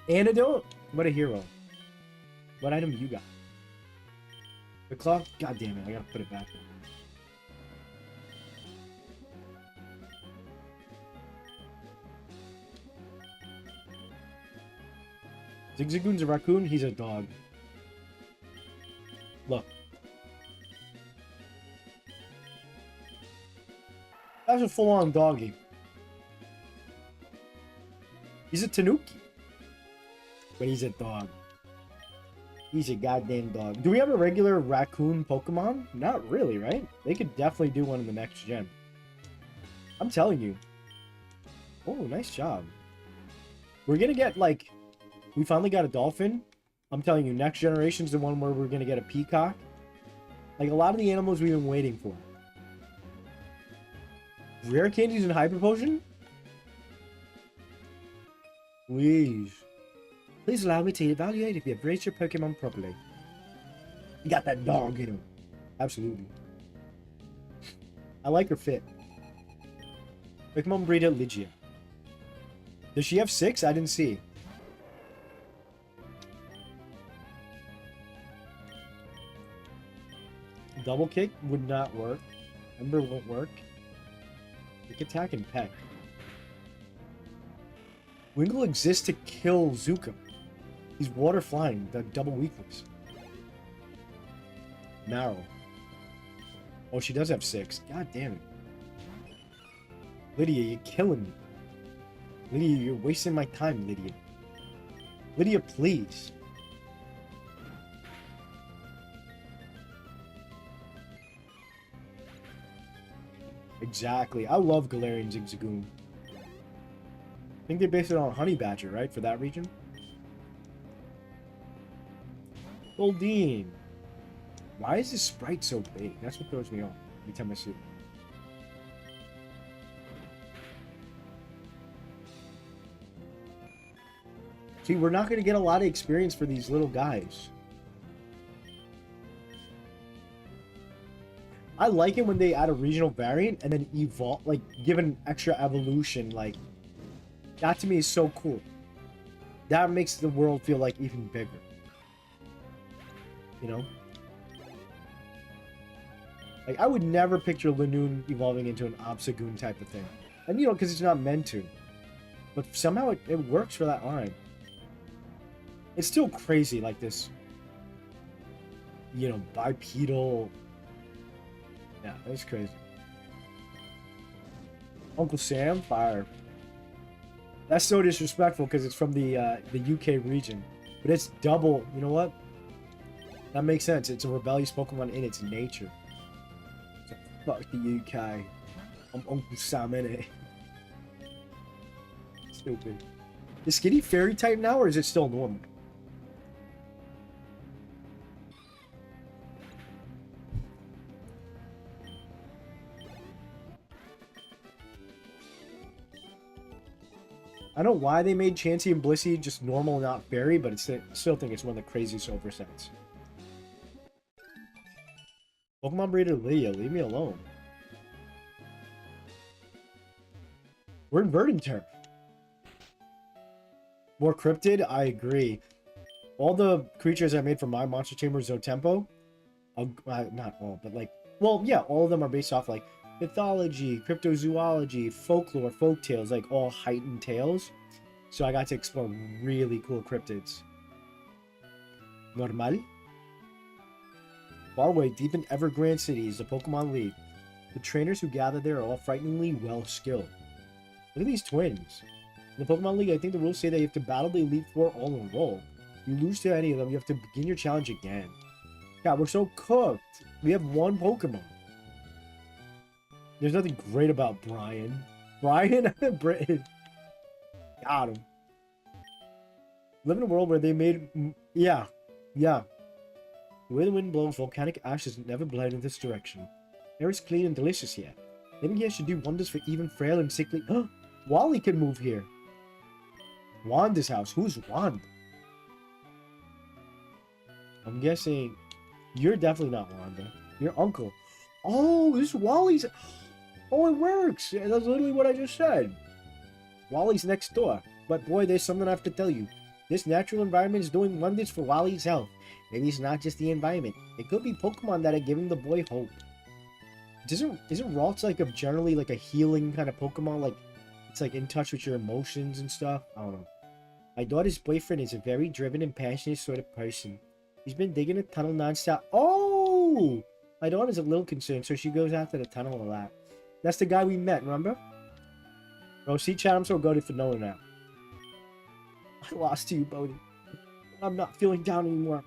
Speaker 1: Antidote? What a hero. What item you got? The clock? God damn it, I gotta put it back. Zigzagoon's a raccoon, he's a dog. Look. That's a full-on doggy. He's a tanuki. But he's a dog. He's a goddamn dog. Do we have a regular raccoon Pokemon? Not really, right? They could definitely do one in the next gen. I'm telling you. Oh, nice job. We're gonna get, like... We finally got a dolphin. I'm telling you, next generation's the one where we're gonna get a peacock. Like, a lot of the animals we've been waiting for. Rare candies and Hyper Potion? Please. Please allow me to evaluate if you have raised your Pokemon properly. You got that dog in him. Absolutely. I like her fit. Pokemon breeder Lygia. Does she have 6? I didn't see. Double kick would not work. Ember won't work. Quick attack and peck. Wingull exists to kill Zuko. He's water flying, the double weakness. Marrow. Oh, she does have 6. God damn it. Lydia, you're killing me. Lydia, you're wasting my time, Lydia. Lydia, please. Exactly. I love Galarian Zigzagoon. I think they based it on Honey Badger, right? For that region? Bohdi. Why is this sprite so big? That's what throws me off every time I see it. See, we're not going to get a lot of experience for these little guys. I like it when they add a regional variant and then evolve, like, give an extra evolution. Like, that to me is so cool. That makes the world feel like even bigger. You know? Like, I would never picture Lanoon evolving into an Obstagoon type of thing. And, you know, because it's not meant to. But somehow it works for that line. It's still crazy, like this, you know, bipedal. Yeah, that's crazy. Uncle Sam, fire. That's so disrespectful because it's from the UK region. But it's double, you know what? That makes sense. It's a rebellious Pokemon in its nature. So, fuck the UK. I'm Uncle Sam, innit? Stupid. Is Skinny fairy type now, or is it still normal? I don't know why they made Chansey and Blissey just normal, not fairy, but it's, I still think it's one of the craziest oversets. Pokemon breeder Lydia, leave me alone. We're in Verdant Turf. More cryptid? I agree. All the creatures I made from my monster chamber Zotempo, not all, but like, well, yeah, all of them are based off like mythology, cryptozoology, folklore, folk tales, like all heightened tales. So I got to explore really cool cryptids. Normal. Far away, deep in Evergrande City is the Pokemon League. The trainers who gather there are all frighteningly well skilled. Look at these twins. In the Pokemon League, I think the rules say that you have to battle the Elite Four all in a row. If you lose to any of them, you have to begin your challenge again. God, we're so cooked. We have one Pokemon. There's nothing great about Brian. Brian? Britain. Got him. Live in a world where they made... Yeah. Yeah. The way the wind blows, volcanic ash has never bled in this direction. Air is clean and delicious here. Living here should do wonders for even frail and sickly... Wally can move here. Wanda's house. Who's Wanda? I'm guessing... You're definitely not Wanda. Your uncle. Oh, this is Wally's... Oh, it works. Yeah, that's literally what I just said. Wally's next door. But boy, there's something I have to tell you. This natural environment is doing wonders for Wally's health. Maybe it's not just the environment. It could be Pokemon that are giving the boy hope. Isn't Ralts like generally like a healing kind of Pokemon? Like, it's like in touch with your emotions and stuff? I don't know. My daughter's boyfriend is a very driven and passionate sort of person. He's been digging a tunnel nonstop. Oh! My daughter's a little concerned, so she goes after the tunnel a lot. That's the guy we met, remember? Oh, see, chat, I'm so goated for knowing that. I lost to you, Bohdi. I'm not feeling down anymore.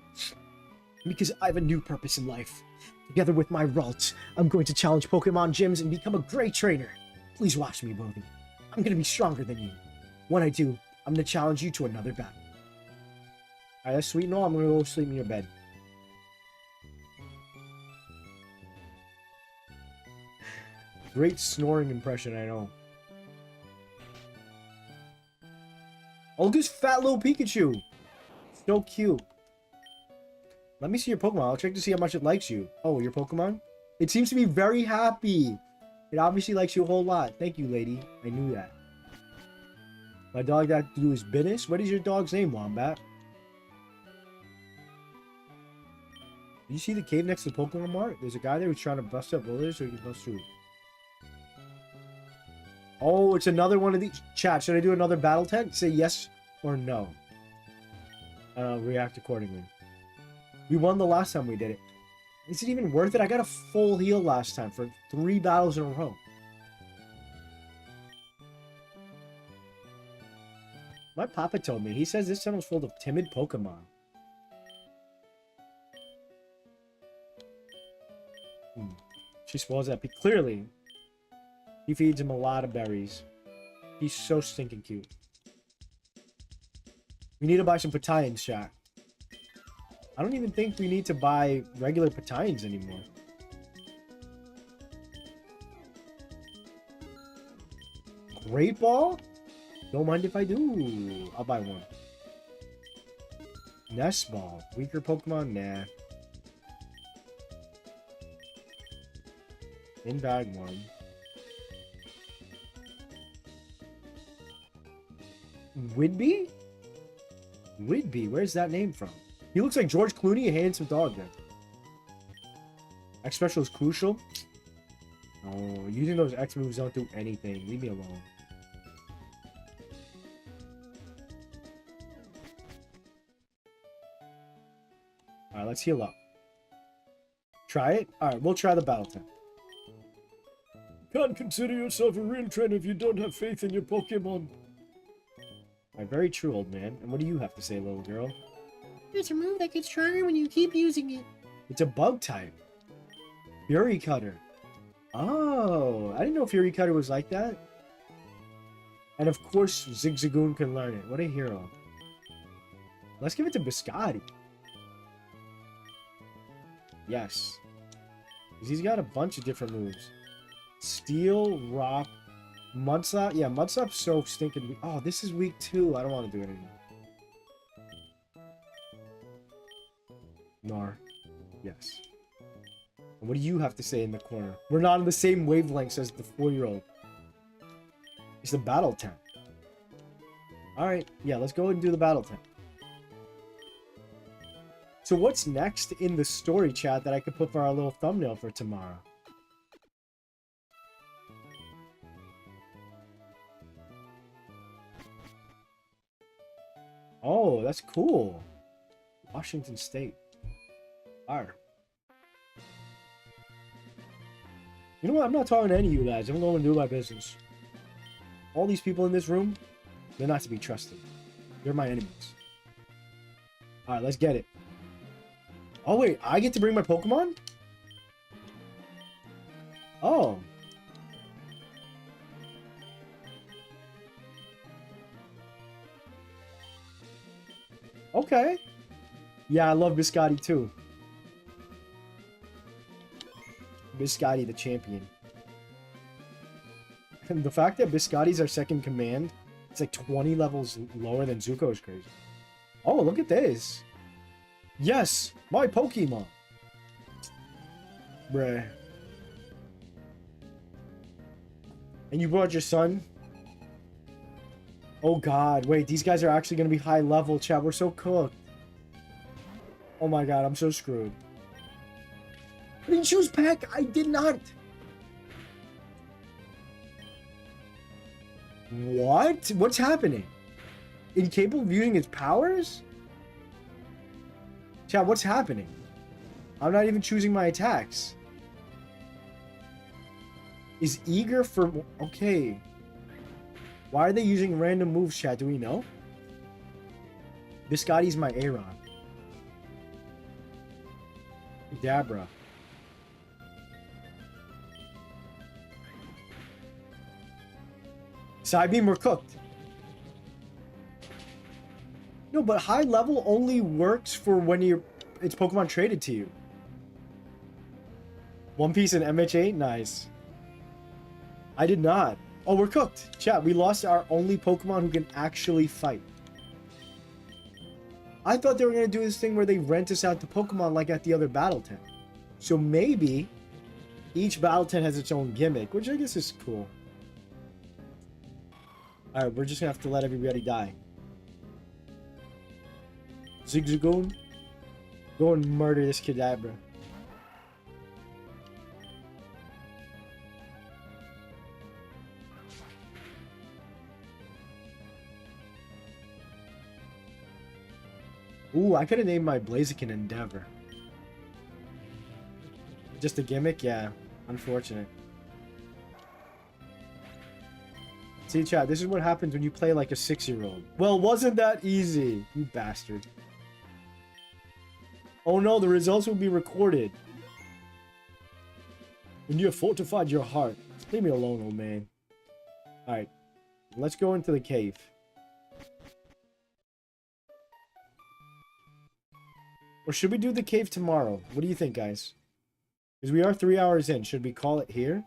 Speaker 1: Because I have a new purpose in life. Together with my Ralts, I'm going to challenge Pokemon gyms and become a great trainer. Please watch me, Bohdi. I'm going to be stronger than you. When I do, I'm going to challenge you to another battle. Alright, that's sweet and all. I'm going to go sleep in your bed. Great snoring impression, I know. Oh, look at this fat little Pikachu. So cute. Let me see your Pokemon. I'll check to see how much it likes you. Oh, your Pokemon? It seems to be very happy. It obviously likes you a whole lot. Thank you, lady. I knew that. My dog got to do his business. What is your dog's name, Wombat? Did you see the cave next to the Pokemon Mart? There's a guy there who's trying to bust up rollers so he can bust through. Oh, it's another one of these. Chat, should I do another battle tent? Say yes or no. React accordingly. We won the last time we did it. Is it even worth it? I got a full heal last time for 3 battles in a row. My papa told me. He says this tunnel's full of timid Pokemon. She spoils that. Clearly, he feeds him a lot of berries. He's so stinking cute. We need to buy some Patines, chat. I don't even think we need to buy regular Patines anymore. Great Ball? Don't mind if I do. I'll buy one. Nest Ball. Weaker Pokemon? Nah. In bag one. Whidbey? Whidbey? Where's that name from? He looks like George Clooney, a handsome dog then. X Special is crucial. Oh, using those X moves don't do anything. Leave me alone. Alright, let's heal up. Try it? Alright, we'll try the battle tent. Can't consider yourself a real trainer if you don't have faith in your Pokemon. Very true, old man. And what do you have to say, little girl? It's a move that gets stronger when you keep using it. It's a bug type. Fury Cutter. Oh, I didn't know Fury Cutter was like that.
Speaker 2: And of course, Zigzagoon can learn it. What a hero. Let's give it to Biscotti. Yes. 'Cause he's got a bunch of different moves. Steel, Rock, Mudslap. Yeah, Mudslap's so stinking weak. Oh, this is weak too. I don't want to do it anymore. Gnar. Yes. And what do you have to say in the corner? We're not on the same wavelengths as the 4-year-old. It's the battle tent. Alright, yeah, let's go and do the battle tent. So what's next in the story chat that I could put for our little thumbnail for tomorrow? Oh, that's cool. Washington State. Alright. You know what? I'm not talking to any of you guys. I'm going to do my business. All these people in this room, they're not to be trusted. They're my enemies. Alright, let's get it. Oh, wait. I get to bring my Pokemon? Oh. Okay. Yeah, I love Biscotti too. Biscotti the champion. And the fact that Biscotti's our second command, it's like 20 levels lower than Zuko is crazy. Oh, look at this. Yes, my Pokemon. Bruh. And you brought your son? Oh god, wait, these guys are actually going to be high level, chat. We're so cooked. Oh my god, I'm so screwed. I didn't choose Peck. I did not. What? What's happening? Incapable of viewing his powers? Chat, what's happening? I'm not even choosing my attacks. Is eager for... Okay. Why are they using random moves, chat? Do we know? Biscotti's my Aaron. Dabra. Psybeam, we're cooked. No, but high level only works for when it's Pokemon traded to you. One Piece and MH8? Nice. I did not. Oh, we're cooked. Chat, we lost our only Pokemon who can actually fight. I thought they were going to do this thing where they rent us out to Pokemon like at the other battle tent. So maybe each battle tent has its own gimmick, which I guess is cool. Alright, we're just going to have to let everybody die. Zigzagoon, go and murder this Kadabra. Ooh, I could have named my Blaziken Endeavor. Just a gimmick? Yeah. Unfortunate. See, chat, this is what happens when you play like a 6-year-old. Well, wasn't that easy, you bastard. Oh no, the results will be recorded. When you have fortified your heart. Leave me alone, old man. Alright. Let's go into the cave. Or should we do the cave tomorrow? What do you think, guys? Because we are 3 hours in. Should we call it here?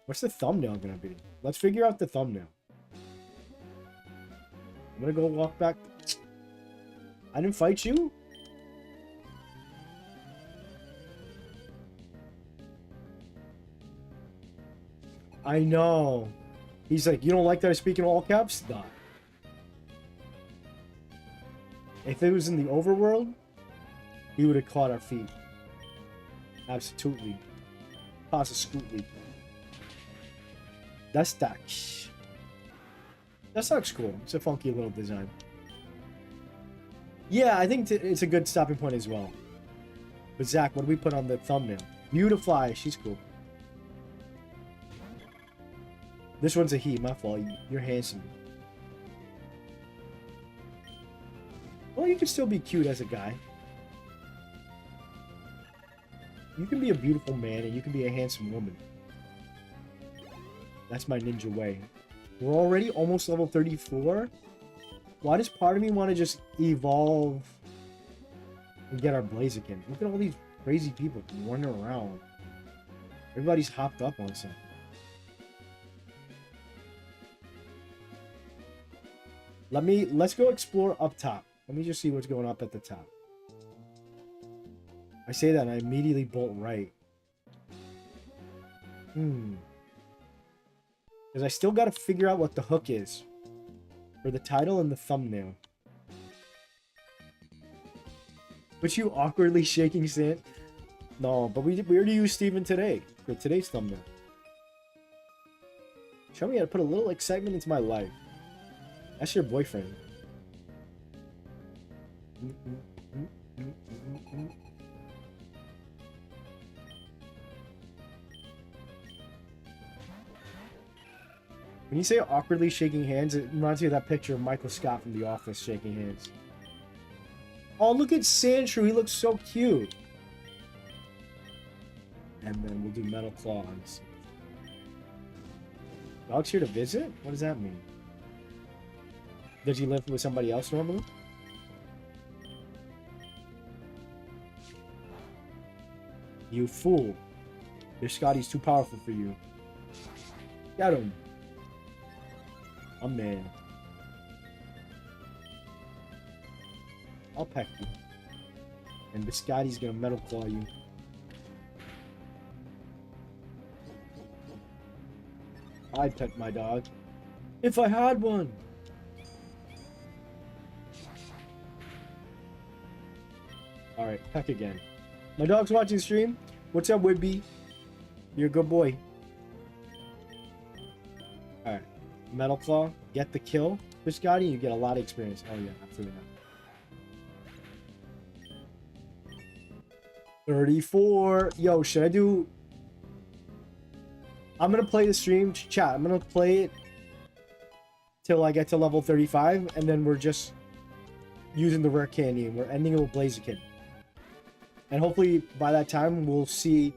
Speaker 2: What's the thumbnail gonna be? Let's figure out the thumbnail. I'm gonna go walk back. I didn't fight you? I know. He's like, you don't like that I speak in all caps? Nah. If it was in the overworld, he would have caught our feet. Absolutely. Positively. That's that. That looks cool. It's a funky little design. Yeah, I think it's a good stopping point as well. But Zach, what do we put on the thumbnail? Beautifly. She's cool. This one's a he. My fault. You're handsome. Well, you can still be cute as a guy. You can be a beautiful man and you can be a handsome woman. That's my ninja way. We're already almost level 34. Why does part of me want to just evolve and get our Blaziken? Look at all these crazy people running around. Everybody's hopped up on something. Let's go explore up top. Let me just see what's going up at the top. I say that and I immediately bolt right. Because I still got to figure out what the hook is for the title and the thumbnail. But you awkwardly shaking sand? No, but we already used Steven today for today's thumbnail. Show me how to put a little excitement into my life. That's your boyfriend. When you say awkwardly shaking hands, it reminds me of that picture of Michael Scott from The Office shaking hands. Oh, look at Sandshrew. He looks so cute. And then we'll do Metal Claws. Dog's here to visit? What does that mean? Does he live with somebody else normally? You fool. Your Scotty's too powerful for you. Get him. A man. I'll peck you. And the Scotty's gonna Metal Claw you. I'd pet my dog. If I had one! Alright, peck again. My dog's watching stream. What's up, Whitby? You're a good boy. Alright. Metal Claw. Get the kill. For Scotty, you get a lot of experience. Oh yeah, absolutely not. 34. Yo, should I do... I'm gonna play the stream. Chat, I'm gonna play it till I get to level 35, and then we're just using the rare candy, and we're ending it with Blaziken. And hopefully by that time we'll see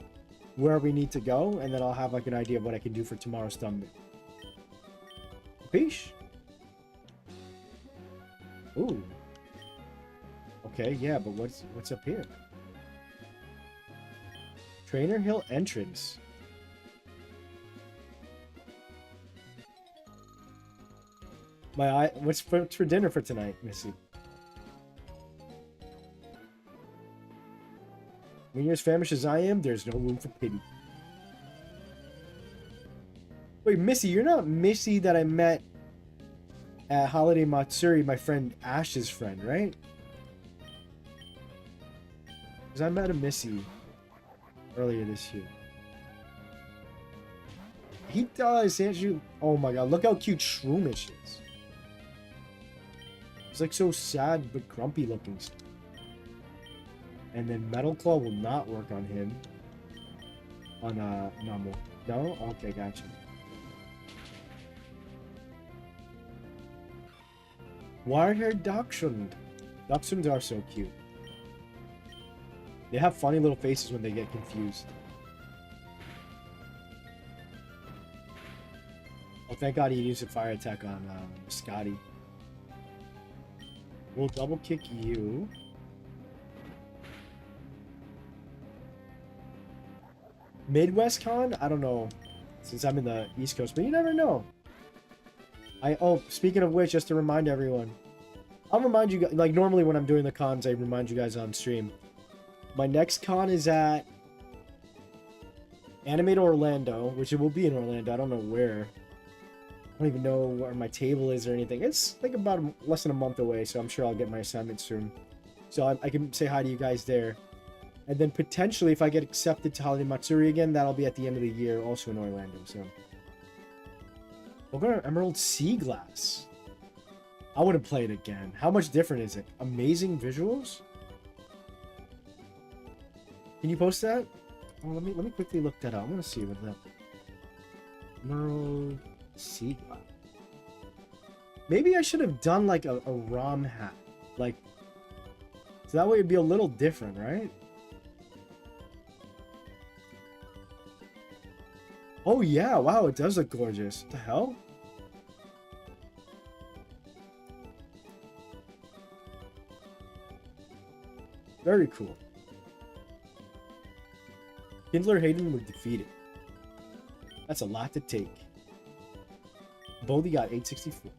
Speaker 2: where we need to go, and then I'll have like an idea of what I can do for tomorrow's thumbnail. Peace. Ooh. Okay, yeah, but what's up here? Trainer Hill entrance. My eye. What's for dinner for tonight, Missy? When you're as famished as I am, there's no room for pity. Wait, Missy, you're not Missy that I met at Holiday Matsuri, my friend Ash's friend, right? Because I met a Missy earlier this year. He does, Andrew. Oh my god, look how cute Shroomish is. He's like so sad but grumpy looking. And then Metal Claw will not work on him. On normal. No? Okay, gotcha. Wire-haired Dachshund. Dachshunds are so cute. They have funny little faces when they get confused. Oh, thank God he used a fire attack on Scotty. We'll double kick you. Midwest Con? I don't know. Since I'm in the East Coast, but you never know. Oh, speaking of which, just to remind everyone, I'll remind you guys, like normally when I'm doing the cons, I remind you guys on stream. My next con is at Animate Orlando, which it will be in Orlando. I don't know where. I don't even know where my table is or anything. It's like about less than a month away, so I'm sure I'll get my assignment soon. So I can say hi to you guys there. And then potentially, if I get accepted to Holiday Matsuri again, that'll be at the end of the year, also in Orlando. So we're going to Emerald Sea Glass. I wouldn't play it again. How much different is it? Amazing visuals. Can you post that? Oh, let me quickly look that up. I want to see what that. Emerald Sea Glass. Maybe I should have done like a ROM hat, like so that way it'd be a little different, right? Oh yeah, wow, it does look gorgeous. What the hell?
Speaker 1: Very cool. Kindler Hayden was defeated. That's a lot to take. Bohdi got 864.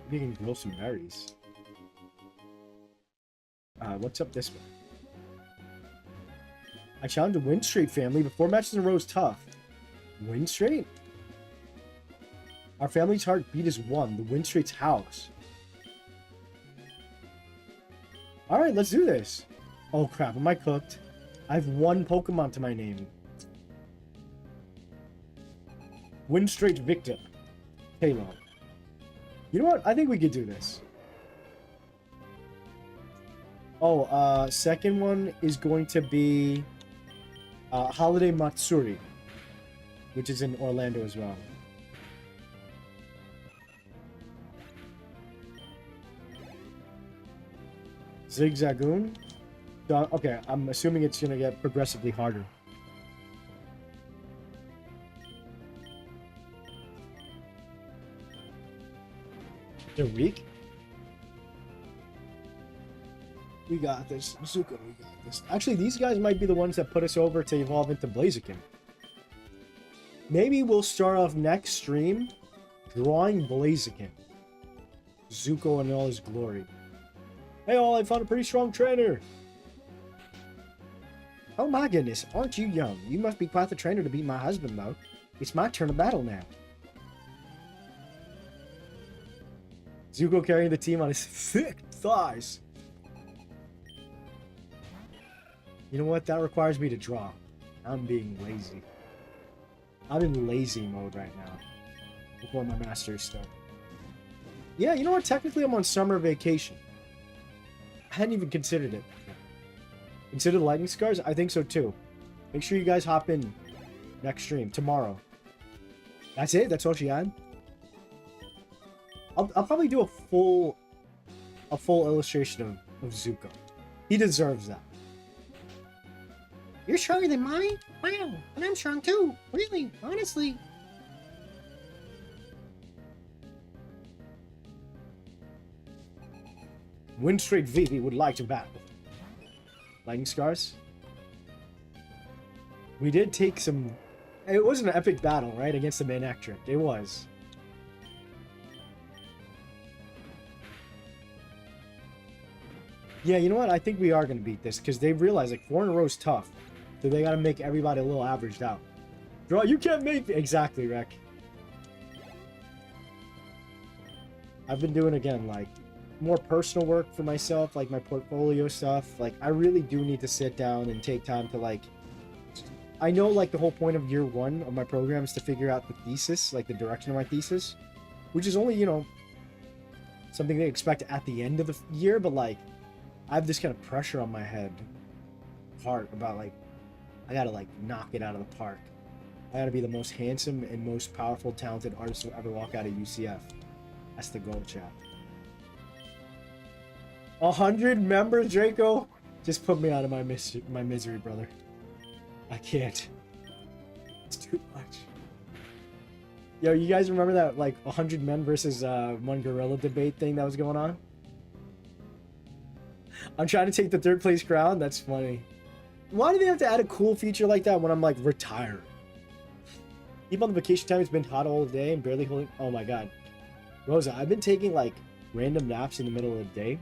Speaker 1: Maybe I can grow some berries. What's up this way? I challenged a win straight family, but 4 matches in a row is tough. Win straight? Our family's heartbeat is 1. The win straight's house. Alright, let's do this. Oh crap, am I cooked? I have 1 Pokemon to my name. Win straight Victor. Halo. You know what? I think we could do this. Oh, second one is going to be Holiday Matsuri, which is in Orlando as well. Zigzagoon? Okay, I'm assuming it's going to get progressively harder. They're weak? We got this. Zuko, we got this. Actually, these guys might be the ones that put us over to evolve into Blaziken. Maybe we'll start off next stream drawing Blaziken. Zuko in all his glory. Hey all, I found a pretty strong trainer. Oh my goodness, aren't you young? You must be quite the trainer to beat my husband, though. It's my turn of battle now. Zuko carrying the team on his thick thighs. You know what? That requires me to draw. I'm being lazy. I'm in lazy mode right now. Before my masters start. Yeah, you know what? Technically, I'm on summer vacation. I hadn't even considered it. Consider the lightning scars? I think so too. Make sure you guys hop in next stream tomorrow. That's it? That's all she had? I'll probably do a full illustration of Zuko. He deserves that. You're stronger than mine? Wow, and I'm strong too. Really, honestly. Windstreak Vivi would like to battle. Lightning Scars? We did take some... It was an epic battle, right? Against the main actor. It was. Yeah, you know what? I think we are going to beat this, because they realize, like, 4 in a row is tough. So they got to make everybody a little averaged out. Draw, you can't make... Exactly, Rek. I've been doing, again, like, more personal work for myself, like my portfolio stuff. Like, I really do need to sit down and take time to, like... I know, like, the whole point of year 1 of my program is to figure out the thesis, like, the direction of my thesis. Which is only, you know, something they expect at the end of the year, but, like, I have this kind of pressure on my heart about, like, I gotta, like, knock it out of the park. I gotta be the most handsome and most powerful, talented artist to ever walk out of UCF. That's the goal, chat. 100 members, Draco? Just put me out of my misery, brother. I can't. It's too much. Yo, you guys remember that, like, 100 men versus 1 gorilla debate thing that was going on? I'm trying to take the 3rd place crown? That's funny. Why do they have to add a cool feature like that when I'm, like, retired? Even on the vacation time, it's been hot all day and barely holding... Oh, my God. Rosa, I've been taking, like, random naps in the middle of the day.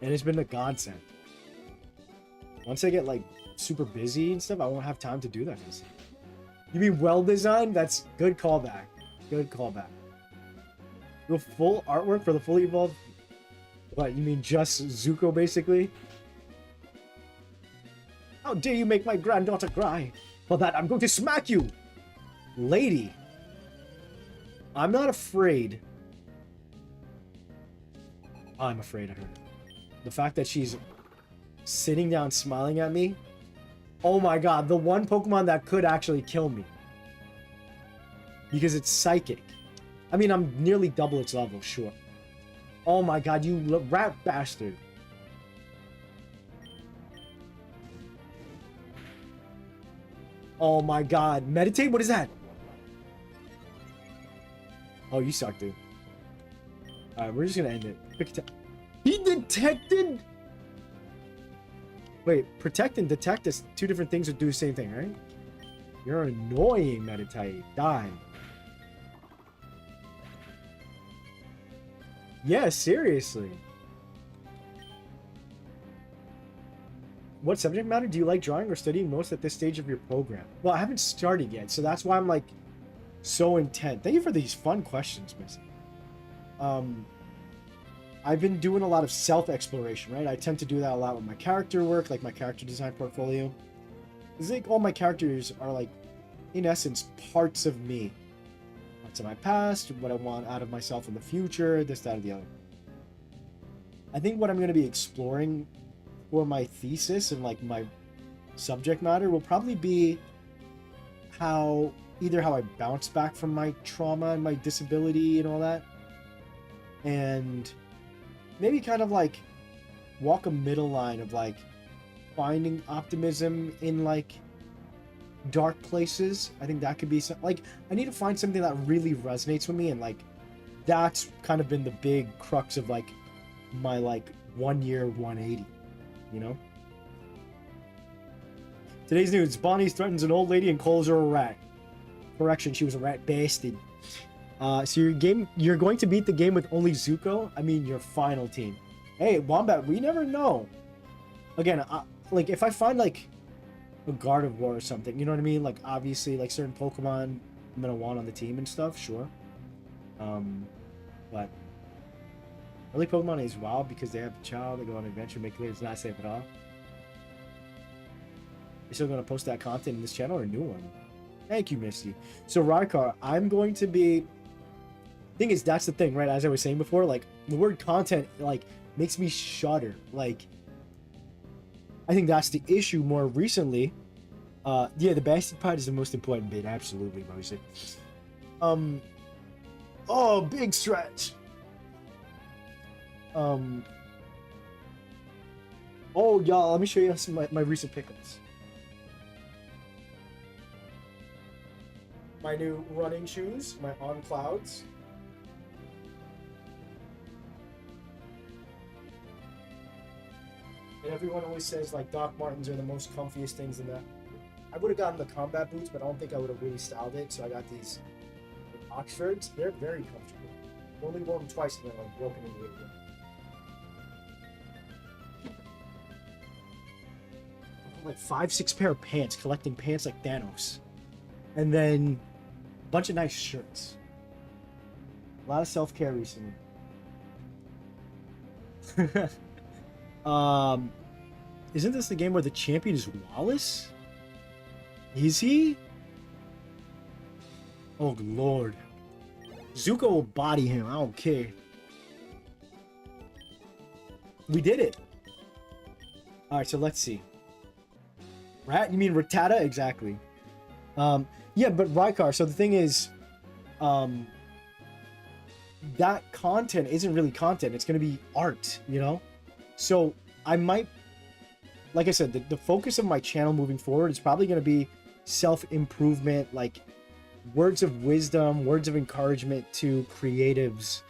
Speaker 1: And it's been a godsend. Once I get, like, super busy and stuff, I won't have time to do that. You mean well-designed? That's good callback. Good callback. The full artwork for the fully evolved... What, you mean just Zuko, basically? How dare you make my granddaughter cry? For that, I'm going to smack you! Lady. I'm not afraid. I'm afraid of her. The fact that she's sitting down smiling at me. Oh my god, the one Pokemon that could actually kill me. Because it's psychic. I mean, I'm nearly double its level, sure. Oh my god, you rat bastard. Oh my god. Meditate? What is that? Oh, you suck, dude. Alright, we're just gonna end it. He detected. Wait, protect and detect is two different things that do the same thing, right? You're annoying, Meditate. Die. Yeah, seriously. What subject matter do you like drawing or studying most at this stage of your program? Well, I haven't started yet, so that's why I'm like so intent. Thank you for these fun questions, Missy. I've been doing a lot of self-exploration, right? I tend to do that a lot with my character work, like my character design portfolio. It's like all my characters are like, in essence, parts of me. Parts of my past, what I want out of myself in the future, this, that, or the other. I think what I'm going to be exploring for my thesis and like my subject matter will probably be either how I bounce back from my trauma and my disability and all that, and maybe kind of like walk a middle line of like finding optimism in like dark places. I think that could be some, like, I need to find something that really resonates with me, and like that's kind of been the big crux of like my like 1 year 180, you know. Today's news: Bonnie threatens an old lady and calls her a rat. Correction, she was a rat bastard. So you're going to beat the game with only Zuko? I mean, your final team. Hey, Wombat, we never know. Again, like, if I find, like, a Guard of War or something, you know what I mean? Like, obviously, like, certain Pokemon I'm gonna want on the team and stuff, sure. But early Pokemon is wild because they have a child, they go on an adventure, make clear it's not safe at all. You're still gonna post that content in this channel or a new one? Thank you, Misty. So, Rykar, I'm going to be... Thing is, that's the thing, right? As I was saying before, like, the word content, like, makes me shudder. Like, I think that's the issue more recently. Yeah, the bastard part is the most important bit. Absolutely, Mosey. Oh, big stretch. Oh, y'all, let me show you some my recent pickups. My new running shoes, my On Clouds. And everyone always says, like, Doc Martens are the most comfiest things in that. I would have gotten the combat boots, but I don't think I would have really styled it, so I got these Oxfords. They're very comfortable. I've only worn them twice and then I've broken into it again. Like 5-6 pair of pants, collecting pants like Thanos. And then a bunch of nice shirts. A lot of self-care recently. Isn't this the game where the champion is Wallace? Is he? Oh lord. Zuko will body him, I don't care. We did it. Alright, so let's see. Rat? You mean Rattata? Exactly. Yeah, but Rykar, so the thing is, that content isn't really content. It's going to be art, you know? So I might, like I said, the focus of my channel moving forward is probably going to be self-improvement, like words of wisdom, words of encouragement to creatives,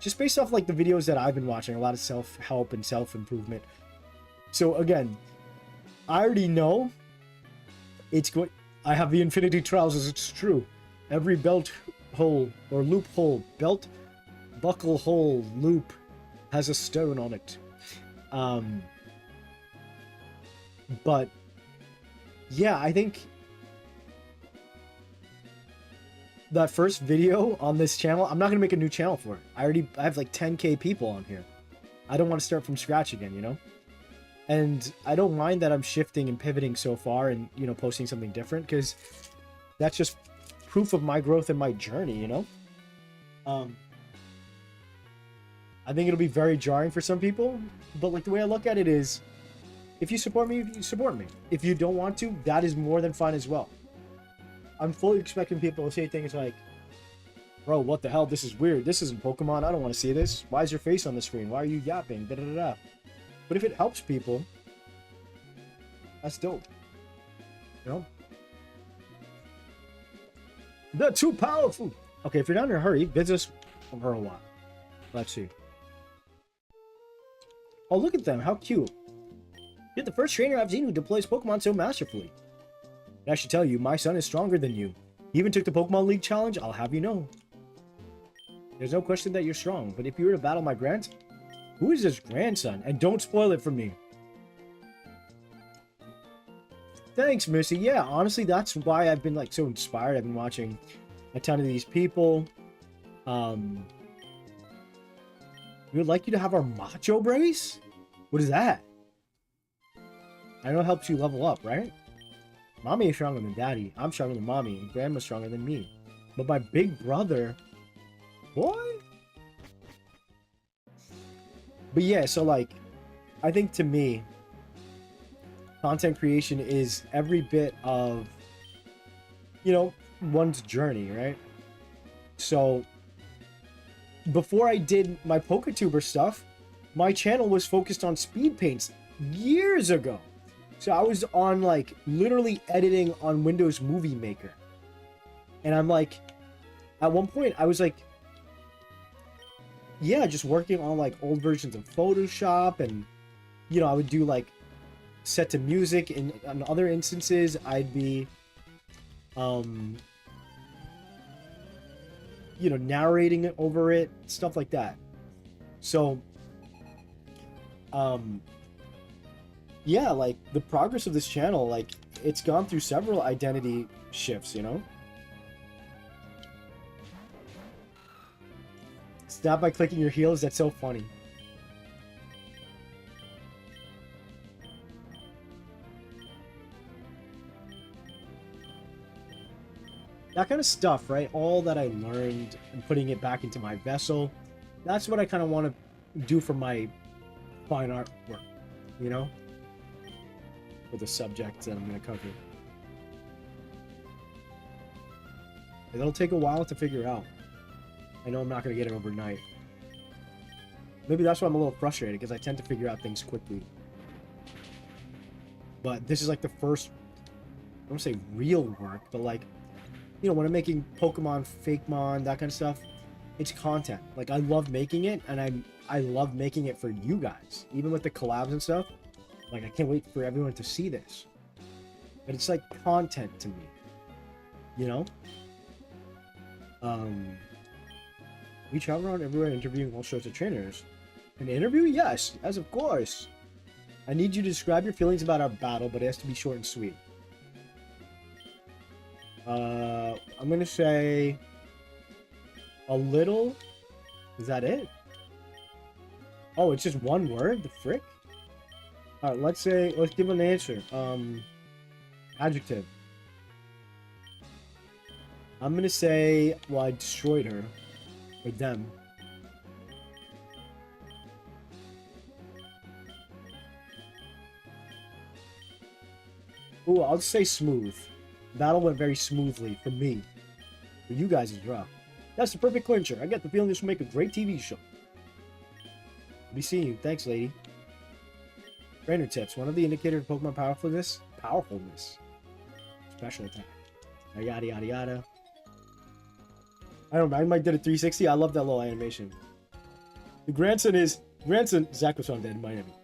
Speaker 1: just based off like the videos that I've been watching, a lot of self-help and self-improvement. So again, I already know it's going. I have the infinity trousers, it's true. Every belt hole or loophole, belt buckle hole loop has a stone on it. But yeah, I think that first video on this channel, I'm not gonna make a new channel for it. I have like 10k people on here. I don't want to start from scratch again, you know? And I don't mind that I'm shifting and pivoting so far and, you know, posting something different, because that's just proof of my growth and my journey, you know? I think it'll be very jarring for some people, but like the way I look at it is, if you support me, you support me. If you don't want to, that is more than fine as well. I'm fully expecting people to say things like, bro, what the hell? This is weird. This isn't Pokemon. I don't want to see this. Why is your face on the screen? Why are you yapping? Da da da da. But if it helps people, that's dope. You know? They're too powerful. Okay, if you're not in a hurry, visit us for a while. Let's see.
Speaker 2: Oh, look at them. How cute. You're the first trainer I've seen who deploys Pokemon so masterfully. I should tell you, my son is stronger than you. He even took the Pokemon League challenge, I'll have you know. There's no question that you're strong, but if you were to battle my grandson... Who is this grandson? And don't spoil it for me. Thanks, Missy. Yeah, honestly, that's why I've been, like, so inspired. I've been watching a ton of these people. We would like you to have our Macho Brace? What is that? I know it helps you level up, right? Mommy is stronger than Daddy. I'm stronger than Mommy. And Grandma's stronger than me. But my big brother... Boy? But yeah, so, like... I think to me... Content creation is every bit of... You know, one's journey, right? So... Before I did my PokeTuber stuff... My channel was focused on speed paints years ago. So I was on, like, literally editing on Windows Movie Maker. And I'm like, at one point, I was like, yeah, just working on, like, old versions of Photoshop. And, you know, I would do, like, set to music. And in other instances, I'd be, you know, narrating it over it, stuff like that. So, yeah, like, the progress of this channel, like, it's gone through several identity shifts, you know? Stop by clicking your heels, that's so funny. That kind of stuff, right? All that I learned and putting it back into my vessel, that's what I kind of want to do for my fine art work, you know? For the subjects that I'm going to cover. It'll take a while to figure out. I know I'm not going to get it overnight. Maybe that's why I'm a little frustrated, because I tend to figure out things quickly. But this is like the first, I don't want to say real work, but like, you know, when I'm making Pokemon, Fakemon, that kind of stuff, it's content. Like, I love making it, and I love making it for you guys. Even with the collabs and stuff. Like, I can't wait for everyone to see this. But it's like content to me. You know? We travel around everywhere interviewing all sorts of trainers. An interview? Yes, as of course. I need you to describe your feelings about our battle, but it has to be short and sweet. I'm gonna say... a little? Is that it? Oh, it's just one word? The frick? Alright, let's give an answer. Adjective. I'm gonna say, well, I destroyed her. Or them. Ooh, I'll just say smooth. Battle went very smoothly for me. For you guys, it's rough. That's the perfect clincher. I get the feeling this will make a great TV show. Be seeing you. Thanks, lady. Trainer tips. One of the indicators of Pokemon powerfulness. Special attack. Yada yada yada. I don't know. I might did a 360. I love that little animation. The grandson, Zach was on Dead in Miami.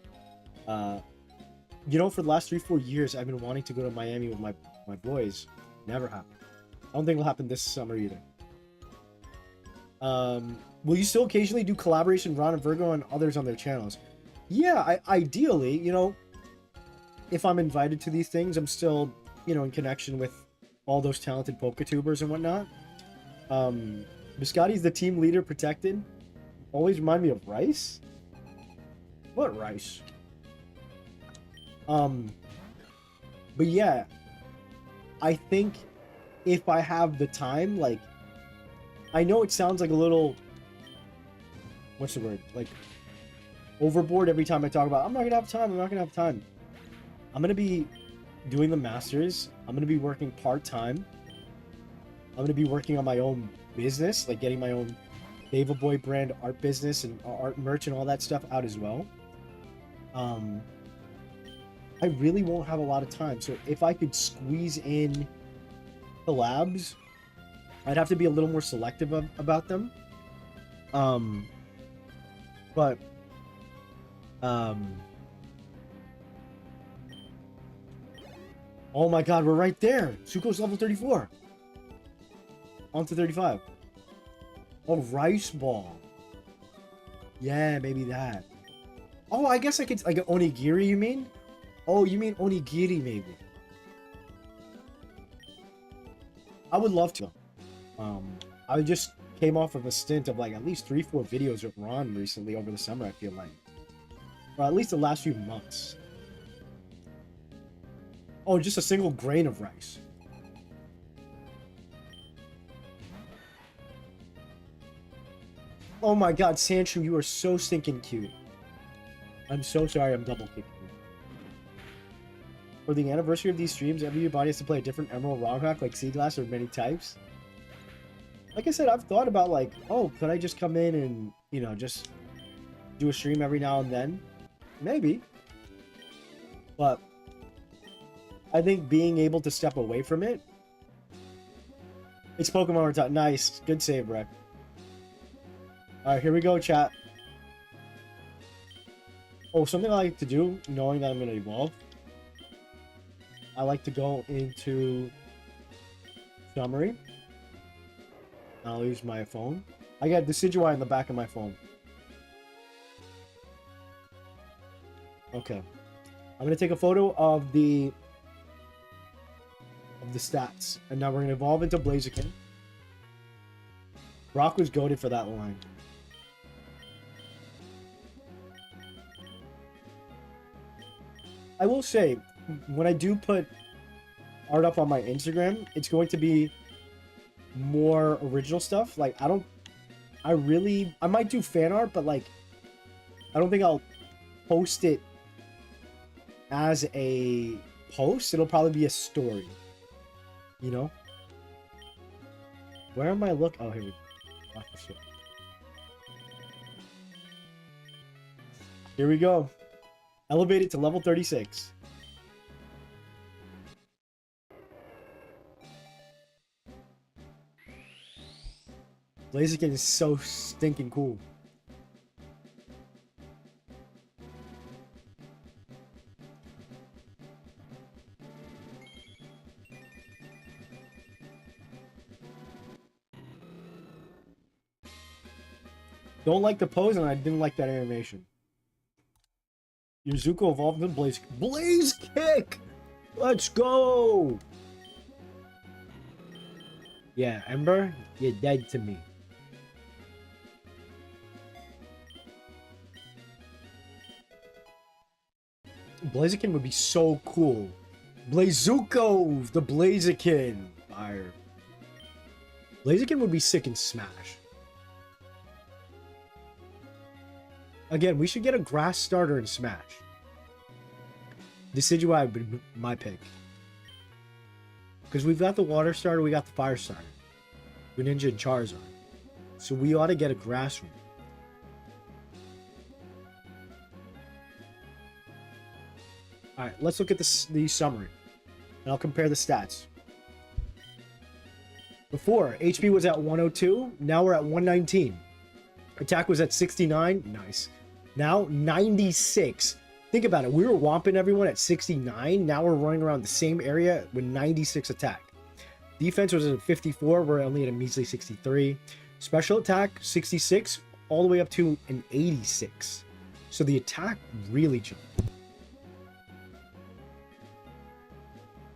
Speaker 2: You know, for the last 3-4 years, I've been wanting to go to Miami with my boys. Never happened. I don't think it'll happen this summer either. Will you still occasionally do collaboration with Ron and Virgo and others on their channels? Yeah, ideally, you know, if I'm invited to these things, I'm still, you know, in connection with all those talented PokeTubers and whatnot. Biscotti's the team leader protected. Always remind me of Rice? What Rice? But yeah, I think if I have the time, like, I know it sounds like a little, what's the word? Like, overboard every time I talk about, I'm not gonna have time, I'm gonna be doing the Masters. I'm gonna be working part-time. I'm gonna be working on my own business, like getting my own Dava Boy brand art business and art merch and all that stuff out as well. I really won't have a lot of time, so if I could squeeze in collabs, I'd have to be a little more selective about them. But Oh my god, we're right there. Zuko's level 34. On to 35. Oh, rice ball. Yeah, maybe that. Oh, I guess I could, like, onigiri, you mean? Oh, you mean onigiri, maybe. I would love to. I just came off of a stint of, like, at least 3-4 videos with Ron recently over the summer, I feel like. Or at least the last few months. Oh, just a single grain of rice. Oh my god, Sancho, you are so stinking cute. I'm so sorry I'm double kicking you. For the anniversary of these streams, everybody has to play a different Emerald ROM hack like Sea Glass or many types. Like I said, I've thought about like, oh, could I just come in and, you know, just do a stream every now and then? Maybe. But I think being able to step away from it. It's Pokemon Retire. Nice. Good save, Breck. Alright, here we go, chat. Oh, something I like to do, knowing that I'm going to evolve. I like to go into summary. I'll use my phone. I got Decidueye in the back of my phone. Okay. I'm going to take a photo of the stats. And now we're going to evolve into Blaziken. Brock was goated for that line. I will say, when I do put art up on my Instagram, it's going to be more original stuff. Like, I might do fan art, but like, I don't think I'll post it as a post. It'll probably be a story. You know? Where am I looking? Oh, here we go. Here we go. Elevated to level 36. Blaziken is so stinking cool. Don't like the pose, and I didn't like that animation. Your Zuko evolved into Blaze. Blaze Kick! Let's go! Yeah, Ember, you're dead to me. Blaziken would be so cool. Blazuko! The Blaziken! Fire. Blaziken would be sick in Smash. Again, we should get a grass starter in Smash. Decidueye would be my pick. Because we've got the water starter, we got the fire starter. Greninja and Charizard. So we ought to get a grass one. Alright, let's look at the summary. And I'll compare the stats. Before, HP was at 102. Now we're at 119. Attack was at 69. Nice. Now, 96. Think about it. We were whomping everyone at 69. Now we're running around the same area with 96 attack. Defense was at 54. We're only at a measly 63. Special attack, 66. All the way up to an 86. So the attack really jumped.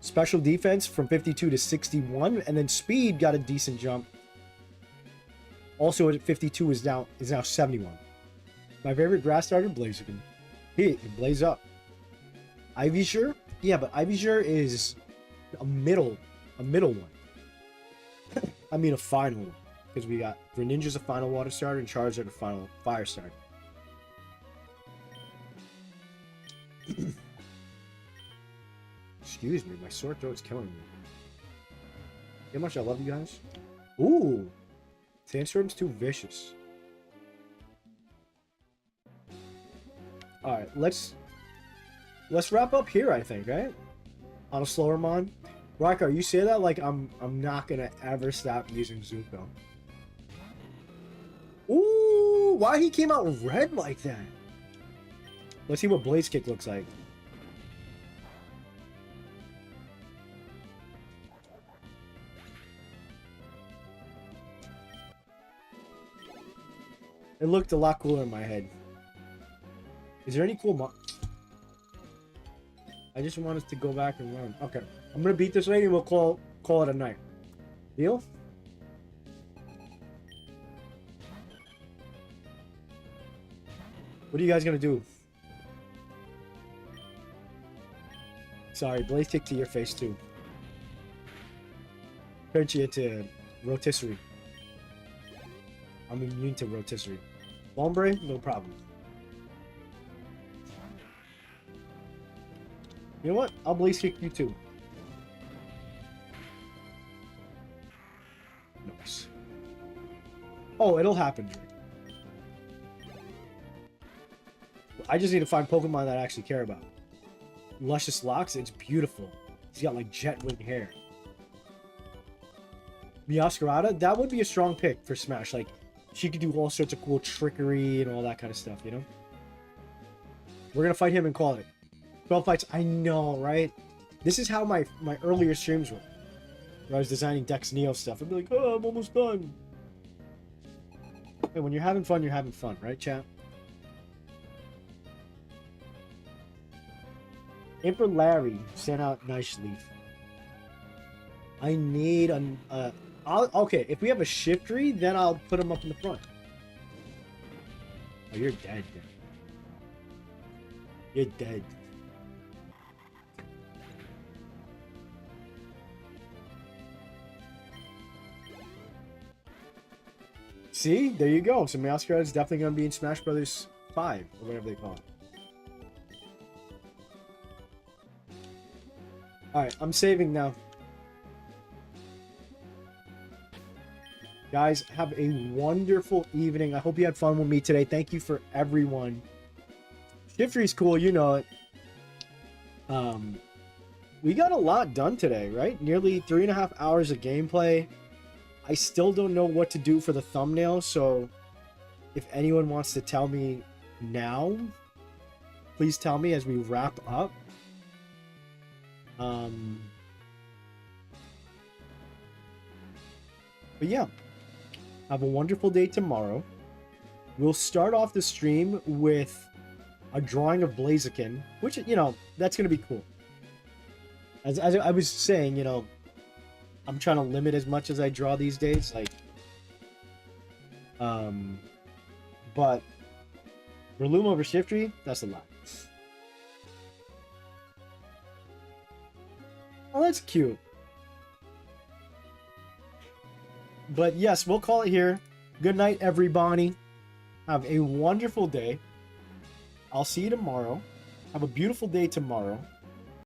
Speaker 2: Special defense from 52 to 61. And then speed got a decent jump. Also at 52 is now 71. My favorite grass starter, Blaziken. He blaze up. Ivysaur? Yeah, but Ivysaur is a middle one. I mean a final one. Because we got Greninja's a final water starter and Charizard a final fire starter. Excuse me, my sore throat's killing me. You know how much I love you guys? Ooh! Sandstorm's too vicious. Alright, let's wrap up here, I think, right? On a slower mon. Raikar, you say that like I'm not gonna ever stop using Zuko. Ooh, why he came out red like that? Let's see what Blaze Kick looks like. It looked a lot cooler in my head. Is there any cool I just want us to go back and run. Okay. I'm gonna beat this lady and we'll call it a night. Deal? What are you guys gonna do? Sorry, Blaze Kick to your face too. Turn you to rotisserie. I'm immune to rotisserie. Ombre, no problem. You know what? I'll Blaze Kick you too. Nice. Oh, it'll happen, Drake. I just need to find Pokemon that I actually care about. Luscious Locks, it's beautiful. He's got like jet wing hair. Meowscarada, that would be a strong pick for Smash. Like, she could do all sorts of cool trickery and all that kind of stuff, you know? We're gonna fight him and call it. 12 fights, I know, right? This is how my earlier streams were. Where I was designing Dex Neo stuff. I'd be like, oh, I'm almost done. Hey, when you're having fun, right, chat? Emperor Larry sent out Nice Leaf. I need okay, if we have a Shiftry, then I'll put him up in the front. Oh, you're dead, man. You're dead. See? There you go. So Meowscarada is definitely going to be in Smash Brothers 5, or whatever they call it. Alright, I'm saving now. Guys, have a wonderful evening. I hope you had fun with me today. Thank you for everyone. Shiftry's cool, you know it. We got a lot done today, right? Nearly 3.5 hours of gameplay. I still don't know what to do for the thumbnail, so if anyone wants to tell me now, please tell me as we wrap up. But yeah, have a wonderful day tomorrow. We'll start off the stream with a drawing of Blaziken, which, you know, that's going to be cool. As I was saying, you know, I'm trying to limit as much as I draw these days, like, but Breloom over Shiftry, that's a lot. Oh, that's cute. But yes, we'll call it here. Good night, everybody. Have a wonderful day. I'll see you tomorrow. Have a beautiful day tomorrow.